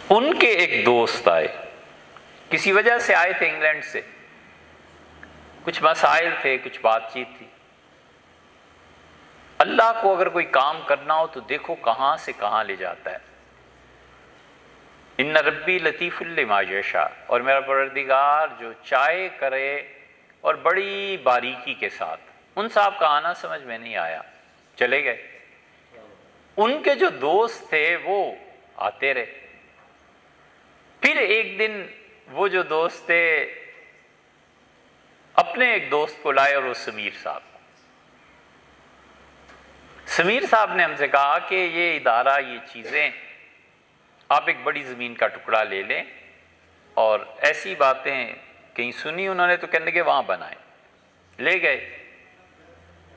ان کے ایک دوست آئے, کسی وجہ سے آئے تھے انگلینڈ سے, کچھ مسائل تھے, کچھ بات چیت تھی. اللہ کو اگر کوئی کام کرنا ہو تو دیکھو کہاں سے کہاں لے جاتا ہے. ان ربی لطیف لما یشاء, اور میرا پروردگار جو چاہے کرے, اور بڑی باریکی کے ساتھ. ان صاحب کا آنا سمجھ میں نہیں آیا, چلے گئے. ان کے جو دوست تھے وہ آتے رہے. پھر ایک دن وہ جو دوست تھے اپنے ایک دوست کو لائے, اور وہ سمیر صاحب. سمیر صاحب نے ہم سے کہا کہ یہ ادارہ, یہ چیزیں, آپ ایک بڑی زمین کا ٹکڑا لے لیں, اور ایسی باتیں کہیں سنی انہوں نے تو کہنے لگے وہاں بنائیں. لے گئے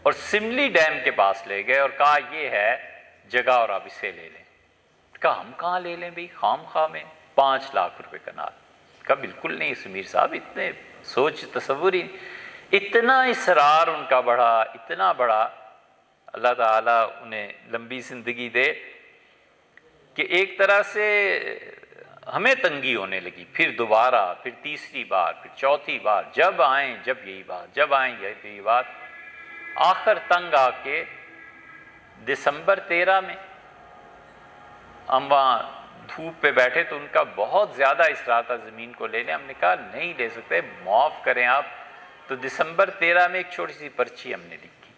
اور سملی ڈیم کے پاس لے گئے اور کہا یہ ہے جگہ اور آپ اسے لے لیں. کہا ہم کہاں لے لیں بھائی, خام خواہ میں 5 لاکھ روپے کنال. کہا بالکل نہیں سمیر صاحب, اتنے سوچ تصور ہی, اتنا اصرار ان کا بڑھا, اتنا بڑھا, اللہ تعالیٰ انہیں لمبی زندگی دے, کہ ایک طرح سے ہمیں تنگی ہونے لگی. پھر دوبارہ, پھر تیسری بار, پھر چوتھی بار, جب آئیں جب یہی بات, جب آئیں یہی بات. آخر تنگ آ کے دسمبر 13 میں ہم وہاں دھوپ پہ بیٹھے تو ان کا بہت زیادہ اصرار تھا زمین کو لے لیں. ہم نے کہا نہیں لے سکتے, معاف کریں آپ. تو دسمبر 13 میں ایک چھوٹی سی پرچی ہم نے لکھی,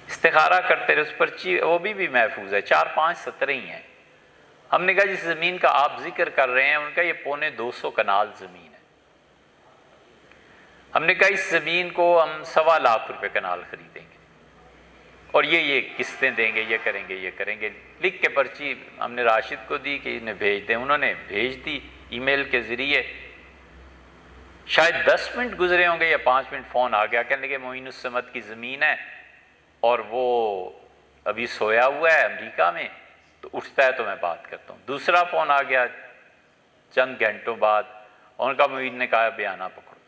استخارہ کرتے رہے. اس پرچی وہ بھی محفوظ ہے, 4-5 سطریں ہی ہیں. ہم نے کہا جس زمین کا آپ ذکر کر رہے ہیں ان کا یہ 250 کنال زمین ہے. ہم نے کہا اس زمین کو ہم 1.25 لاکھ روپے کنال خریدیں گے, اور یہ قسطیں دیں گے, یہ کریں گے, یہ کریں گے. لکھ کے پرچی ہم نے راشد کو دی کہ انہیں بھیج دیں. انہوں نے بھیج دی ای میل کے ذریعے. شاید 10 منٹ گزرے ہوں گے یا 5 منٹ, فون آ گیا, کہنے لگے معین الصمد کی زمین ہے, اور وہ ابھی سویا ہوا ہے امریکہ میں، تو اٹھتا ہے تو میں بات کرتا ہوں۔ دوسرا فون آ گیا چند گھنٹوں بعد، اور ان کا معین نے کہا بیانہ پکڑو۔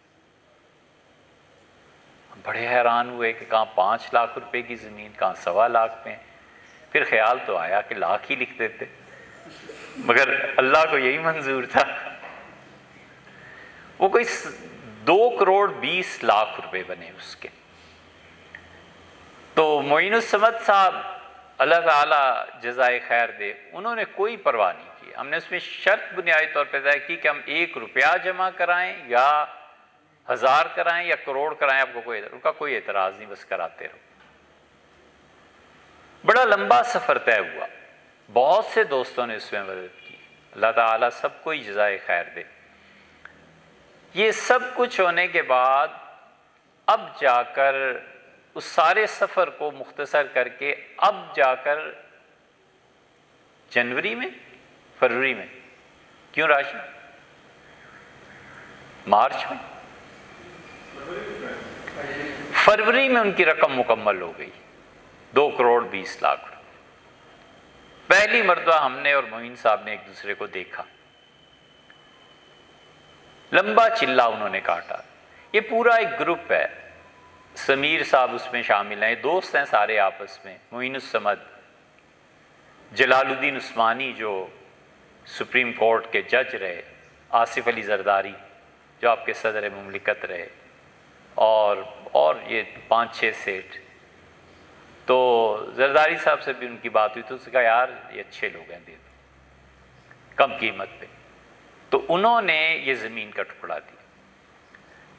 بڑے حیران ہوئے کہ کہاں 5 لاکھ روپے کی زمین، کہاں 1.25 لاکھ میں۔ پھر خیال تو آیا کہ لاکھ ہی لکھ دیتے، مگر اللہ کو یہی منظور تھا۔ وہ کوئی 2.20 کروڑ روپے بنے اس کے۔ تو معین الصمد صاحب اللہ تعالیٰ جزائے خیر دے، انہوں نے کوئی پرواہ نہیں کی۔ ہم نے اس میں شرط بنیادی طور پہ طے کی کہ ہم 1 روپیہ جمع کرائیں یا 1000 کرائیں یا کروڑ کرائیں، آپ کو ان کا کوئی اعتراض نہیں، بس کراتے رہو۔ بڑا لمبا سفر طے ہوا، بہت سے دوستوں نے اس میں مدد کی، اللہ تعالیٰ سب کو ہی جزائے خیر دے۔ یہ سب کچھ ہونے کے بعد اب جا کر اس سارے سفر کو مختصر کر کے اب جا کر جنوری میں، فروری میں، کیوں راشد؟ مارچ میں، فروری میں ان کی رقم مکمل ہو گئی، 2.20 کروڑ۔ پہلی مرتبہ ہم نے اور معین صاحب نے ایک دوسرے کو دیکھا، لمبا چلا انہوں نے کاٹا۔ یہ پورا ایک گروپ ہے، سمیر صاحب اس میں شامل ہیں، دوست ہیں سارے آپس میں، معین الصمد، جلال الدین عثمانی جو سپریم کورٹ کے جج رہے، آصف علی زرداری جو آپ کے صدر مملکت رہے، اور یہ 5-6 سیٹ۔ تو زرداری صاحب سے بھی ان کی بات ہوئی تو اس نے کہا یار یہ اچھے لوگ ہیں، دے دو کم قیمت پہ۔ تو انہوں نے یہ زمین کا ٹکڑا دیا۔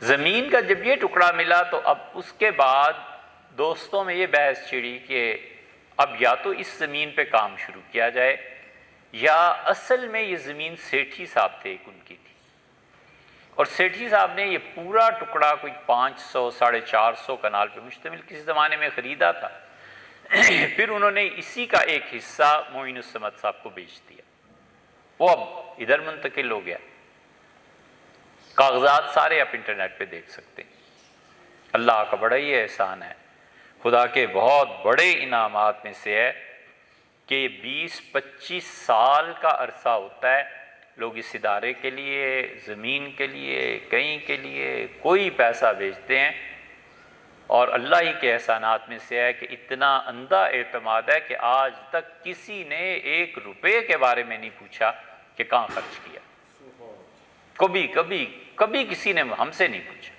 زمین کا جب یہ ٹکڑا ملا تو اب اس کے بعد دوستوں میں یہ بحث چھڑی کہ اب یا تو اس زمین پہ کام شروع کیا جائے، یا اصل میں یہ زمین سیٹھی صاحب تھے ایک ان کی تھی، اور سیٹھی صاحب نے یہ پورا ٹکڑا کوئی 500-450 کنال پہ مشتمل کسی زمانے میں خریدا تھا۔ پھر انہوں نے اسی کا ایک حصہ معین الصمد صاحب کو بیچ دیا، وہ اب ادھر منتقل ہو گیا۔ کاغذات سارے آپ انٹرنیٹ پہ دیکھ سکتے ہیں۔ اللہ کا بڑا ہی احسان ہے، خدا کے بہت بڑے انعامات میں سے ہے کہ 20-25 سال کا عرصہ ہوتا ہے لوگ اس ادارے کے لیے، زمین کے لیے، کہیں کے لیے کوئی پیسہ بھیجتے ہیں، اور اللہ ہی کے احسانات میں سے ہے کہ اتنا اندھا اعتماد ہے کہ آج تک کسی نے 1 روپے کے بارے میں نہیں پوچھا کہ کہاں خرچ کیا، کبھی کسی نے ہم سے نہیں پوچھا۔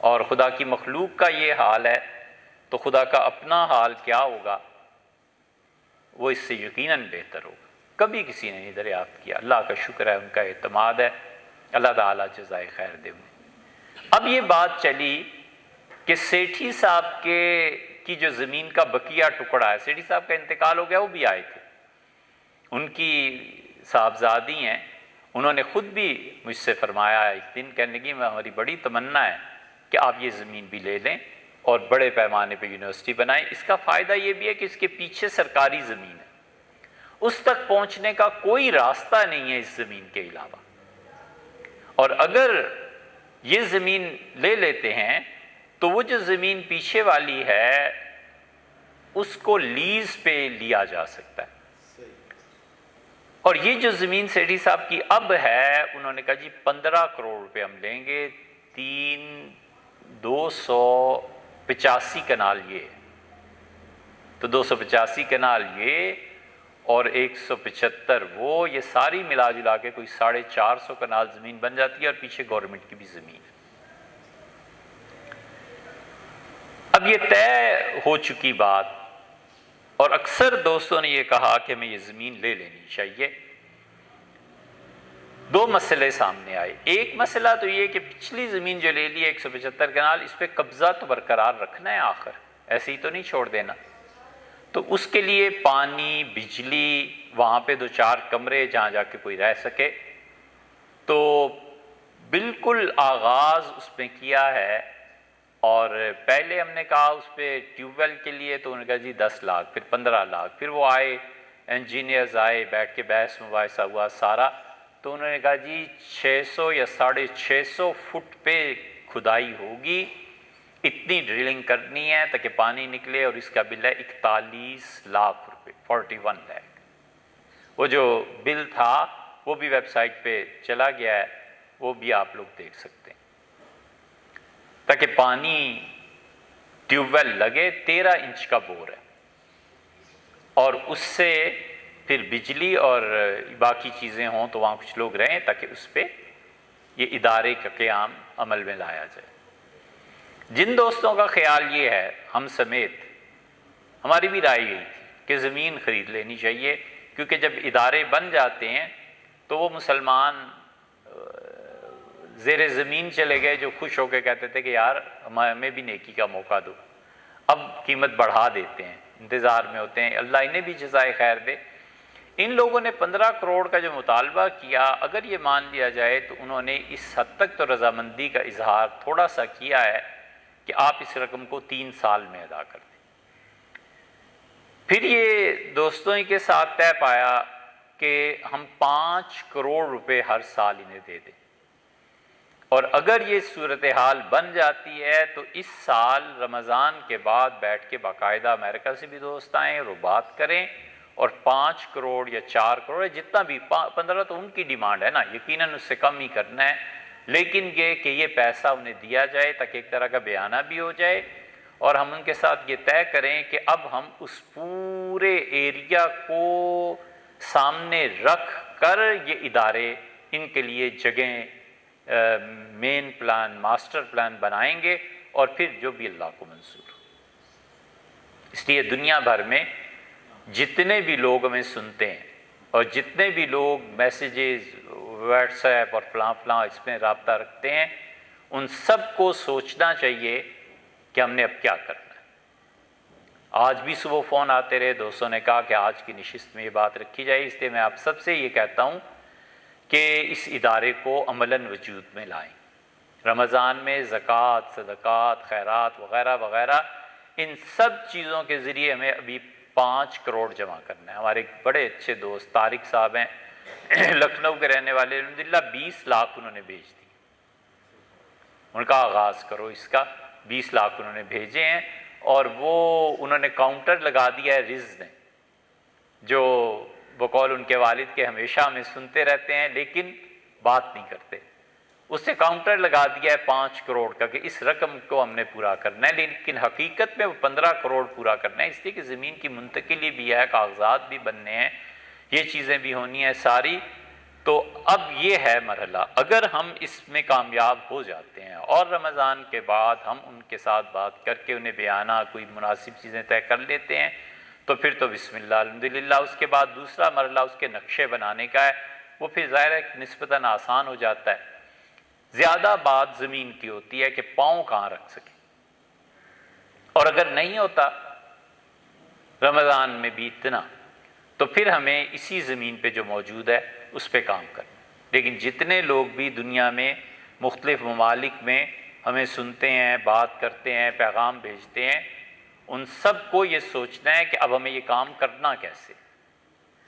اور خدا کی مخلوق کا یہ حال ہے تو خدا کا اپنا حال کیا ہوگا، وہ اس سے یقیناً بہتر ہوگا۔ کبھی کسی نے نہیں دریافت کیا، اللہ کا شکر ہے، ان کا اعتماد ہے، اللہ تعالیٰ جزائے خیر دے انہیں۔ اب یہ بات چلی کہ سیٹھی صاحب کی جو زمین کا بقیہ ٹکڑا ہے، سیٹھی صاحب کا انتقال ہو گیا، وہ بھی آئے تھے، ان کی صاحبزادی ہیں، انہوں نے خود بھی مجھ سے فرمایا ایک دن، کہنے لگی ہماری بڑی تمنا ہے کہ آپ یہ زمین بھی لے لیں اور بڑے پیمانے پہ یونیورسٹی بنائیں۔ اس کا فائدہ یہ بھی ہے کہ اس کے پیچھے سرکاری زمین ہے، اس تک پہنچنے کا کوئی راستہ نہیں ہے اس زمین کے علاوہ، اور اگر یہ زمین لے لیتے ہیں تو وہ جو زمین پیچھے والی ہے اس کو لیز پہ لیا جا سکتا ہے۔ اور یہ جو زمین سیٹھی صاحب کی اب ہے، انہوں نے کہا جی 15 کروڑ روپے ہم لیں گے، 285 کنال یہ ہے، تو 285 کنال یہ اور 175 وہ، یہ ساری ملا جلا کے کوئی 450 کنال زمین بن جاتی ہے، اور پیچھے گورنمنٹ کی بھی زمین ہے۔ اب یہ طے ہو چکی بات، اور اکثر دوستوں نے یہ کہا کہ ہمیں یہ زمین لے لینی چاہیے۔ 2 مسئلے سامنے آئے۔ ایک مسئلہ تو یہ کہ پچھلی زمین جو لے لی ہے 175 کنال، اس پہ قبضہ تو برقرار رکھنا ہے، آخر ایسے ہی تو نہیں چھوڑ دینا، تو اس کے لیے پانی، بجلی، وہاں پہ 2-4 کمرے جہاں جا کے کوئی رہ سکے، تو بالکل آغاز اس میں کیا ہے۔ اور پہلے ہم نے کہا اس پہ ٹیوب ویل کے لیے، تو انہوں نے کہا جی 10 لاکھ، پھر 15 لاکھ، پھر وہ آئے انجینئرز آئے، بیٹھ کے بحث مباحثہ ہوا سارا، تو انہوں نے کہا جی 600 یا 650 فٹ پہ کھدائی ہوگی، اتنی ڈرلنگ کرنی ہے تاکہ پانی نکلے، اور اس کا بل ہے 41 لاکھ روپے، 41 لاکھ۔ وہ جو بل تھا وہ بھی ویب سائٹ پہ چلا گیا ہے، وہ بھی آپ لوگ دیکھ سکتے ہیں۔ تاکہ پانی ٹیوب ویل لگے، 13 انچ کا بور ہے، اور اس سے پھر بجلی اور باقی چیزیں ہوں تو وہاں کچھ لوگ رہیں تاکہ اس پہ یہ ادارے کا قیام عمل میں لایا جائے۔ جن دوستوں کا خیال یہ ہے، ہم سمیت ہماری بھی رائے یہی تھی کہ زمین خرید لینی چاہیے، کیونکہ جب ادارے بن جاتے ہیں تو وہ مسلمان زیر زمین چلے گئے جو خوش ہو کے کہتے تھے کہ یار ہمیں بھی نیکی کا موقع دو، اب قیمت بڑھا دیتے ہیں، انتظار میں ہوتے ہیں۔ اللہ انہیں بھی جزائے خیر دے۔ ان لوگوں نے 15 کروڑ کا جو مطالبہ کیا، اگر یہ مان لیا جائے تو انہوں نے اس حد تک تو رضامندی کا اظہار تھوڑا سا کیا ہے کہ آپ اس رقم کو 3 سال میں ادا کر دیں۔ پھر یہ دوستوں کے ساتھ طے پایا کہ ہم 5 کروڑ روپے ہر سال انہیں دے دیں، اور اگر یہ صورتحال بن جاتی ہے تو اس سال رمضان کے بعد بیٹھ کے باقاعدہ امریکہ سے بھی دوست آئیں اور وہ بات کریں، اور 5 کروڑ یا 4 کروڑ جتنا بھی، 15 تو ان کی ڈیمانڈ ہے نا، یقیناً اس سے کم ہی کرنا ہے، لیکن یہ کہ یہ پیسہ انہیں دیا جائے تاکہ ایک طرح کا بیانہ بھی ہو جائے، اور ہم ان کے ساتھ یہ طے کریں کہ اب ہم اس پورے ایریا کو سامنے رکھ کر یہ ادارے، ان کے لیے جگہیں، مین پلان، ماسٹر پلان بنائیں گے، اور پھر جو بھی اللہ کو منظور ہو۔ اس لیے دنیا بھر میں جتنے بھی لوگ ہمیں سنتے ہیں اور جتنے بھی لوگ میسیجز، واٹس ایپ اور فلاں فلاں اس میں رابطہ رکھتے ہیں، ان سب کو سوچنا چاہیے کہ ہم نے اب کیا کرنا ہے۔ آج بھی صبح فون آتے رہے، دوستوں نے کہا کہ آج کی نشست میں یہ بات رکھی جائے، اس لیے میں آپ سب سے یہ کہتا ہوں کہ اس ادارے کو عملاً وجود میں لائیں۔ رمضان میں زکوٰۃ، صدقات، خیرات وغیرہ وغیرہ، ان سب چیزوں کے ذریعے ہمیں ابھی 5 کروڑ جمع کرنا ہے۔ ہمارے ایک بڑے اچھے دوست طارق صاحب ہیں، لکھنؤ کے رہنے والے، الحمدللہ 20 لاکھ انہوں نے بھیج دی۔ ان کا آغاز کرو اس کا، 20 لاکھ انہوں نے بھیجے ہیں، اور وہ انہوں نے کاؤنٹر لگا دیا ہے رز نے، جو بقول ان کے والد کے ہمیشہ ہمیں سنتے رہتے ہیں لیکن بات نہیں کرتے، اس سے کاؤنٹر لگا دیا ہے 5 کروڑ کا کہ اس رقم کو ہم نے پورا کرنا ہے، لیکن حقیقت میں وہ 15 کروڑ پورا کرنا ہے، اس لیے کہ زمین کی منتقلی بھی ہے، کاغذات بھی بننے ہیں، یہ چیزیں بھی ہونی ہیں ساری۔ تو اب یہ ہے مرحلہ، اگر ہم اس میں کامیاب ہو جاتے ہیں اور رمضان کے بعد ہم ان کے ساتھ بات کر کے انہیں بیانہ کوئی مناسب چیزیں طے کر لیتے ہیں تو پھر تو بسم اللہ الحمدللہ۔ اس کے بعد دوسرا مرحلہ اس کے نقشے بنانے کا ہے، وہ پھر ظاہر ہے نسبتاً آسان ہو جاتا ہے۔ زیادہ بات زمین کی ہوتی ہے کہ پاؤں کہاں رکھ سکیں، اور اگر نہیں ہوتا رمضان میں بھی اتنا، تو پھر ہمیں اسی زمین پہ جو موجود ہے اس پہ کام کرنا۔ لیکن جتنے لوگ بھی دنیا میں مختلف ممالک میں ہمیں سنتے ہیں، بات کرتے ہیں، پیغام بھیجتے ہیں، ان سب کو یہ سوچنا ہے کہ اب ہمیں یہ کام کرنا کیسے۔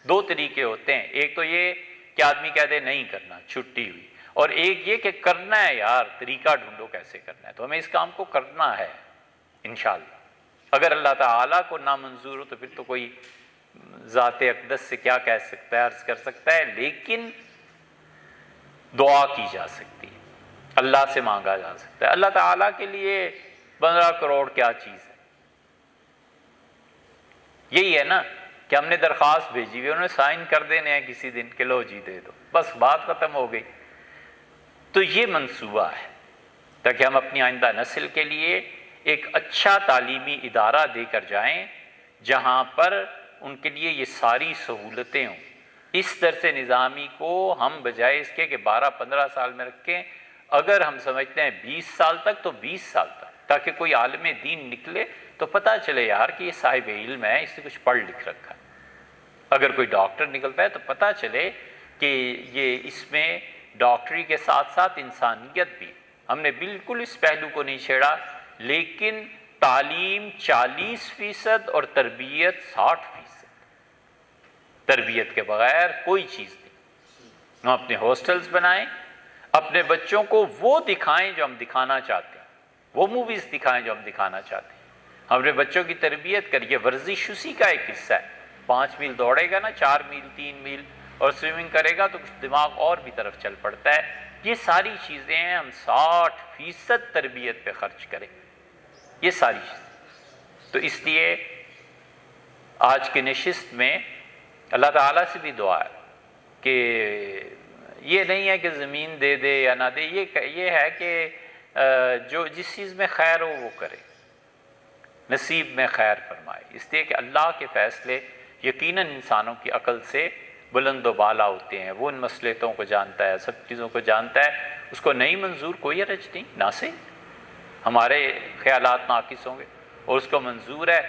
2 طریقے ہوتے ہیں، ایک تو یہ کہ آدمی کہہ دے نہیں کرنا، چھٹی ہوئی، اور ایک یہ کہ کرنا ہے یار، طریقہ ڈھونڈو کیسے کرنا ہے۔ تو ہمیں اس کام کو کرنا ہے انشاءاللہ۔ اگر اللہ تعالیٰ کو نامنظور ہو تو پھر تو کوئی ذات اقدس سے کیا کہہ سکتا ہے، عرض کر سکتا ہے، لیکن دعا کی جا سکتی ہے، اللہ سے مانگا جا سکتا ہے۔ اللہ تعالیٰ کے لیے 15 کروڑ کیا چیز ہے؟ یہی ہے نا کہ ہم نے درخواست بھیجی ہوئی، انہوں نے سائن کر دینے ہیں کسی دن کہ لو جی دے دو، بس بات ختم ہو گئی۔ تو یہ منصوبہ ہے تاکہ ہم اپنی آئندہ نسل کے لیے ایک اچھا تعلیمی ادارہ دے کر جائیں جہاں پر ان کے لیے یہ ساری سہولتیں ہوں۔ اس درس نظامی کو ہم بجائے اس کے کہ 12-15 سال میں رکھیں، اگر ہم سمجھتے ہیں 20 سال تک تو 20 سال تک، تاکہ کوئی عالم دین نکلے تو پتہ چلے یار کہ یہ صاحب علم ہے، اس نے کچھ پڑھ لکھ رکھا ہے۔ اگر کوئی ڈاکٹر نکلتا ہے تو پتہ چلے کہ یہ اس میں ڈاکٹری کے ساتھ ساتھ انسانیت بھی، ہم نے بالکل اس پہلو کو نہیں چھیڑا، لیکن تعلیم 40% اور تربیت 60%۔ تربیت کے بغیر کوئی چیز نہیں۔ ہم اپنے ہاسٹلز بنائیں، اپنے بچوں کو وہ دکھائیں جو ہم دکھانا چاہتے ہیں، وہ موویز دکھائیں جو ہم دکھانا چاہتے ہیں. ہم اپنے بچوں کی تربیت کریے. ورزش اسی کا ایک حصہ ہے. 5 میل دوڑے گا نا، 4 میل 3 میل اور سوئمنگ کرے گا تو کچھ دماغ اور بھی طرف چل پڑتا ہے. یہ ساری چیزیں ہم 60% تربیت پہ خرچ کریں. یہ ساری چیزیں. تو اس لیے آج کی نشست میں اللہ تعالیٰ سے بھی دعا ہے کہ یہ نہیں ہے کہ زمین دے دے یا نہ دے، یہ ہے کہ جو جس چیز میں خیر ہو وہ کرے، نصیب میں خیر فرمائے. اس لیے کہ اللہ کے فیصلے یقیناً انسانوں کی عقل سے بلند و بالا ہوتے ہیں. وہ ان مصلحتوں کو جانتا ہے، سب چیزوں کو جانتا ہے. اس کو نہیں منظور کوئی حرج نہیں، ناصح. ہمارے خیالات ناقص ہوں گے اور اس کو منظور ہے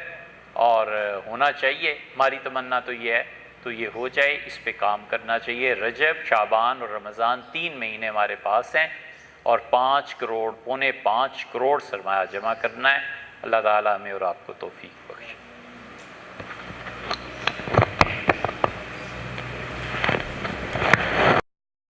اور ہونا چاہیے. ہماری تمنا تو یہ ہے تو یہ ہو جائے. اس پہ کام کرنا چاہیے. رجب، شعبان اور رمضان 3 مہینے ہمارے پاس ہیں اور 5 کروڑ، 4.25 کروڑ سرمایہ جمع کرنا ہے. اللہ تعالیٰ ہمیں اور آپ کو توفیق بخشے.